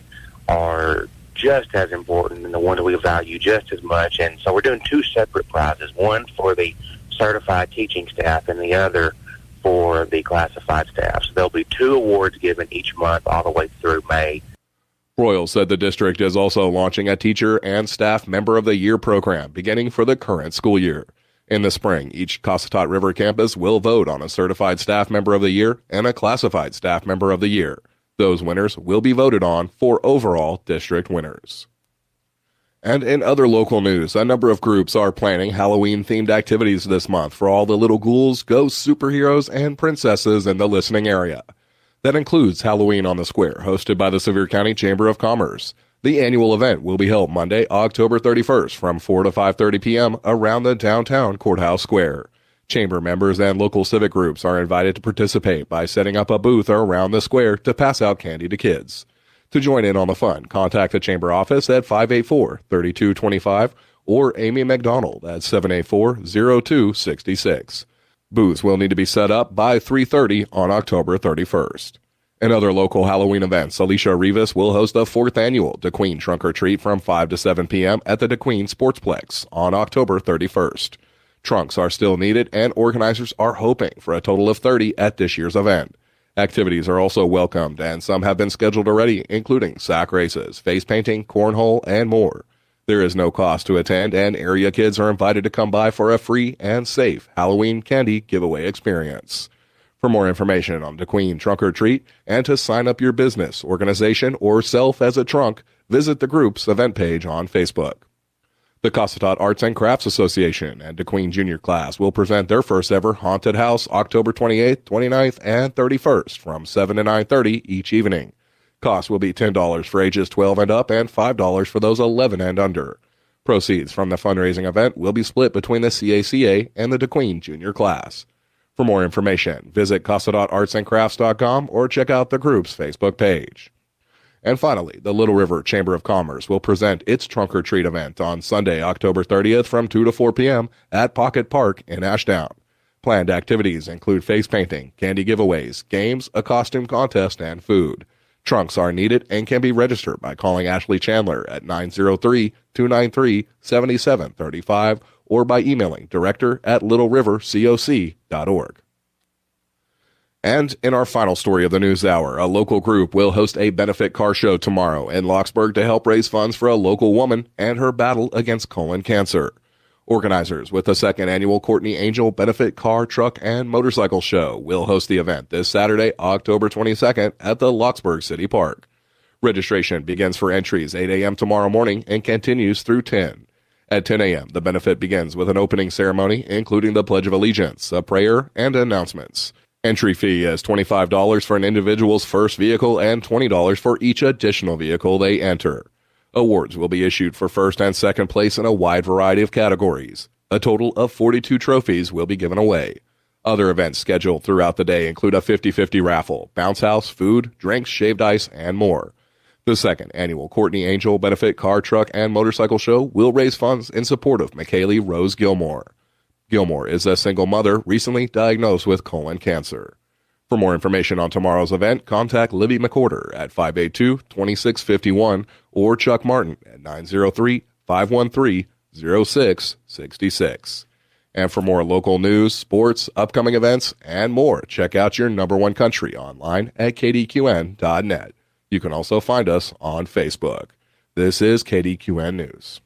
are just as important and the ones we value just as much. And so we're doing two separate prizes, one for the certified teaching staff and the other for the classified staff. So there'll be two awards given each month all the way through May. Broyle said the district is also launching a Teacher and Staff Member of the Year program beginning for the current school year. In the spring, each Cossatot River campus will vote on a Certified Staff Member of the Year and a Classified Staff Member of the Year. Those winners will be voted on for overall district winners. And in other local news, a number of groups are planning Halloween-themed activities this month for all the little ghouls, ghosts, superheroes, and princesses in the listening area. That includes Halloween on the Square, hosted by the Sevier County Chamber of Commerce. The annual event will be held Monday, October 31st from 4 to 5:30 p.m. around the downtown Courthouse Square. Chamber members and local civic groups are invited to participate by setting up a booth around the square to pass out candy to kids. To join in on the fun, contact the Chamber office at 584-3225 or Amy McDonald at 784-0266. Booths will need to be set up by 3:30 on October 31st. In other local Halloween events, Alicia Rivas will host the 4th annual DeQueen Trunk or Treat from 5 to 7 p.m. at the DeQueen Sportsplex on October 31st. Trunks are still needed, and organizers are hoping for a total of 30 at this year's event. Activities are also welcomed, and some have been scheduled already, including sack races, face painting, cornhole, and more. There is no cost to attend, and area kids are invited to come by for a free and safe Halloween candy giveaway experience. For more information on DeQueen Trunk or Treat and to sign up your business, organization, or self as a trunk, visit the group's event page on Facebook. The Cossatot Arts and Crafts Association and DeQueen Junior Class will present their first ever Haunted House October 28th, 29th, and 31st from 7 to 9:30 each evening. Cost will be $10 for ages 12 and up and $5 for those 11 and under. Proceeds from the fundraising event will be split between the CACA and the DeQueen Junior Class. For more information, visit CossatotArtsandCrafts.com or check out the group's Facebook page. And finally, the Little River Chamber of Commerce will present its Trunk or Treat event on Sunday, October 30th from 2 to 4 p.m. at Pocket Park in Ashdown. Planned activities include face painting, candy giveaways, games, a costume contest, and food. Trunks are needed and can be registered by calling Ashley Chandler at 903-293-7735 or by emailing director@littlerivercoc.org. And in our final story of the news hour, a local group will host a benefit car show tomorrow in Locksburg to help raise funds for a local woman and her battle against colon cancer. Organizers with the second annual Courtney Angel Benefit Car, Truck, and Motorcycle Show will host the event this Saturday, October 22nd at the Locksburg City Park. Registration begins for entries 8 a.m. tomorrow morning and continues through 10. At 10 a.m., the benefit begins with an opening ceremony, including the Pledge of Allegiance, a prayer, and announcements. Entry fee is $25 for an individual's first vehicle and $20 for each additional vehicle they enter. Awards will be issued for first and second place in a wide variety of categories. A total of 42 trophies will be given away. Other events scheduled throughout the day include a 50-50 raffle, bounce house, food, drinks, shaved ice, and more. The second annual Courtney Angel Benefit Car, Truck, and Motorcycle Show will raise funds in support of McKaylee Rose Gilmore. Gilmore is a single mother recently diagnosed with colon cancer. For more information on tomorrow's event, contact Libby McCorder at 582-2651 or Chuck Martin at 903-513-0666. And for more local news, sports, upcoming events, and more, check out your number one country online at kdqn.net. You can also find us on Facebook. This is KDQN News.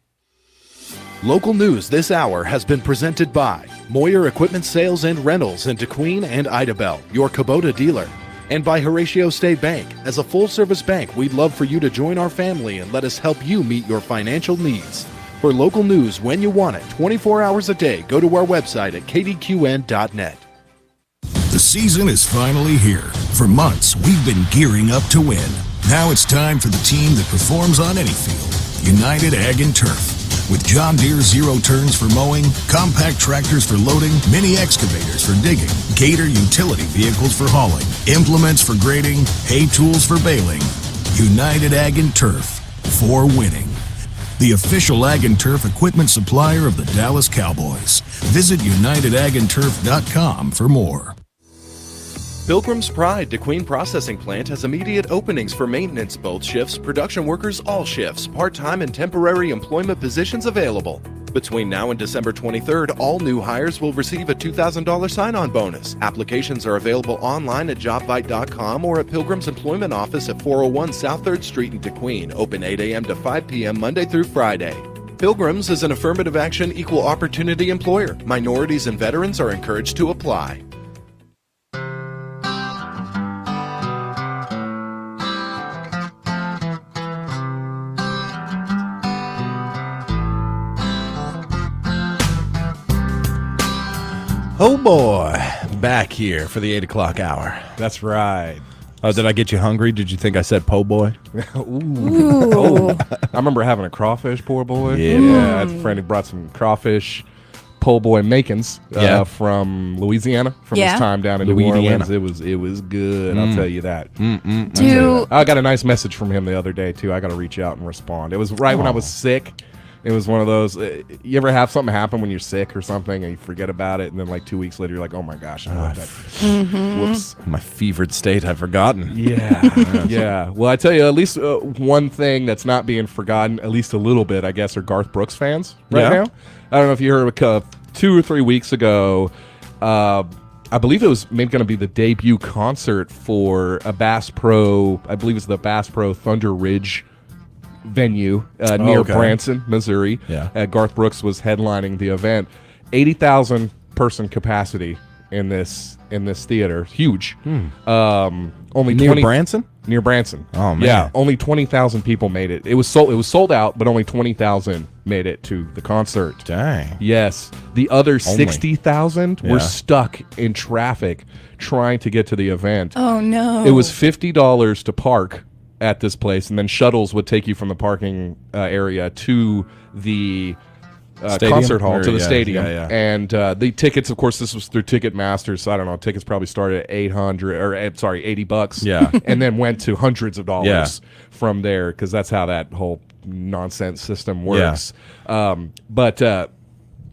Local news this hour has been presented by Moyer Equipment Sales and Rentals in DeQueen and Idabel, your Kubota dealer, and by Horatio State Bank. As a full-service bank, we'd love for you to join our family and let us help you meet your financial needs. For local news when you want it, 24 hours a day, go to our website at kdqn.net. The season is finally here. For months, we've been gearing up to win. Now it's time for the team that performs on any field, United Ag and Turf. With John Deere zero turns for mowing, compact tractors for loading, mini excavators for digging, Gator utility vehicles for hauling, implements for grading, hay tools for baling. United Ag and Turf, for winning. The official Ag and Turf equipment supplier of the Dallas Cowboys. Visit unitedagandturf.com for more. Pilgrim's Pride DeQueen Processing Plant has immediate openings for maintenance, both shifts, production workers, all shifts, part-time and temporary employment positions available. Between now and December 23rd, all new hires will receive a $2,000 sign-on bonus. Applications are available online at jobvite.com or at Pilgrim's Employment Office at 401 South 3rd Street in DeQueen, open 8 a.m. to 5 p.m. Monday through Friday. Pilgrim's is an affirmative action equal opportunity employer. Minorities and veterans are encouraged to apply. Oh boy, back here for the 8 o'clock hour. That's right. Did I get you hungry? Did you think I said po' boy? Ooh. Oh, I remember having a crawfish, poor boy. Yeah, I had a friend who brought some crawfish po' boy makins from Louisiana from his time down in New Orleans. It was good. I'll tell you that. I got a nice message from him the other day too. I got to reach out and respond. It was right when I was sick. It was one of those, you ever have something happen when you're sick or something and you forget about it and then like 2 weeks later you're like, oh my gosh, I love that. Whoops. My fevered state, I've forgotten. Yeah. Yeah. Well, I tell you, at least one thing that's not being forgotten, at least a little bit, I guess, are Garth Brooks fans now. I don't know if you heard 2 or 3 weeks ago, I believe it was maybe going to be the debut concert for a Bass Pro, I believe it's the Bass Pro Thunder Ridge venue near Branson, Missouri. Garth Brooks was headlining the event. 80,000 person capacity in this theater. Huge. Only near Branson? Near Branson. Oh man. Yeah, only 20,000 people made it. It was sold out, but only 20,000 made it to the concert. Dang. Yes. The other 60,000 were stuck in traffic trying to get to the event. Oh no. It was $50 to park at this place, and then shuttles would take you from the parking area to the Stadium? hall Or, to the yeah, stadium. yeah. And the tickets, of course, this was through Ticketmaster, so I don't know. Tickets probably started at $80 Yeah. and then went to hundreds of dollars Yeah. from there because that's how that whole nonsense system works.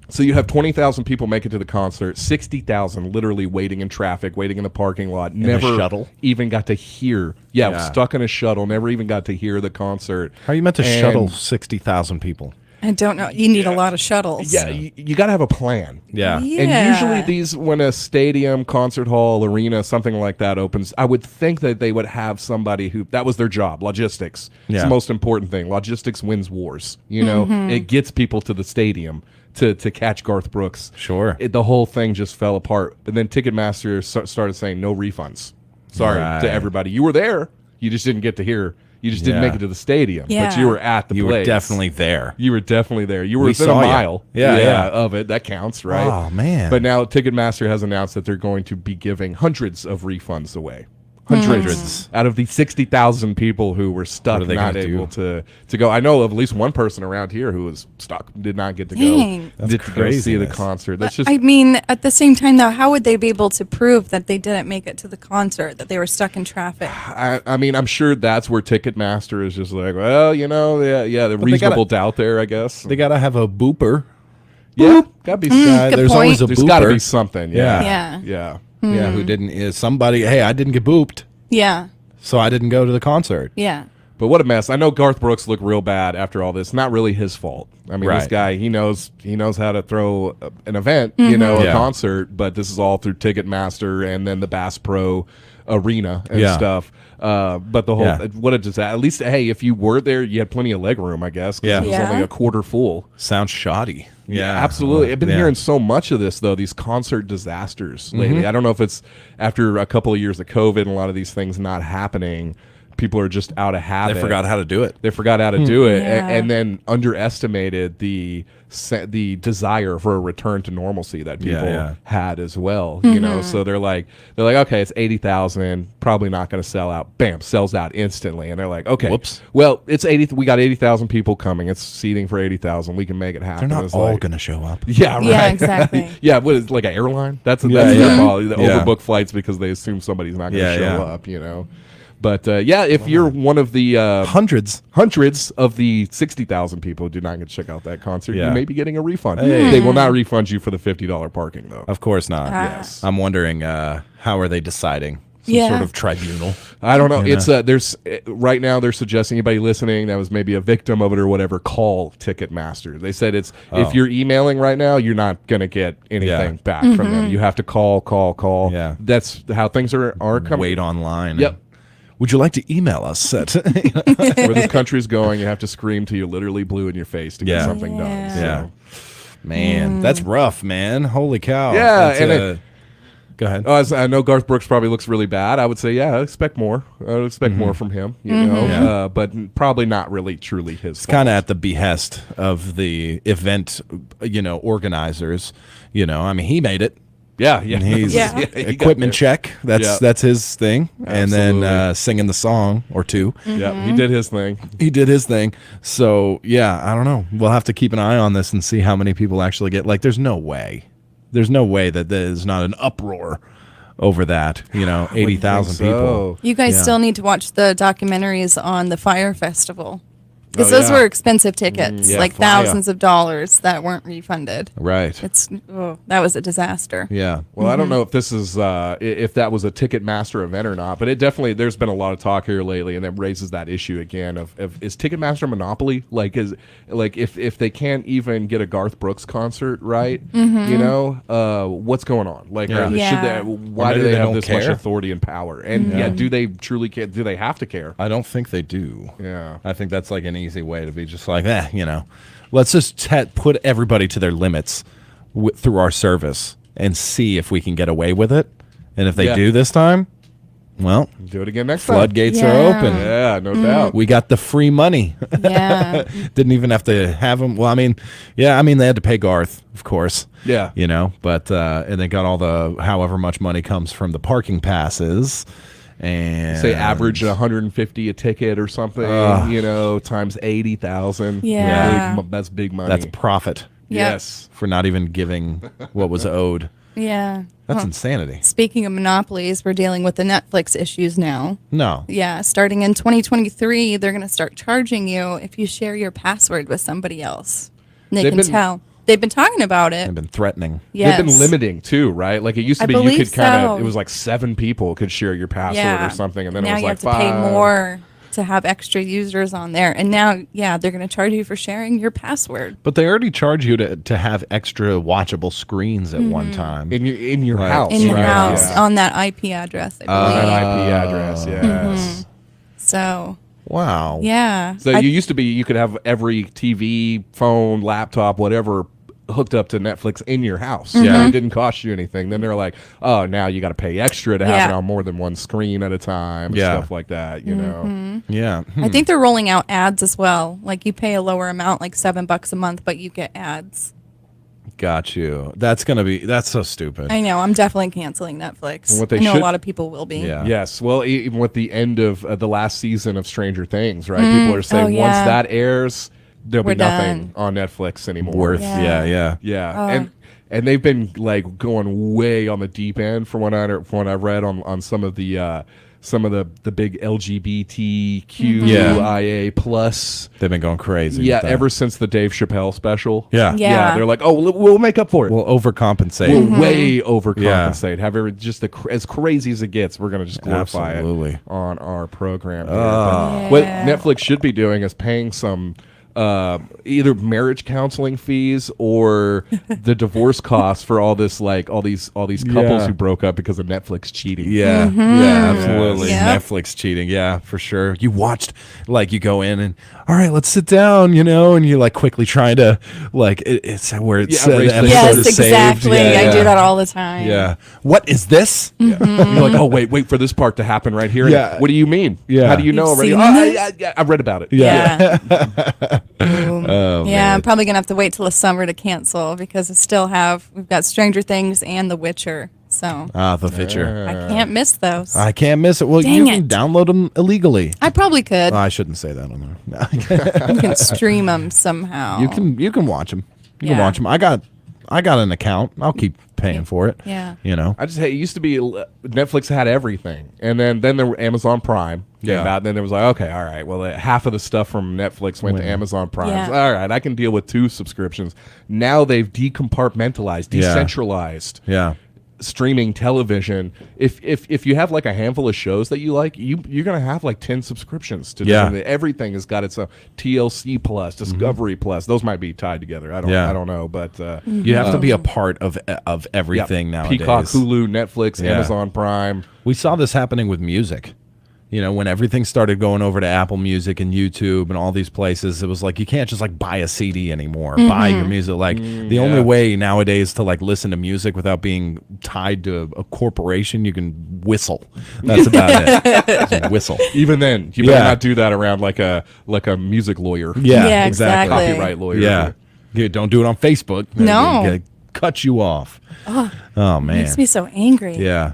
So you have 20,000 people make it to the concert, 60,000 literally waiting in traffic, waiting in the parking lot. In a Never shuttle? even got to hear. Yeah, stuck in a shuttle. Never even got to hear the concert. How are you meant to And- shuttle 60,000 people? I don't know. You need a lot of shuttles. Yeah, you got to have a plan. Yeah. And usually these, when a stadium, concert hall, arena, something like that opens, I would think that they would have somebody who, that was their job, logistics. It's Yeah. the most important thing. Logistics wins wars. You know, Mhm. it gets people to the stadium to catch Garth Brooks. Sure. The whole thing just fell apart. But then Ticketmaster started saying no refunds. Sorry Right. to everybody. You were there. You just didn't get to hear. You just didn't Yeah. make it to the stadium, but Yeah. you were at the You place. were definitely there. You were definitely there. You were We within a saw ya. mile Yeah. of it. That counts, right? Oh, man. But now Ticketmaster has announced that they're going to be giving hundreds of refunds away. Hmm. Hundreds. Out of the 60,000 people who were stuck, What are they not gonna do? able to go. I know of at least one person around here who was stuck, did not get to Dang. go. Did to go see the craziness. concert. That's just I mean, at the same time, though, how would they be able to prove that they didn't make it to the concert, that they were stuck in traffic? I mean, I'm sure that's where Ticketmaster is just like, well, you know, the But they reasonable gotta- doubt there, I guess. They got to have a booper. Yeah, gotta be. good There's point. always a There's got to booper. be something. Yeah. Yeah. Yeah. Yeah. Yeah, who didn't? Is somebody? Hey, I didn't get booped, Yeah. so I didn't go to the concert. Yeah. But what a mess! I know Garth Brooks looked real bad after all this. Not really his fault. I mean, this Right. guy he knows how to throw an event, you know, a Yeah. concert. But this is all through Ticketmaster and then the Bass Pro Arena and Yeah. stuff. But the whole Yeah. what a disaster. At least, hey, if you were there, you had plenty of leg room, I guess. 'Cause Yeah. it was Yeah. only a quarter full. Sounds shoddy. Yeah, absolutely. I've been Yeah. hearing so much of this, though, these concert disasters lately. I don't know if it's after a couple of years of COVID and a lot of these things not happening, people are just out of habit. They forgot how to do it. They forgot how to do it, Yeah. and then underestimated the desire for a return to normalcy that people Yeah. had as well. You know, so they're like, okay, it's 80,000, probably not going to sell out. Bam, sells out instantly, and they're like, okay, Whoops. well, it's 80. We got 80,000 people coming. It's seating for 80,000. We can make it happen. They're not It's all like- going to show up. yeah, right. Yeah, exactly. Yeah, what is like an airline? That's Yeah, their yeah. policy. They Yeah. overbook flights because they assume somebody's not going to Yeah, show yeah. up. You know, but yeah, if you're one of the Hundreds. of the 60,000 people who do not get to check out that concert, Yeah. you may be getting a refund. Hey. They will not refund you for the $50 parking though. Of course not. Yes. I'm wondering how are they deciding? Some Yeah. sort of tribunal. I don't know. You It's there's right now they're suggesting anybody listening that was maybe a victim of it or whatever, call Ticketmaster. They said it's if you're emailing right now, you're not gonna get anything back from them. You have to call. Yeah. That's how things are coming. Wait online. Yep. Would you like to email us? At Where this country's going, you have to scream till you're literally blue in your face to get Yeah. something done. Yeah. So. Yeah. Man, that's rough, man. Holy cow. Yeah, That's, and go ahead. I know Garth Brooks probably looks really bad. I would say, yeah, I expect more. I would expect more from him, you know, Yeah. but probably not really truly his It's fault. kind of at the behest of the event, organizers. I mean, he made it. Yeah. And he's Yeah. he got equipment there. check. That's Yeah. that's his thing. And then Absolutely. singing the song or two. Yeah, he did his thing. He did his thing. So yeah, I don't know. We'll have to keep an eye on this and see how many people actually get. Like, there's no way that there's not an uproar over that. 80,000 people. You guys Yeah. still need to watch the documentaries on the Fire Festival. Because Oh, those yeah. were expensive tickets, yeah, like Fire. thousands of dollars that weren't refunded. Right. That was a disaster. Yeah. Well, I don't know if this is if that was a Ticketmaster event or not, but it definitely there's been a lot of talk here lately, and it raises that issue again of is Ticketmaster a monopoly? If they can't even get a Garth Brooks concert right, what's going on? Like, Yeah. Yeah. why Or do maybe they they have don't this much care. authority and power? And do they truly care? Do they have to care? I don't think they do. Yeah. I think that's like an easy way to be just like, let's just put everybody to their limits through our service and see if we can get away with it. And if they Yeah. do this time, well, Do it again next time. floodgates are Yeah. open. Yeah, no doubt. We got the free money. Yeah. Didn't even have to have them. Well, they had to pay Garth, of course. Yeah. But and they got all the however much money comes from the parking passes. And Say average 150 a ticket or something, times 80,000. Yeah. That's big money. That's profit. Yes. For not even giving what was owed. Yeah. That's insanity. Speaking of monopolies, we're dealing with the Netflix issues now. No. Yeah, starting in 2023, they're going to start charging you if you share your password with somebody else. And they can tell. They've been talking about it. They've been threatening. Yes. They've been limiting too, right? Like it used to I be you believe could kind of so. it was like 7 people could share your password or something, and then now it was you like have to pay 5. more to have extra users on there. And now, they're going to charge you for sharing your password. But they already charge you to have extra watchable screens at one time. In your house. In your house, Yeah. on that IP address, I believe. That IP address, yes. So... Wow. Yeah. So you used to be, you could have every TV, phone, laptop, whatever, hooked up to Netflix in your house. Yeah. It didn't cost you anything. Then they're like, oh, now you got to pay extra to have it on more than one screen at a time. And stuff like that, you know? Yeah. I think they're rolling out ads as well. Like you pay a lower amount, like $7 a month, but you get ads. Got you. That's so stupid. I know. I'm definitely canceling Netflix. What they I know should- a lot of people will be. Yeah. Yes. Well, even with the end of the last season of Stranger Things, right? People are saying Oh, once yeah. that airs, there'll We're be nothing done. on Netflix anymore. Worth. Yeah. And they've been like going way on the deep end from what I read on some of the big LGBTQIA plus. They've been going crazy. Yeah, with that. ever since the Dave Chappelle special. Yeah. They're like, oh, we'll make up for it. We'll overcompensate. We'll way overcompensate. Have just as crazy as it gets. We're going to just glorify it on our program. But what Netflix should be doing is paying some either marriage counseling fees or the divorce costs for all these couples who broke up because of Netflix cheating. Yeah, yeah, absolutely. Yep. Netflix cheating, yeah, for sure. You watched, like, you go in and, all right, let's sit down, and you're like quickly trying to, like, it's where it's the episode yes, is exactly. saved. I do that all the time. Yeah. What is this? You're like, oh, wait for this part to happen right here. Yeah. What do you mean? Yeah. How do you know already? seen I read about it. Yeah. Oh, Yeah, I'm man. probably gonna have to wait till the summer to cancel because we've got Stranger Things and The Witcher, so The Witcher. I can't miss those. I can't miss it. Well, Dang you it. can download them illegally. I probably could. I shouldn't say that on there. You can stream them somehow. You can watch them. You can Yeah. watch them. I got an account. I'll keep paying for it. Yeah. I just it used to be Netflix had everything, and then there were Amazon Prime came out, and then it was like, okay, all right, well, half of the stuff from Netflix went to Amazon Prime. Yeah. All right, I can deal with 2 subscriptions. Now they've decompartmentalized, decentralized. Yeah. Streaming television. If you have like a handful of shows that you like, you're gonna have like 10 subscriptions to different- everything has got its own TLC plus, Discovery plus. Those might be tied together. I don't know, but You have to be a part of everything nowadays. Peacock, Hulu, Netflix, Yeah. Amazon Prime. We saw this happening with music. When everything started going over to Apple Music and YouTube and all these places, it was like you can't just like buy a CD anymore. Buy your music. Like the only way nowadays to like listen to music without being tied to a corporation, you can whistle. That's about it. Just whistle. Even then, you better not do that around like a music lawyer. Yeah, exactly. Copyright lawyer. Yeah, don't do it on Facebook. No. They cut you off. Oh, Oh man, makes me so angry. yeah.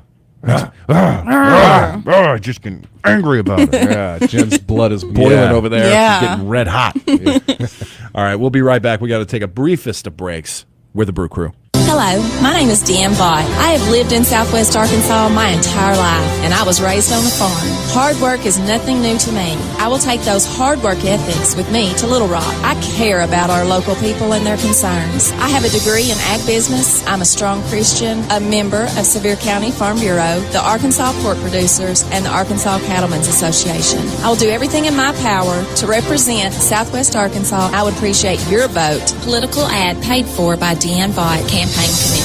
Just getting angry about it. Yeah, Jen's blood is boiling over there. Yeah. She's getting red hot. All right, we'll be right back. We got to take a briefest of breaks. We're the Brew Crew. Hello, my name is Deanne Vaught. I have lived in Southwest Arkansas my entire life, and I was raised on a farm. Hard work is nothing new to me. I will take those hard work ethics with me to Little Rock. I care about our local people and their concerns. I have a degree in ag business. I'm a strong Christian, a member of Sevier County Farm Bureau, the Arkansas Pork Producers, and the Arkansas Cattlemen's Association. I will do everything in my power to represent Southwest Arkansas. I would appreciate your vote. Political ad paid for by Deanne Vaught Campaign Committee.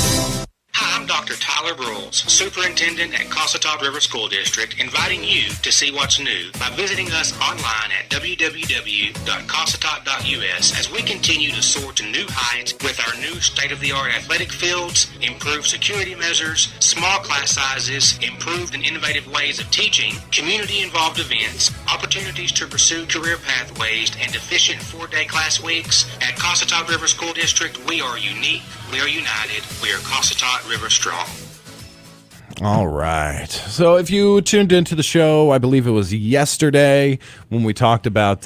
Hi, I'm Dr. Tyler Brules, Superintendent at Cossatot River School District, inviting you to see what's new by visiting us online at www.cossatot.us as we continue to soar to new heights with our new state-of-the-art athletic fields, improved security measures, small class sizes, improved and innovative ways of teaching, community-involved events, opportunities to pursue career pathways, and efficient 4-day class weeks. At Cossatot River School District, we are unique, we are united, we are Cossatot River Strong. All right. So if you tuned into the show, I believe it was yesterday when we talked about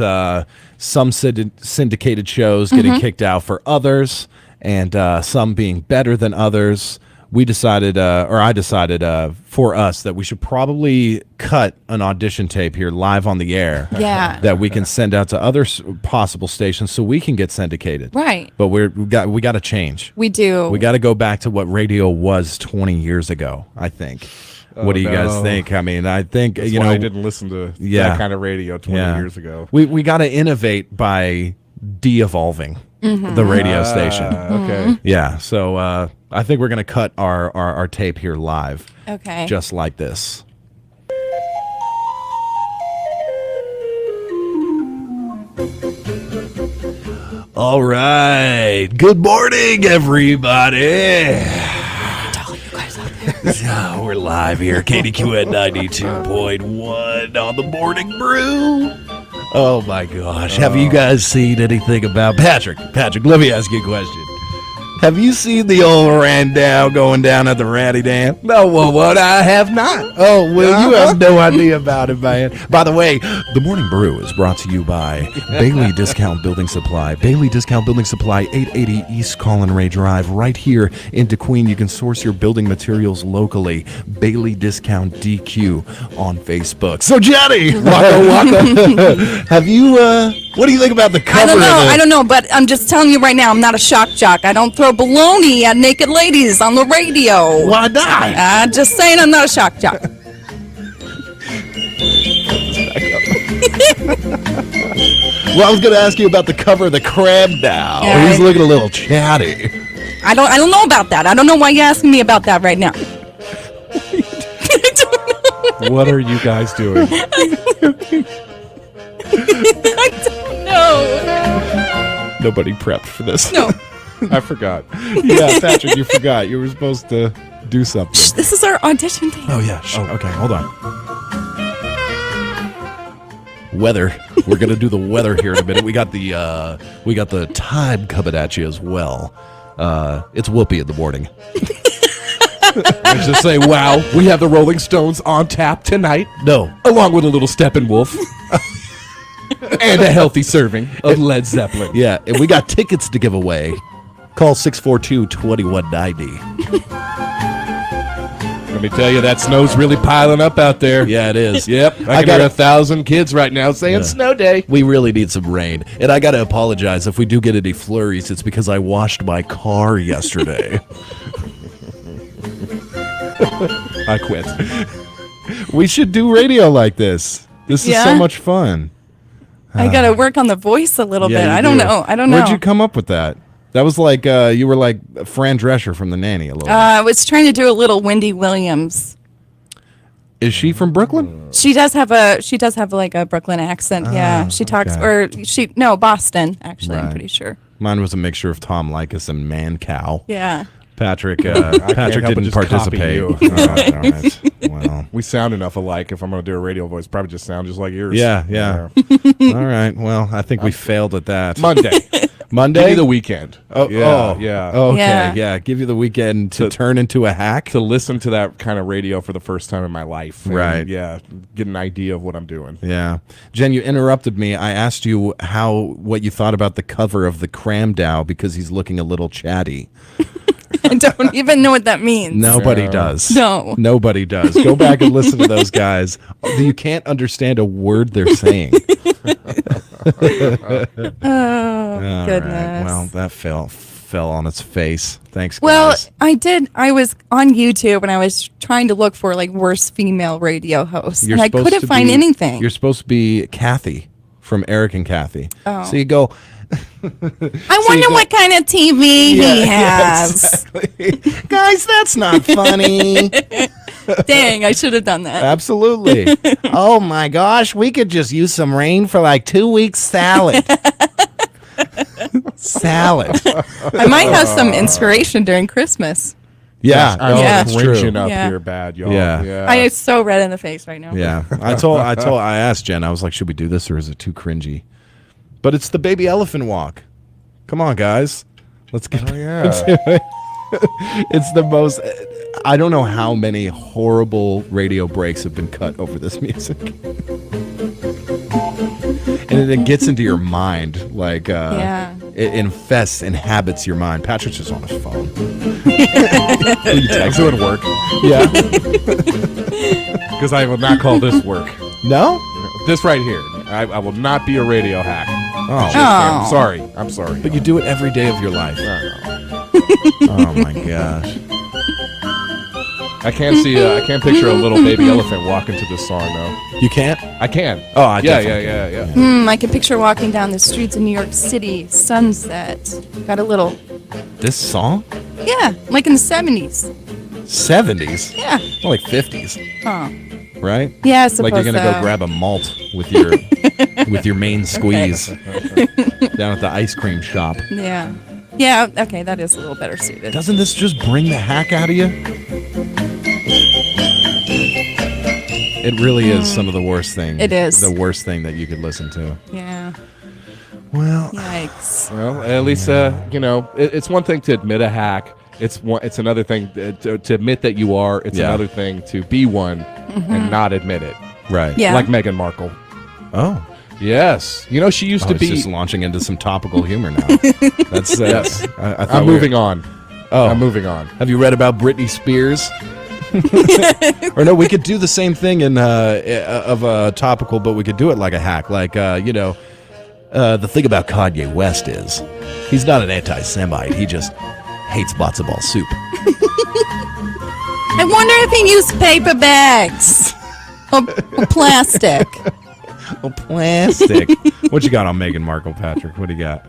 some syndicated shows getting kicked out for others. and some being better than others. We decided, or I decided for us, that we should probably cut an audition tape here live on the air. Yeah. That we can send out to other possible stations so we can get syndicated. Right. But we got to change. We do. We got to go back to what radio was 20 years ago, I think. What do you guys think? I mean, I think, That's you why know. I didn't listen to that kind of radio 20 years ago. We got to innovate by de-evolving the radio station. Okay. Yeah. So I think we're going to cut our tape here live. Okay. Just like this. All right. Good morning, everybody. Yeah, we're live here, KDQN 92.1 on the Morning Brew. Oh my gosh, have you guys seen anything about Patrick? Patrick, let me ask you a question. Have you seen the old Randall going down at the Ratty Dam? No, well, what? I have not. Oh, well, you have no idea about it, man. By the way, the Morning Brew is brought to you by Bailey Discount Building Supply. Bailey Discount Building Supply, 880 East Colin Ray Drive, right here in DeQueen. You can source your building materials locally. Bailey Discount DQ on Facebook. So, Jenny, waka, have you, what do you think about the cover? I don't know, but I'm just telling you right now, I'm not a shock jock. I don't throw baloney at naked ladies on the radio. Why not? Just saying, I'm not a shock jock. Well, I was going to ask you about the cover of the Crab now. Yeah. He's looking a little chatty. I don't know about that. I don't know why you're asking me about that right now. What are you guys doing? I don't know. Nobody prepped for this. No. I forgot. Yeah, Patrick, you forgot. You were supposed to do something. Shh, this is our audition tape. Oh, yeah. Okay, hold on. Weather. We're going to do the weather here in a minute. We got the time coming at you as well. It's Whoopi in the morning. Let's just say, wow, we have the Rolling Stones on tap tonight. No. Along with a little Steppenwolf. And a healthy serving of Led Zeppelin. Yeah, and we got tickets to give away. Call 642-2190. Let me tell you, that snow's really piling up out there. Yeah, it is. Yep. I got 1,000 kids right now saying snow day. We really need some rain. And I got to apologize if we do get any flurries. It's because I washed my car yesterday. I quit. We should do radio like this. This is so much fun. I got to work on the voice a little bit. you I don't do. know. Where'd you come up with that? That was like, you were like Fran Drescher from The Nanny a little bit. I was trying to do a little Wendy Williams. Is she from Brooklyn? She does have like a Brooklyn accent. Yeah, she talks Boston actually. I'm pretty sure. Mine was a mixture of Tom Likas and Man Cow. Yeah. Patrick didn't participate. All right. Well, we sound enough alike. If I'm going to do a radio voice, probably just sound just like yours. Yeah. All right. Well, I think we failed at that. Monday. Give you the weekend. Yeah. Okay. Yeah. Yeah. Give you the weekend to turn into a hack. To listen to that kind of radio for the first time in my life. And, Right. Yeah. Get an idea of what I'm doing. Yeah. Jen, you interrupted me. I asked you what you thought about the cover of the Cramdow because he's looking a little chatty. I don't even know what that means. Nobody does. No. Nobody does. Go back and listen to those guys. You can't understand a word they're saying. Oh, goodness. Right. Well, that fell on its face. Thanks, guys. Well, I was on YouTube and I was trying to look for like worst female radio hosts, and I couldn't find anything. You're supposed to be Kathy from Eric and Kathy. Oh. So you go. I wonder what kind of TV he has. Exactly. Guys, that's not funny. Dang, I should have done that. Absolutely. Oh my gosh, we could just use some rain for like 2 weeks salad. Salad. I might have some inspiration during Christmas. Yeah, it's cringing up Yeah. here bad, y'all. Yeah. I am so red in the face right now. Yeah. I asked Jen, I was like, should we do this or is it too cringy? But it's the baby elephant walk. Come on, guys. Let's get into it. It's the most. I don't know how many horrible radio breaks have been cut over this music. And it gets into your mind. Like, Yeah. inhabits your mind. Patrick's just on his phone. I'm doing work. Yeah. Because I will not call this work. No? This right here. I will not be a radio hack. Oh. I'm sorry. I'm sorry. But you do it every day of your life. Oh my gosh. I can't picture a little baby elephant walking to this song though. You can't? I can. Oh, I definitely yeah. I can picture walking down the streets of New York City, sunset. Got a little, This song? yeah, like in the 70s. 70s? Yeah. More like 50s, Huh. right? Yeah, I Like you're suppose gonna go so. grab a malt with your with your main squeeze down at the ice cream shop. Yeah. Yeah, okay, that is a little better suited. Doesn't this just bring the hack out of you? It really is some of the worst thing. It is. The worst thing that you could listen to. Yeah. Well, yikes. Well, at least it's one thing to admit a hack. It's another thing to admit that you are. It's another thing to be one and not admit it. Right. Yeah. Like Meghan Markle. Oh. Yes. She used to be just launching into some topical humor now. That's yes. I thought I'm moving on. Oh. I'm moving on. Have you read about Britney Spears? Or no, we could do the same thing of a topical, but we could do it like a hack. Like the thing about Kanye West is he's not an anti-Semite. He just hates matzo ball soup. I wonder if he used paper bags or plastic. Oh, plastic. What you got on Meghan Markle, Patrick? What do you got?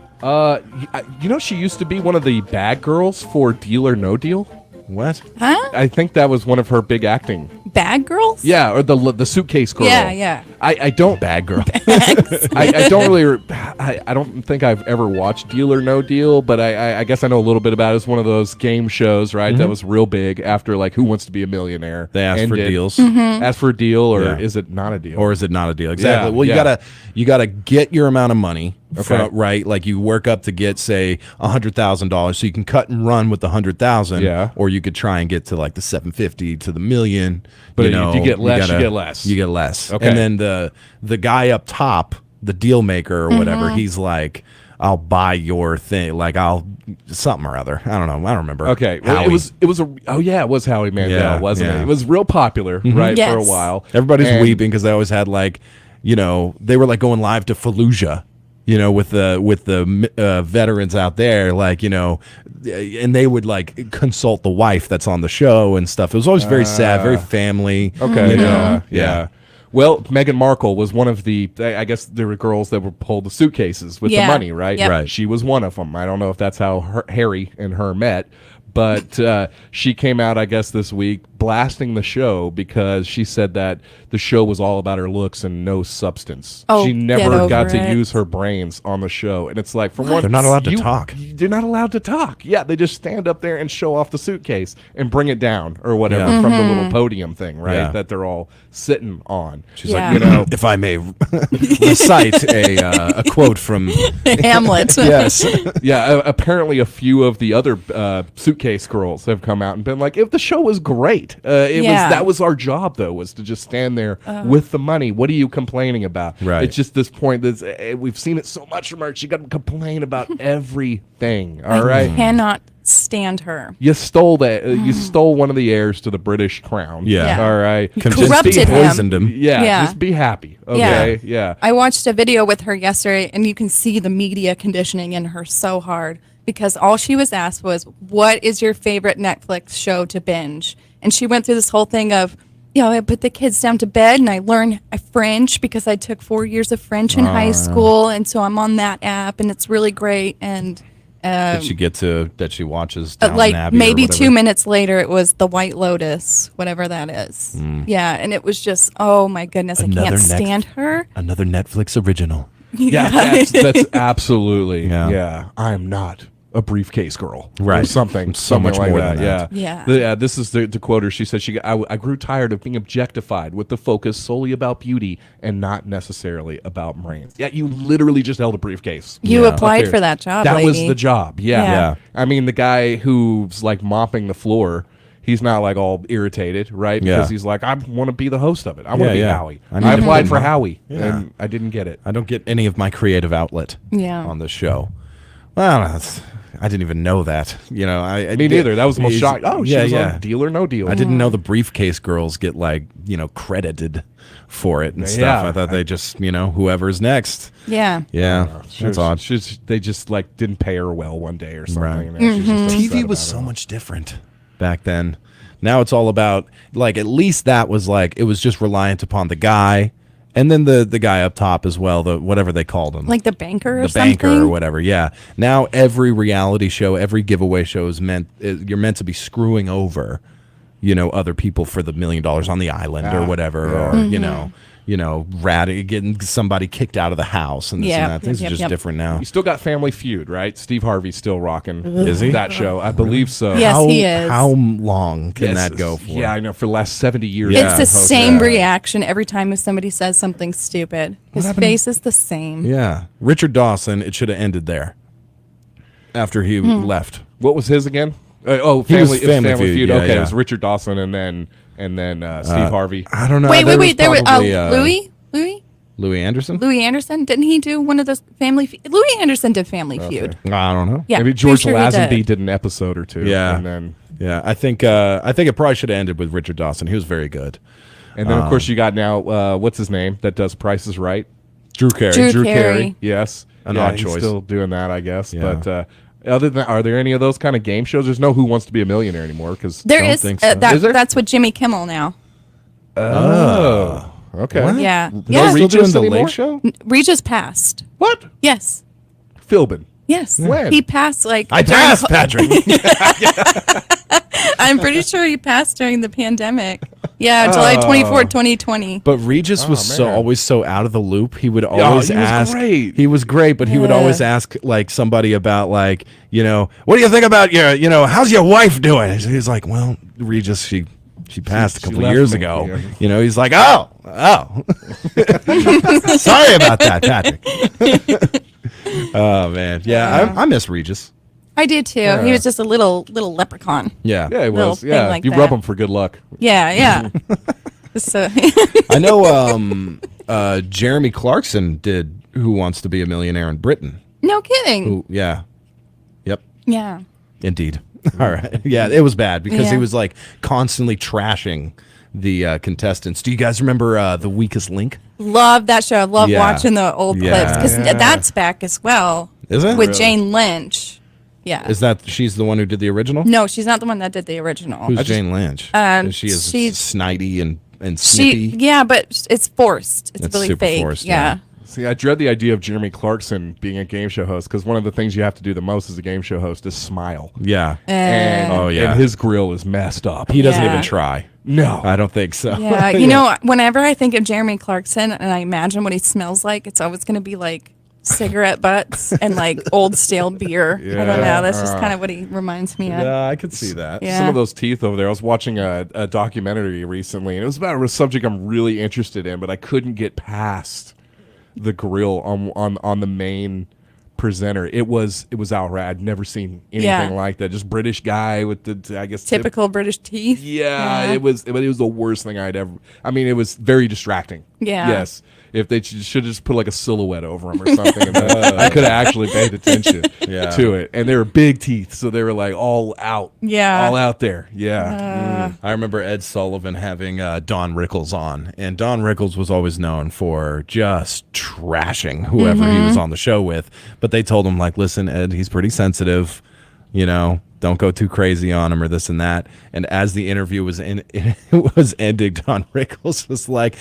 She used to be one of the bad girls for Deal or No Deal. What? Huh? I think that was one of her big acting. Bag girls? Yeah, or the suitcase girl. Yeah. I don't bag girl. I don't really. I don't think I've ever watched Deal or No Deal, but I guess I know a little bit about it. It's one of those game shows, right? That was real big after like Who Wants to Be a Millionaire. They asked for deals. Asked for a deal, or is it not a deal? Or is it not a deal? Exactly. Yeah, Well, yeah. you gotta get your amount of money. Okay. Right, like you work up to get say $100,000, so you can cut and run with the 100,000. Yeah. Or you could try and get to like the 750 to the million. But if you get less, you get less. You get less. Okay. And then the guy up top, the deal maker or whatever, he's like, I'll buy your thing. Like I'll something or other. I don't know. I don't remember. Okay. Well, Howie. it was Howie Mandel, wasn't it? It was real popular, right, for a Yes. while. Everybody's And- weeping because they always had like, they were like going live to Fallujah. With the veterans out there, like, and they would like consult the wife that's on the show and stuff. It was always very sad, very family. Okay. Yeah. Yeah. Well, Meghan Markle was one of the, I guess there were girls that would pull the suitcases with the money, right? Yep. Right. She was one of them. I don't know if that's how Harry and her met, but she came out, I guess, this week blasting the show because she said that the show was all about her looks and no substance. Oh, she get never over got to it. use her brains on the show. And it's like, for one, They're not allowed to talk. They're not allowed to talk. Yeah, they just stand up there and show off the suitcase and bring it down or whatever Yeah. from the little podium thing, right? Yeah. That they're all sitting on. She's Yeah. like, if I may recite a quote from Hamlet. Yes. Yeah, apparently a few of the other suitcase girls have come out and been like, if the show was great. That was our job, though, was to just stand there with the money. What are you complaining about? Right. It's just this point that we've seen it so much from her. She got to complain about everything. All right. I cannot stand her. You stole that. You stole one of the heirs to the British crown. Yeah. All right. Corrupted him. Poisoned him. Yeah. Just be happy. Okay. Yeah. I watched a video with her yesterday, and you can see the media conditioning in her so hard because all she was asked was, what is your favorite Netflix show to binge? And she went through this whole thing of, I put the kids down to bed and I learn French because I took 4 years of French in high school. And so I'm on that app and it's really great. And that she watches Downton like Abbey or maybe whatever. 2 minutes later, it was The White Lotus, whatever that is. Yeah. And it was just, oh my goodness, I can't stand her. Another Netflix original. Yeah. That's absolutely. Yeah. I'm not a briefcase girl, Right. Or something, So much like more that. than that. Yeah. This is the quote her. She said, I grew tired of being objectified with the focus solely about beauty and not necessarily about brains. Yeah, you literally just held a briefcase. You applied for that job, That was lady. the job. Yeah. Yeah. I mean, the guy who's like mopping the floor, he's not like all irritated, right? Yeah. Because he's like, I want to be the host of it. I want to be Howie. I need I to applied put for my- Howie, Yeah. and I didn't get it. I don't get any of my creative outlet Yeah. on this show. Well, I didn't even know that. You know, Me neither. That was the most shocking. Oh, she was on Deal or No Deal. I didn't know the briefcase girls get credited for it and stuff. I thought they just, whoever's next. Yeah. Yeah. That's odd. They just didn't pay her well one day or something. Right. And she's just upset TV was about so it. much different back then. Now it's all about at least that was it was just reliant upon the guy. And then the guy up top as well, whatever they called him. Like the banker or the something? banker or whatever, yeah. Now every reality show, every giveaway show you're meant to be screwing over, other people for the $1 million on the island or whatever, or getting somebody kicked out of the house and this and that. Things are just different now. You still got Family Feud, right? Steve Harvey's still rocking. Is he? That show? I believe so. Yes, he is. How long can that go for? Yeah, I know. For the last 70 years. It's the same reaction every time if somebody says something stupid. His face is the same. Yeah. Richard Dawson, it should have ended there after he left. What was his again? Family Feud. Yeah, okay, yeah. it was Richard Dawson and then Steve Harvey. I don't know. Wait. There was Louis Anderson? Louis Anderson? Didn't he do one of those Family Feud? Louis Anderson did Family Feud. I don't know. Yeah, Maybe George pretty sure he Lazenby did an episode or two. Yeah. And then, I think it probably should have ended with Richard Dawson. He was very good. And then, of course, you got now, what's his name that does Price is Right? Drew Carey. Drew Carey. Yes. An odd he's choice. still doing that, I guess. Yeah. But other than that, are there any of those kind of game shows? There's no Who Wants to Be a Millionaire anymore. There is. Is there? That's with Jimmy Kimmel now. Oh. Okay. What? Yeah. No Yeah. Regis doing the anymore? Late Show? Regis passed. What? Yes. Philbin. Yes. When? He passed I during- passed, Patrick. I'm pretty sure he passed during the pandemic. Yeah, July 24th, 2020. But Regis was always so out of the loop. He would he always was ask. great. He was great, but he would always ask somebody about what do you think about how's your wife doing? He's like, well, Regis, she passed a couple left years me, ago. yeah. He's like, oh, sorry about that, Patrick. Oh man, yeah, I miss Regis. I did too. Yeah. He was just a little leprechaun. Yeah, Yeah, he Little was. thing Yeah. like you that. rub him for good luck. Yeah. So I know. Jeremy Clarkson did Who Wants to Be a Millionaire in Britain. no kidding. Yeah. Yep. Yeah. Indeed. All right. Yeah, it was bad because he Yeah. was constantly trashing the contestants. Do you guys remember The Weakest Link? Love that show. Love Yeah. watching the old Yeah. clips because that's back as well. Is it? With Really? Jane Lynch. Yeah. Is that she's the one who did the original? No, she's not the one that did the original. Who's Jane Lynch? She is she's- snidey and snippy. Yeah, but it's forced. It's really super fake. forced, Yeah. See, I dread the idea of Jeremy Clarkson being a game show host because one of the things you have to do the most as a game show host is smile. Yeah. And, Oh, yeah. and his grill is messed up. He doesn't Yeah. even try. No. I don't think so. Yeah. You know, whenever I think of Jeremy Clarkson and I imagine what he smells like, it's always going to be like cigarette butts and old stale beer. I don't know. That's just kind of what he reminds me of. Yeah, I could see that. Yeah. Some of those teeth over there. I was watching a documentary recently, and it was about a subject I'm really interested in, but I couldn't get past the grill on the main presenter. It was outright. I'd never seen anything like that. Just British guy with the I guess Typical British teeth. Yeah, it was the worst thing I'd ever. I mean, it was very distracting. Yeah. Yes. If they should have just put a silhouette over him or something, and then I could have actually paid attention to it. And they were big teeth, so they were all out. Yeah. All out there. Yeah. I remember Ed Sullivan having Don Rickles on, and Don Rickles was always known for just trashing whoever he was on the show with. But they told him, listen, Ed, he's pretty sensitive, don't go too crazy on him or this and that. And as the interview was ending, Don Rickles was like,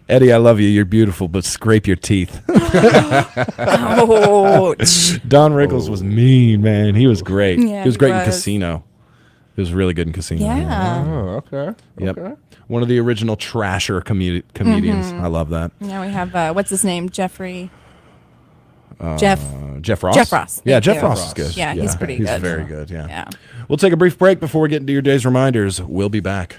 Eddie, I love you. You're beautiful, but scrape your teeth. Ouch. Don Rickles was mean, man. He was great. Yeah, he was he great in was. Casino. He was really good in Casino. Yeah. Oh, okay. Yep. Okay. One of the original trasher comedians. I love that. Now we have, what's his name? Jeff Ross? Jeff Ross? Jeff Ross. Yeah, Thank Jeff you. Ross is good. Yeah, he's pretty good. He's very good, yeah. Yeah. We'll take a brief break before we get into your day's reminders. We'll be back.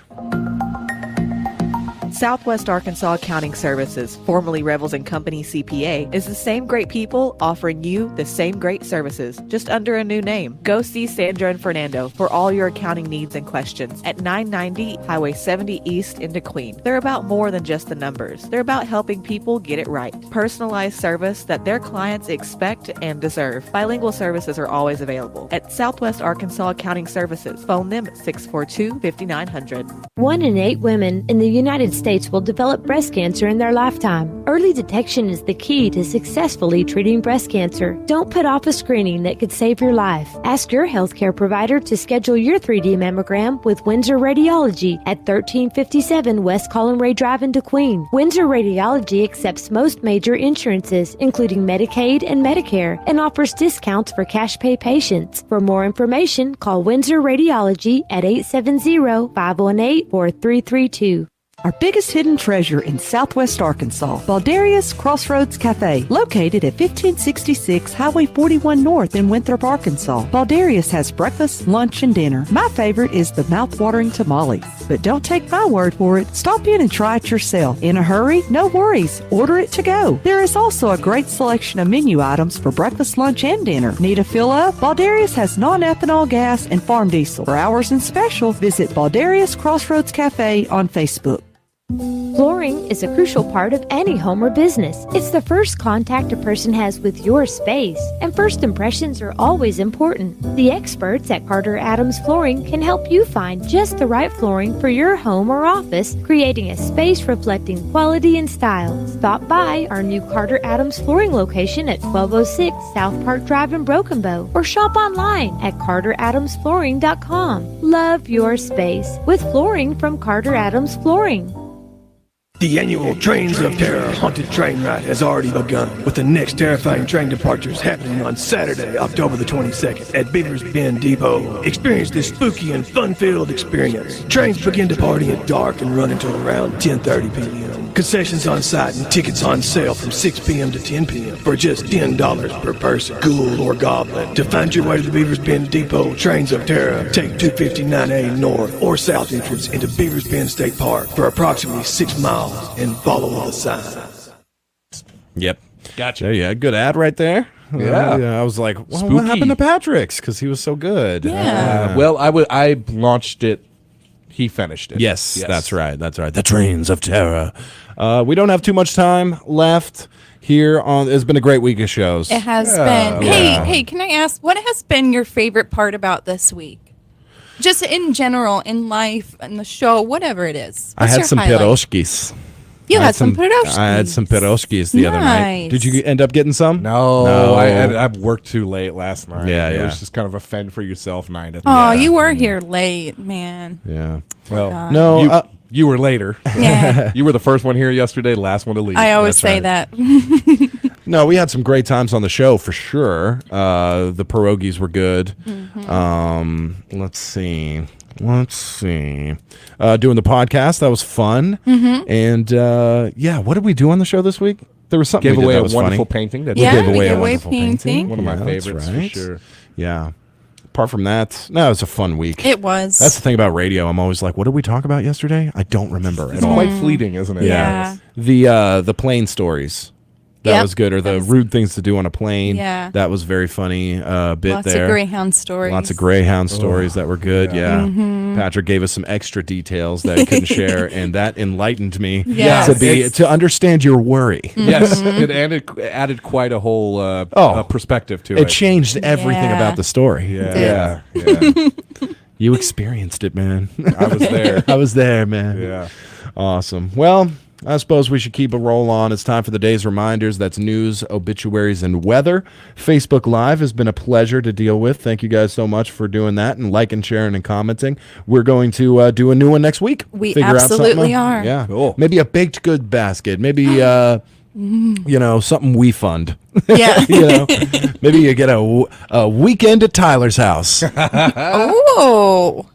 Southwest Arkansas Accounting Services, formerly Revels & Company CPA, is the same great people offering you the same great services, just under a new name. Go see Sandra and Fernando for all your accounting needs and questions at 990 Highway 70 East in DeQueen. They're about more than just the numbers. They're about helping people get it right. Personalized service that their clients expect and deserve. Bilingual services are always available at Southwest Arkansas Accounting Services. Phone them at 642-5900. 1 in 8 women in the United States will develop breast cancer in their lifetime. Early detection is the key to successfully treating breast cancer. Don't put off a screening that could save your life. Ask your healthcare provider to schedule your 3D mammogram with Windsor Radiology at 1357 West Colin-Ray Drive in DeQueen. Windsor Radiology accepts most major insurances, including Medicaid and Medicare, and offers discounts for cash pay patients. For more information, call Windsor Radiology at 870-518-4332. Our biggest hidden treasure in southwest Arkansas, Baldarius Crossroads Cafe, located at 1566 Highway 41 North in Winthrop, Arkansas. Baldarius has breakfast, lunch, and dinner. My favorite is the mouth-watering tamale. But don't take my word for it. Stop in and try it yourself. In a hurry? No worries. Order it to go. There is also a great selection of menu items for breakfast, lunch, and dinner. Need a fill-up? Baldarius has non-ethanol gas and farm diesel. For hours and special, visit Baldarius Crossroads Cafe on Facebook. Flooring is a crucial part of any home or business. It's the first contact a person has with your space, and first impressions are always important. The experts at Carter Adams Flooring can help you find just the right flooring for your home or office, creating a space reflecting quality and style. Stop by our new Carter Adams Flooring location at 1206 South Park Drive in Broken Bow, or shop online at carteradamsflooring.com. Love your space with flooring from Carter Adams Flooring. The annual Trains of Terror Haunted Train Ride has already begun, with the next terrifying train departures happening on Saturday, October the 22nd at Beavers Bend Depot. Experience this spooky and fun-filled experience. Trains begin departing at dark and run until around 10:30 p.m. Concessions on site and tickets on sale from 6 p.m. to 10 p.m. for just $10 per person, ghoul or goblin. To find your way to the Beavers Bend Depot Trains of Terror, take 259A north or south entrance into Beavers Bend State Park for approximately 6 miles and follow the signs. Yep. Gotcha. Yeah, good ad right there. Yeah. I was like, well, Spooky. what happened to Patrick's? Because he was so good. Well, I launched it. He finished it. Yes, that's right. That's right. The Trains of Terror. We don't have too much time left here on. It's been a great week of shows. It has been. Hey, can I ask, what has been your favorite part about this week? Just in general, in life, in the show, whatever it is. I had some pierogies. You had some pierogies. I had some pierogies the other night. Did you end up getting some? No, I worked too late last night. Yeah, It was just kind of a fend for yourself night. Oh, you were here late, man. Yeah. Well, God. no, you were later. Yeah. You were the first one here yesterday, last one to leave. I always say that. No, we had some great times on the show for sure. The pierogies were good. Let's see. Doing the podcast, that was fun. And what did we do on the show this week? There was something Gave we did away that a was wonderful funny. painting. We gave away a wonderful painting. One of my that's favorites right. for sure. Yeah. Apart from that, no, it was a fun week. It was. That's the thing about radio. I'm always like, what did we talk about yesterday? I don't remember at all. Quite fleeting, isn't it? Yeah. The plane stories. That Yep. was good. Or the rude things to do on a plane. Yeah. That was very funny bit Lots there. of Greyhound stories. Lots of Greyhound stories that were good. Yeah. Patrick gave us some extra details that he couldn't share, and that enlightened me to understand your worry. Yes, it added quite a whole perspective to it. It changed everything about the story. Yeah. You experienced it, man. I was there. I was there, man. Yeah. Awesome. Well, I suppose we should keep a roll on. It's time for the day's reminders. That's news, obituaries, and weather. Facebook Live has been a pleasure to deal with. Thank you guys so much for doing that and liking, sharing, and commenting. We're going to do a new one next week. We Figure absolutely out are. Yeah. Cool. Maybe a baked good basket. Maybe something we fund. Yeah. Maybe you get a weekend at Tyler's house. Oh.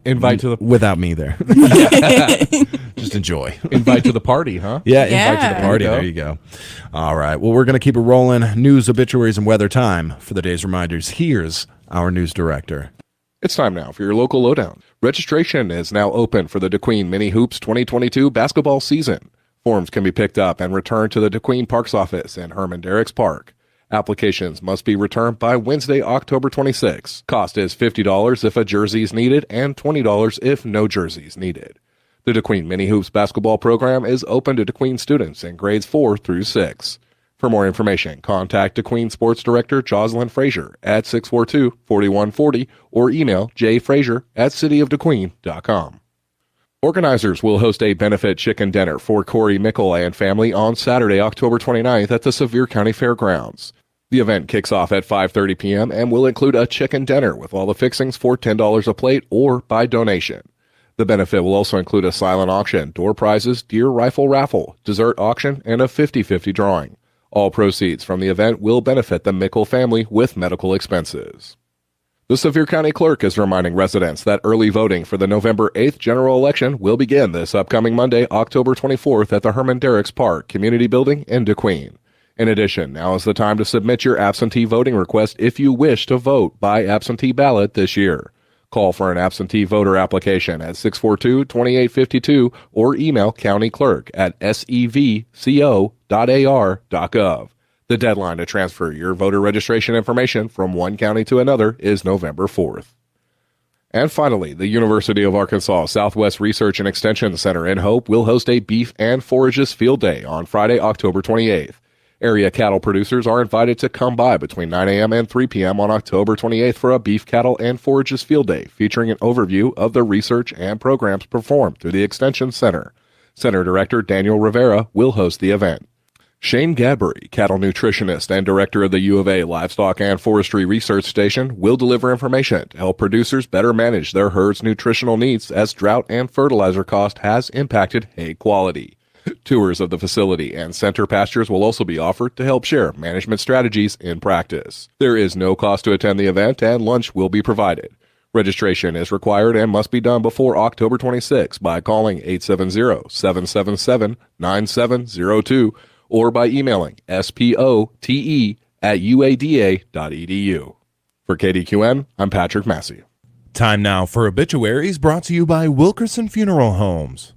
Invite to the without me there. Just enjoy. Invite to the party, huh? Yeah, invite to the party. There you go. All right. Well, we're going to keep it rolling. News, obituaries, and weather time for the day's reminders. Here's our news director. It's time now for your local lowdown. Registration is now open for the DeQueen Mini Hoops 2022 basketball season. Forms can be picked up and returned to the DeQueen Parks office in Herman Derricks Park. Applications must be returned by Wednesday, October 26. Cost is $50 if a jersey is needed and $20 if no jersey is needed. The DeQueen Mini Hoops basketball program is open to DeQueen students in grades 4 through 6. For more information, contact DeQueen Sports Director Jocelyn Frazier at 642-4140 or email jfrazier@cityofdequeen.com. Organizers will host a benefit chicken dinner for Corey Mickle and family on Saturday, October 29th at the Sevier County Fairgrounds. The event kicks off at 5:30 p.m. and will include a chicken dinner with all the fixings for $10 a plate or by donation. The benefit will also include a silent auction, door prizes, deer rifle raffle, dessert auction, and a 50-50 drawing. All proceeds from the event will benefit the Mickle family with medical expenses. The Sevier County Clerk is reminding residents that early voting for the November 8th general election will begin this upcoming Monday, October 24th at the Herman Derricks Park Community Building in DeQueen. In addition, now is the time to submit your absentee voting request if you wish to vote by absentee ballot this year. Call for an absentee voter application at 642-2852 or email countyclerk@sevco.ar.gov. The deadline to transfer your voter registration information from one county to another is November 4th. And finally, the University of Arkansas Southwest Research and Extension Center in Hope will host a Beef and Forages Field Day on Friday, October 28th. Area cattle producers are invited to come by between 9 a.m. and 3 p.m. on October 28th for a Beef, Cattle, and Forages Field Day featuring an overview of the research and programs performed through the Extension Center. Center Director Daniel Rivera will host the event. Shane Gadbury, cattle nutritionist and director of the U of A Livestock and Forestry Research Station, will deliver information to help producers better manage their herd's nutritional needs as drought and fertilizer cost has impacted hay quality. Tours of the facility and center pastures will also be offered to help share management strategies in practice. There is no cost to attend the event and lunch will be provided. Registration is required and must be done before October 26 by calling 870-777-9702 or by emailing spote@uada.edu. For KDQN, I'm Patrick Massey. Time now for obituaries brought to you by Wilkerson Funeral Homes.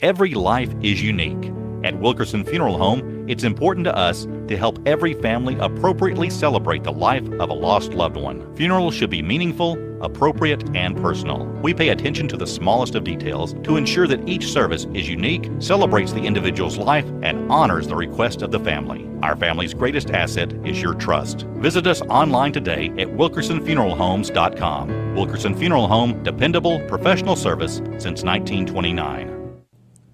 Every life is unique. At Wilkerson Funeral Home, it's important to us to help every family appropriately celebrate the life of a lost loved one. Funerals should be meaningful, appropriate, and personal. We pay attention to the smallest of details to ensure that each service is unique, celebrates the individual's life, and honors the request of the family. Our family's greatest asset is your trust. Visit us online today at wilkersonfuneralhomes.com. Wilkerson Funeral Home, dependable, professional service since 1929.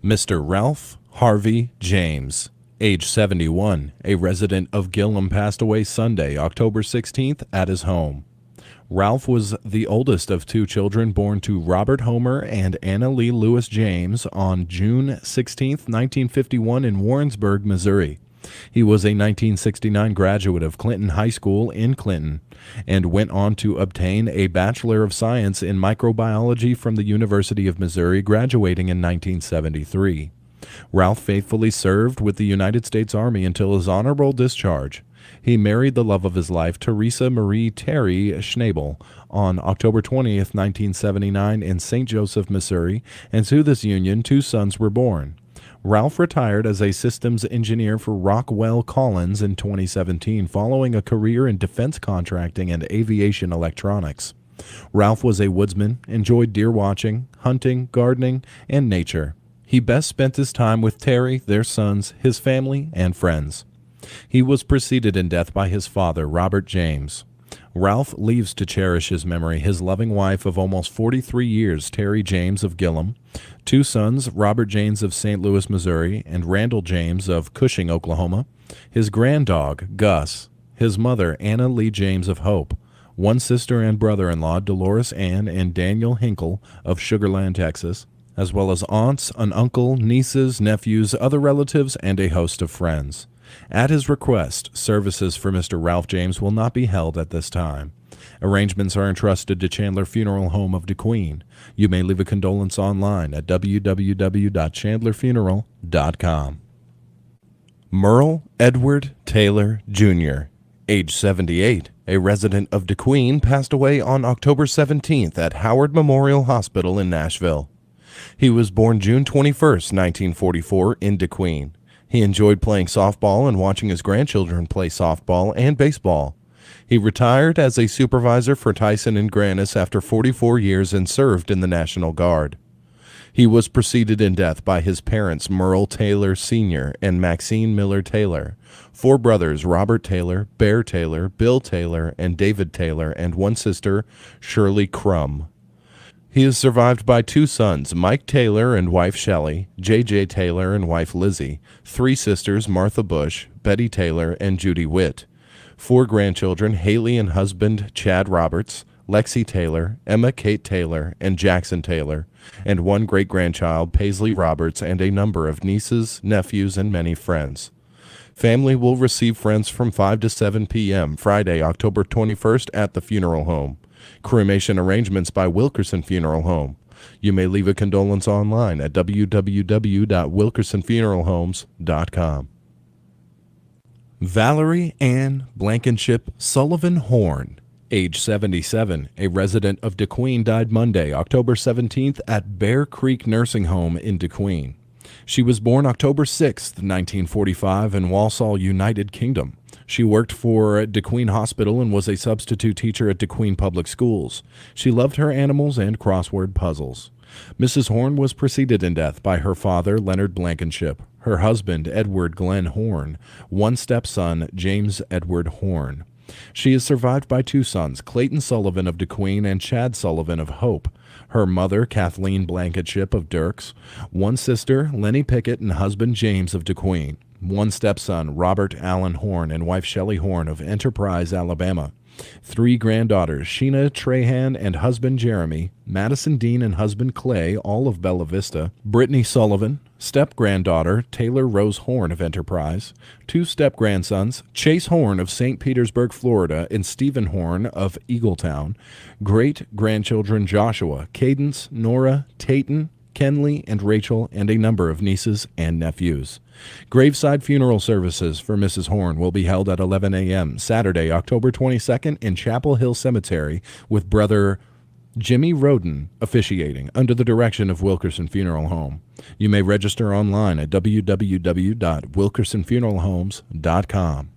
Mr. Ralph Harvey James, age 71, a resident of Gillum, passed away Sunday, October 16th at his home. Ralph was the oldest of two children born to Robert Homer and Anna Lee Lewis James on June 16, 1951 in Warrensburg, Missouri. He was a 1969 graduate of Clinton High School in Clinton and went on to obtain a Bachelor of Science in Microbiology from the University of Missouri, graduating in 1973. Ralph faithfully served with the United States Army until his honorable discharge. He married the love of his life, Teresa Marie Terry Schnabel, on October 20th, 1979 in St. Joseph, Missouri, and to this union 2 sons were born. Ralph retired as a systems engineer for Rockwell Collins in 2017, following a career in defense contracting and aviation electronics. Ralph was a woodsman, enjoyed deer watching, hunting, gardening, and nature. He best spent his time with Terry, their sons, his family, and friends. He was preceded in death by his father, Robert James. Ralph leaves to cherish his memory his loving wife of almost 43 years, Terry James of Gillum, 2 sons, Robert James of St. Louis, Missouri, and Randall James of Cushing, Oklahoma, his granddog, Gus, his mother, Anna Lee James of Hope, 1 sister and brother-in-law, Dolores Ann and Daniel Hinkle of Sugar Land, Texas, as well as aunts, an uncle, nieces, nephews, other relatives, and a host of friends. At his request, services for Mr. Ralph James will not be held at this time. Arrangements are entrusted to Chandler Funeral Home of DeQueen. You may leave a condolence online at www.chandlerfuneral.com. Merle Edward Taylor, Jr., age 78, a resident of DeQueen, passed away on October 17th at Howard Memorial Hospital in Nashville. He was born June 21st, 1944, in DeQueen. He enjoyed playing softball and watching his grandchildren play softball and baseball. He retired as a supervisor for Tyson and Grannis after 44 years and served in the National Guard. He was preceded in death by his parents, Merle Taylor Sr. and Maxine Miller Taylor, 4 brothers, Robert Taylor, Bear Taylor, Bill Taylor, and David Taylor, and 1 sister, Shirley Crum. He is survived by 2 sons, Mike Taylor and wife Shelley, J.J. Taylor and wife Lizzie, 3 sisters, Martha Bush, Betty Taylor, and Judy Witt, 4 grandchildren, Haley and husband Chad Roberts, Lexi Taylor, Emma Kate Taylor, and Jackson Taylor, and 1 great-grandchild, Paisley Roberts, and a number of nieces, nephews, and many friends. Family will receive friends from 5 to 7 p.m. Friday, October 21st at the funeral home. Cremation arrangements by Wilkerson Funeral Home. You may leave a condolence online at www.wilkersonfuneralhomes.com. Valerie Ann Blankenship Sullivan Horn, age 77, a resident of DeQueen, died Monday, October 17th at Bear Creek Nursing Home in DeQueen. She was born October 6, 1945, in Walsall, United Kingdom. She worked for DeQueen Hospital and was a substitute teacher at DeQueen Public Schools. She loved her animals and crossword puzzles. Mrs. Horn was preceded in death by her father, Leonard Blankenship, her husband, Edward Glenn Horn, 1 stepson, James Edward Horn. She is survived by 2 sons, Clayton Sullivan of DeQueen and Chad Sullivan of Hope, her mother, Kathleen Blankenship of Dirks, 1 sister, Lenny Pickett, and husband, James of DeQueen, 1 stepson, Robert Allen Horn, and wife Shelley Horn of Enterprise, Alabama, 3 granddaughters, Sheena Trahan and husband Jeremy, Madison Dean and husband Clay, all of Bella Vista, Brittany Sullivan, step-granddaughter Taylor Rose Horn of Enterprise, 2 step-grandsons, Chase Horn of St. Petersburg, Florida, and Stephen Horn of Eagletown, great-grandchildren Joshua, Cadence, Nora, Tayton, Kenley, and Rachel, and a number of nieces and nephews. Graveside funeral services for Mrs. Horn will be held at 11 a.m. Saturday, October 22nd in Chapel Hill Cemetery with Brother Jimmy Roden officiating under the direction of Wilkerson Funeral Home. You may register online at www.wilkersonfuneralhomes.com.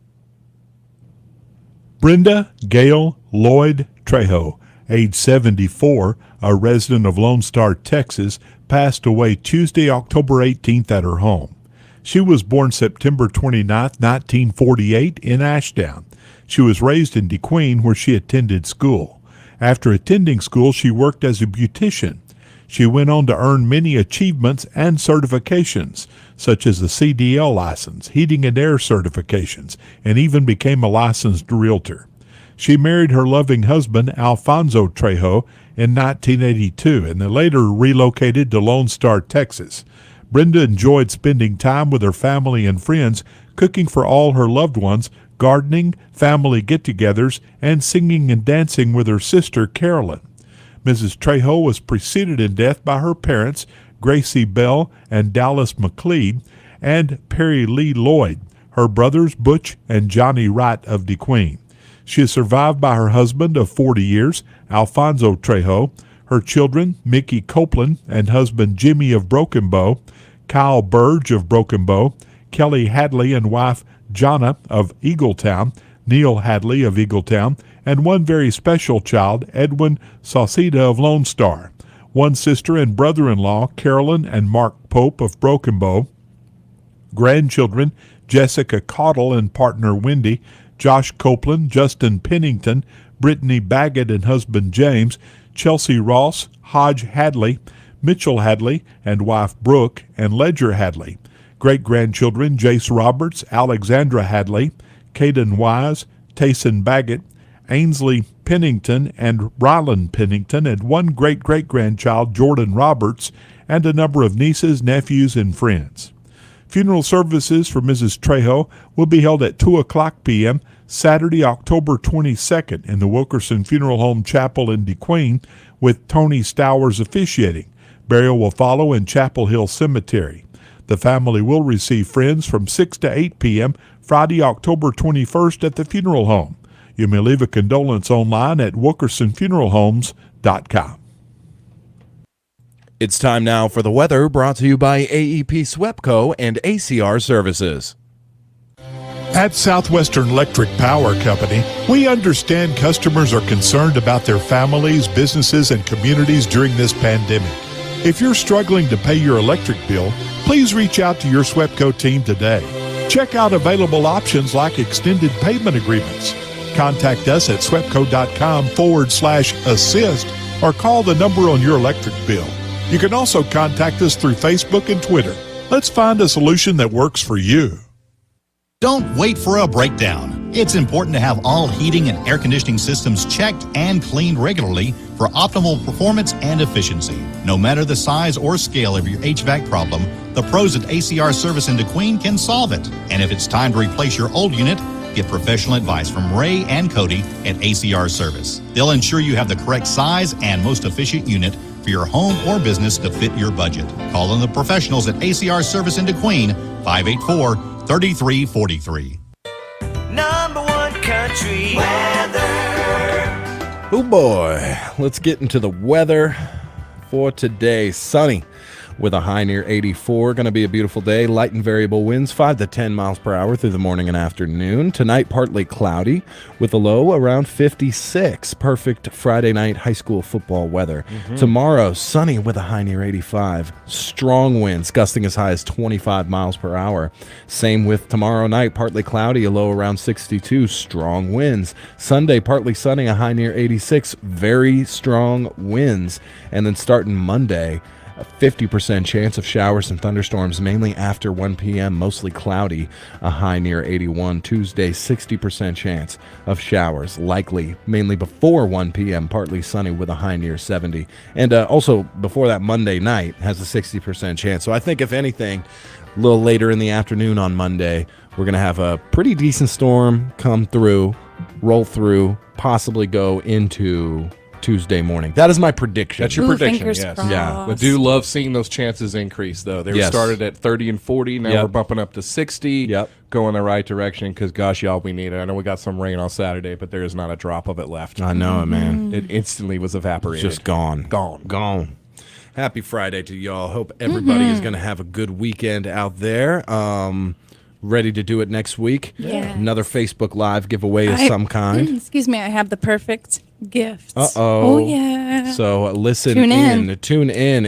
Brenda Gail Lloyd Trejo, age 74, a resident of Lone Star, Texas, passed away Tuesday, October 18th at her home. She was born September 29, 1948, in Ashdown. She was raised in DeQueen, where she attended school. After attending school, she worked as a beautician. She went on to earn many achievements and certifications, such as the CDL license, heating and air certifications, and even became a licensed realtor. She married her loving husband, Alfonso Trejo, in 1982, and they later relocated to Lone Star, Texas. Brenda enjoyed spending time with her family and friends, cooking for all her loved ones, gardening, family get-togethers, and singing and dancing with her sister, Carolyn. Mrs. Trejo was preceded in death by her parents, Gracie Bell and Dallas McLeod, and Perry Lee Lloyd, her brothers, Butch and Johnny Wright of DeQueen. She is survived by her husband of 40 years, Alfonso Trejo, her children, Mickey Copeland and husband Jimmy of Broken Bow, Kyle Burge of Broken Bow, Kelly Hadley and wife Jonna of Eagletown, Neil Hadley of Eagletown, and 1 very special child, Edwin Sauceda of Lone Star, 1 sister and brother-in-law, Carolyn and Mark Pope of Broken Bow, grandchildren, Jessica Cottle and partner Wendy, Josh Copeland, Justin Pennington, Brittany Baggett and husband James, Chelsea Ross, Hodge Hadley, Mitchell Hadley and wife Brooke, and Ledger Hadley. Great-grandchildren Jace Roberts, Alexandra Hadley, Caden Wise, Tayson Baggett, Ainsley Pennington and Ryland Pennington, and 1 great-great-grandchild, Jordan Roberts, and a number of nieces, nephews, and friends. Funeral services for Mrs. Trejo will be held at 2:00 p.m. Saturday, October 22nd in the Wilkerson Funeral Home Chapel in DeQueen, with Tony Stowers officiating. Burial will follow in Chapel Hill Cemetery. The family will receive friends from 6 to 8 p.m. Friday, October 21st at the funeral home. You may leave a condolence online at WilkersonFuneralHomes.com. It's time now for the weather, brought to you by AEP SWEPCO and ACR Services. At Southwestern Electric Power Company, we understand customers are concerned about their families, businesses, and communities during this pandemic. If you're struggling to pay your electric bill, please reach out to your SWEPCO team today. Check out available options like extended payment agreements. Contact us at swepco.com/assist or call the number on your electric bill. You can also contact us through Facebook and Twitter. Let's find a solution that works for you. Don't wait for a breakdown. It's important to have all heating and air conditioning systems checked and cleaned regularly for optimal performance and efficiency. No matter the size or scale of your HVAC problem, the pros at ACR Service in DeQueen can solve it. And if it's time to replace your old unit, get professional advice from Ray and Cody at ACR Service. They'll ensure you have the correct size and most efficient unit for your home or business to fit your budget. Call on the professionals at ACR Service in DeQueen, 584-3343. Number one country weather. Oh boy, let's get into the weather for today. Sunny with a high near 84. Going to be a beautiful day. Light and variable winds, 5 to 10 miles per hour through the morning and afternoon. Tonight, partly cloudy with a low around 56. Perfect Friday night high school football weather. Tomorrow, sunny with a high near 85. Strong winds, gusting as high as 25 miles per hour. Same with tomorrow night, partly cloudy, a low around 62. Strong winds. Sunday, partly sunny, a high near 86. Very strong winds. And then starting Monday, a 50% chance of showers and thunderstorms, mainly after 1 p.m., mostly cloudy, a high near 81. Tuesday, 60% chance of showers, likely mainly before 1 p.m., partly sunny with a high near 70. And also, before that, Monday night has a 60% chance. So I think, if anything, a little later in the afternoon on Monday, we're going to have a pretty decent storm come through, roll through, possibly go into Tuesday morning. That is my prediction. That's your prediction, yes. Crossed. Yeah. I do love seeing those chances increase, though. They started at 30 and 40. Now we're bumping up to 60. Go in the right direction because, gosh, y'all, we need it. I know we got some rain on Saturday, but there is not a drop of it left. I know it, man. It instantly was evaporated. Just gone. Gone. Happy Friday to y'all. Hope everybody is going to have a good weekend out there. Ready to do it next week. Yeah. Another Facebook Live giveaway of some kind. Excuse me, I have the perfect gift. Uh-oh. Oh, yeah. So listen Tune in.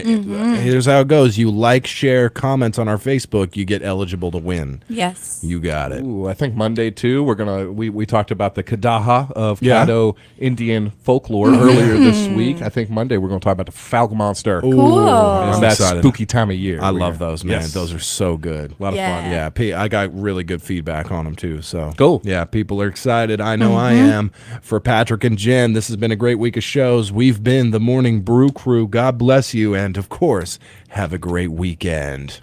Here's how it goes. You like, share, comment on our Facebook, you get eligible to win. Yes. You got it. Ooh, I think Monday, too, we talked about the Kadaha of Caddo Indian folklore earlier this week. I think Monday we're going to talk about the Falcon Monster. Cool. And that spooky time of year. I love those, man. Yes. Those are so good. A lot of fun. Yeah, I got really good feedback on them, too. So cool. Yeah, people are excited. I know I am. For Patrick and Jen, this has been a great week of shows. We've been the Morning Brew Crew. God bless you. And, of course, have a great weekend.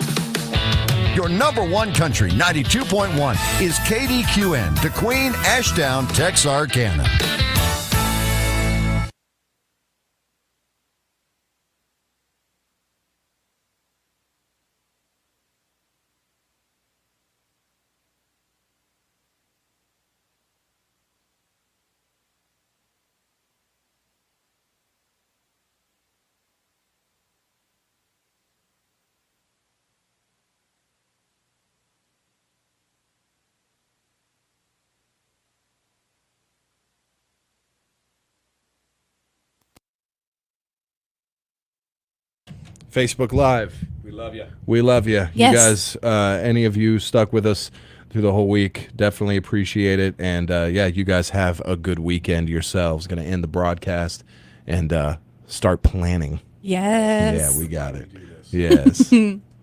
Your number one country, 92.1, is KDQN, DeQueen, Ashdown, Texarkana. Facebook Live. We love you. We love you. Yes. You guys, any of you stuck with us through the whole week, definitely appreciate it. And, you guys have a good weekend yourselves. Going to end the broadcast and start planning. Yes. Yeah, we got it. Yes.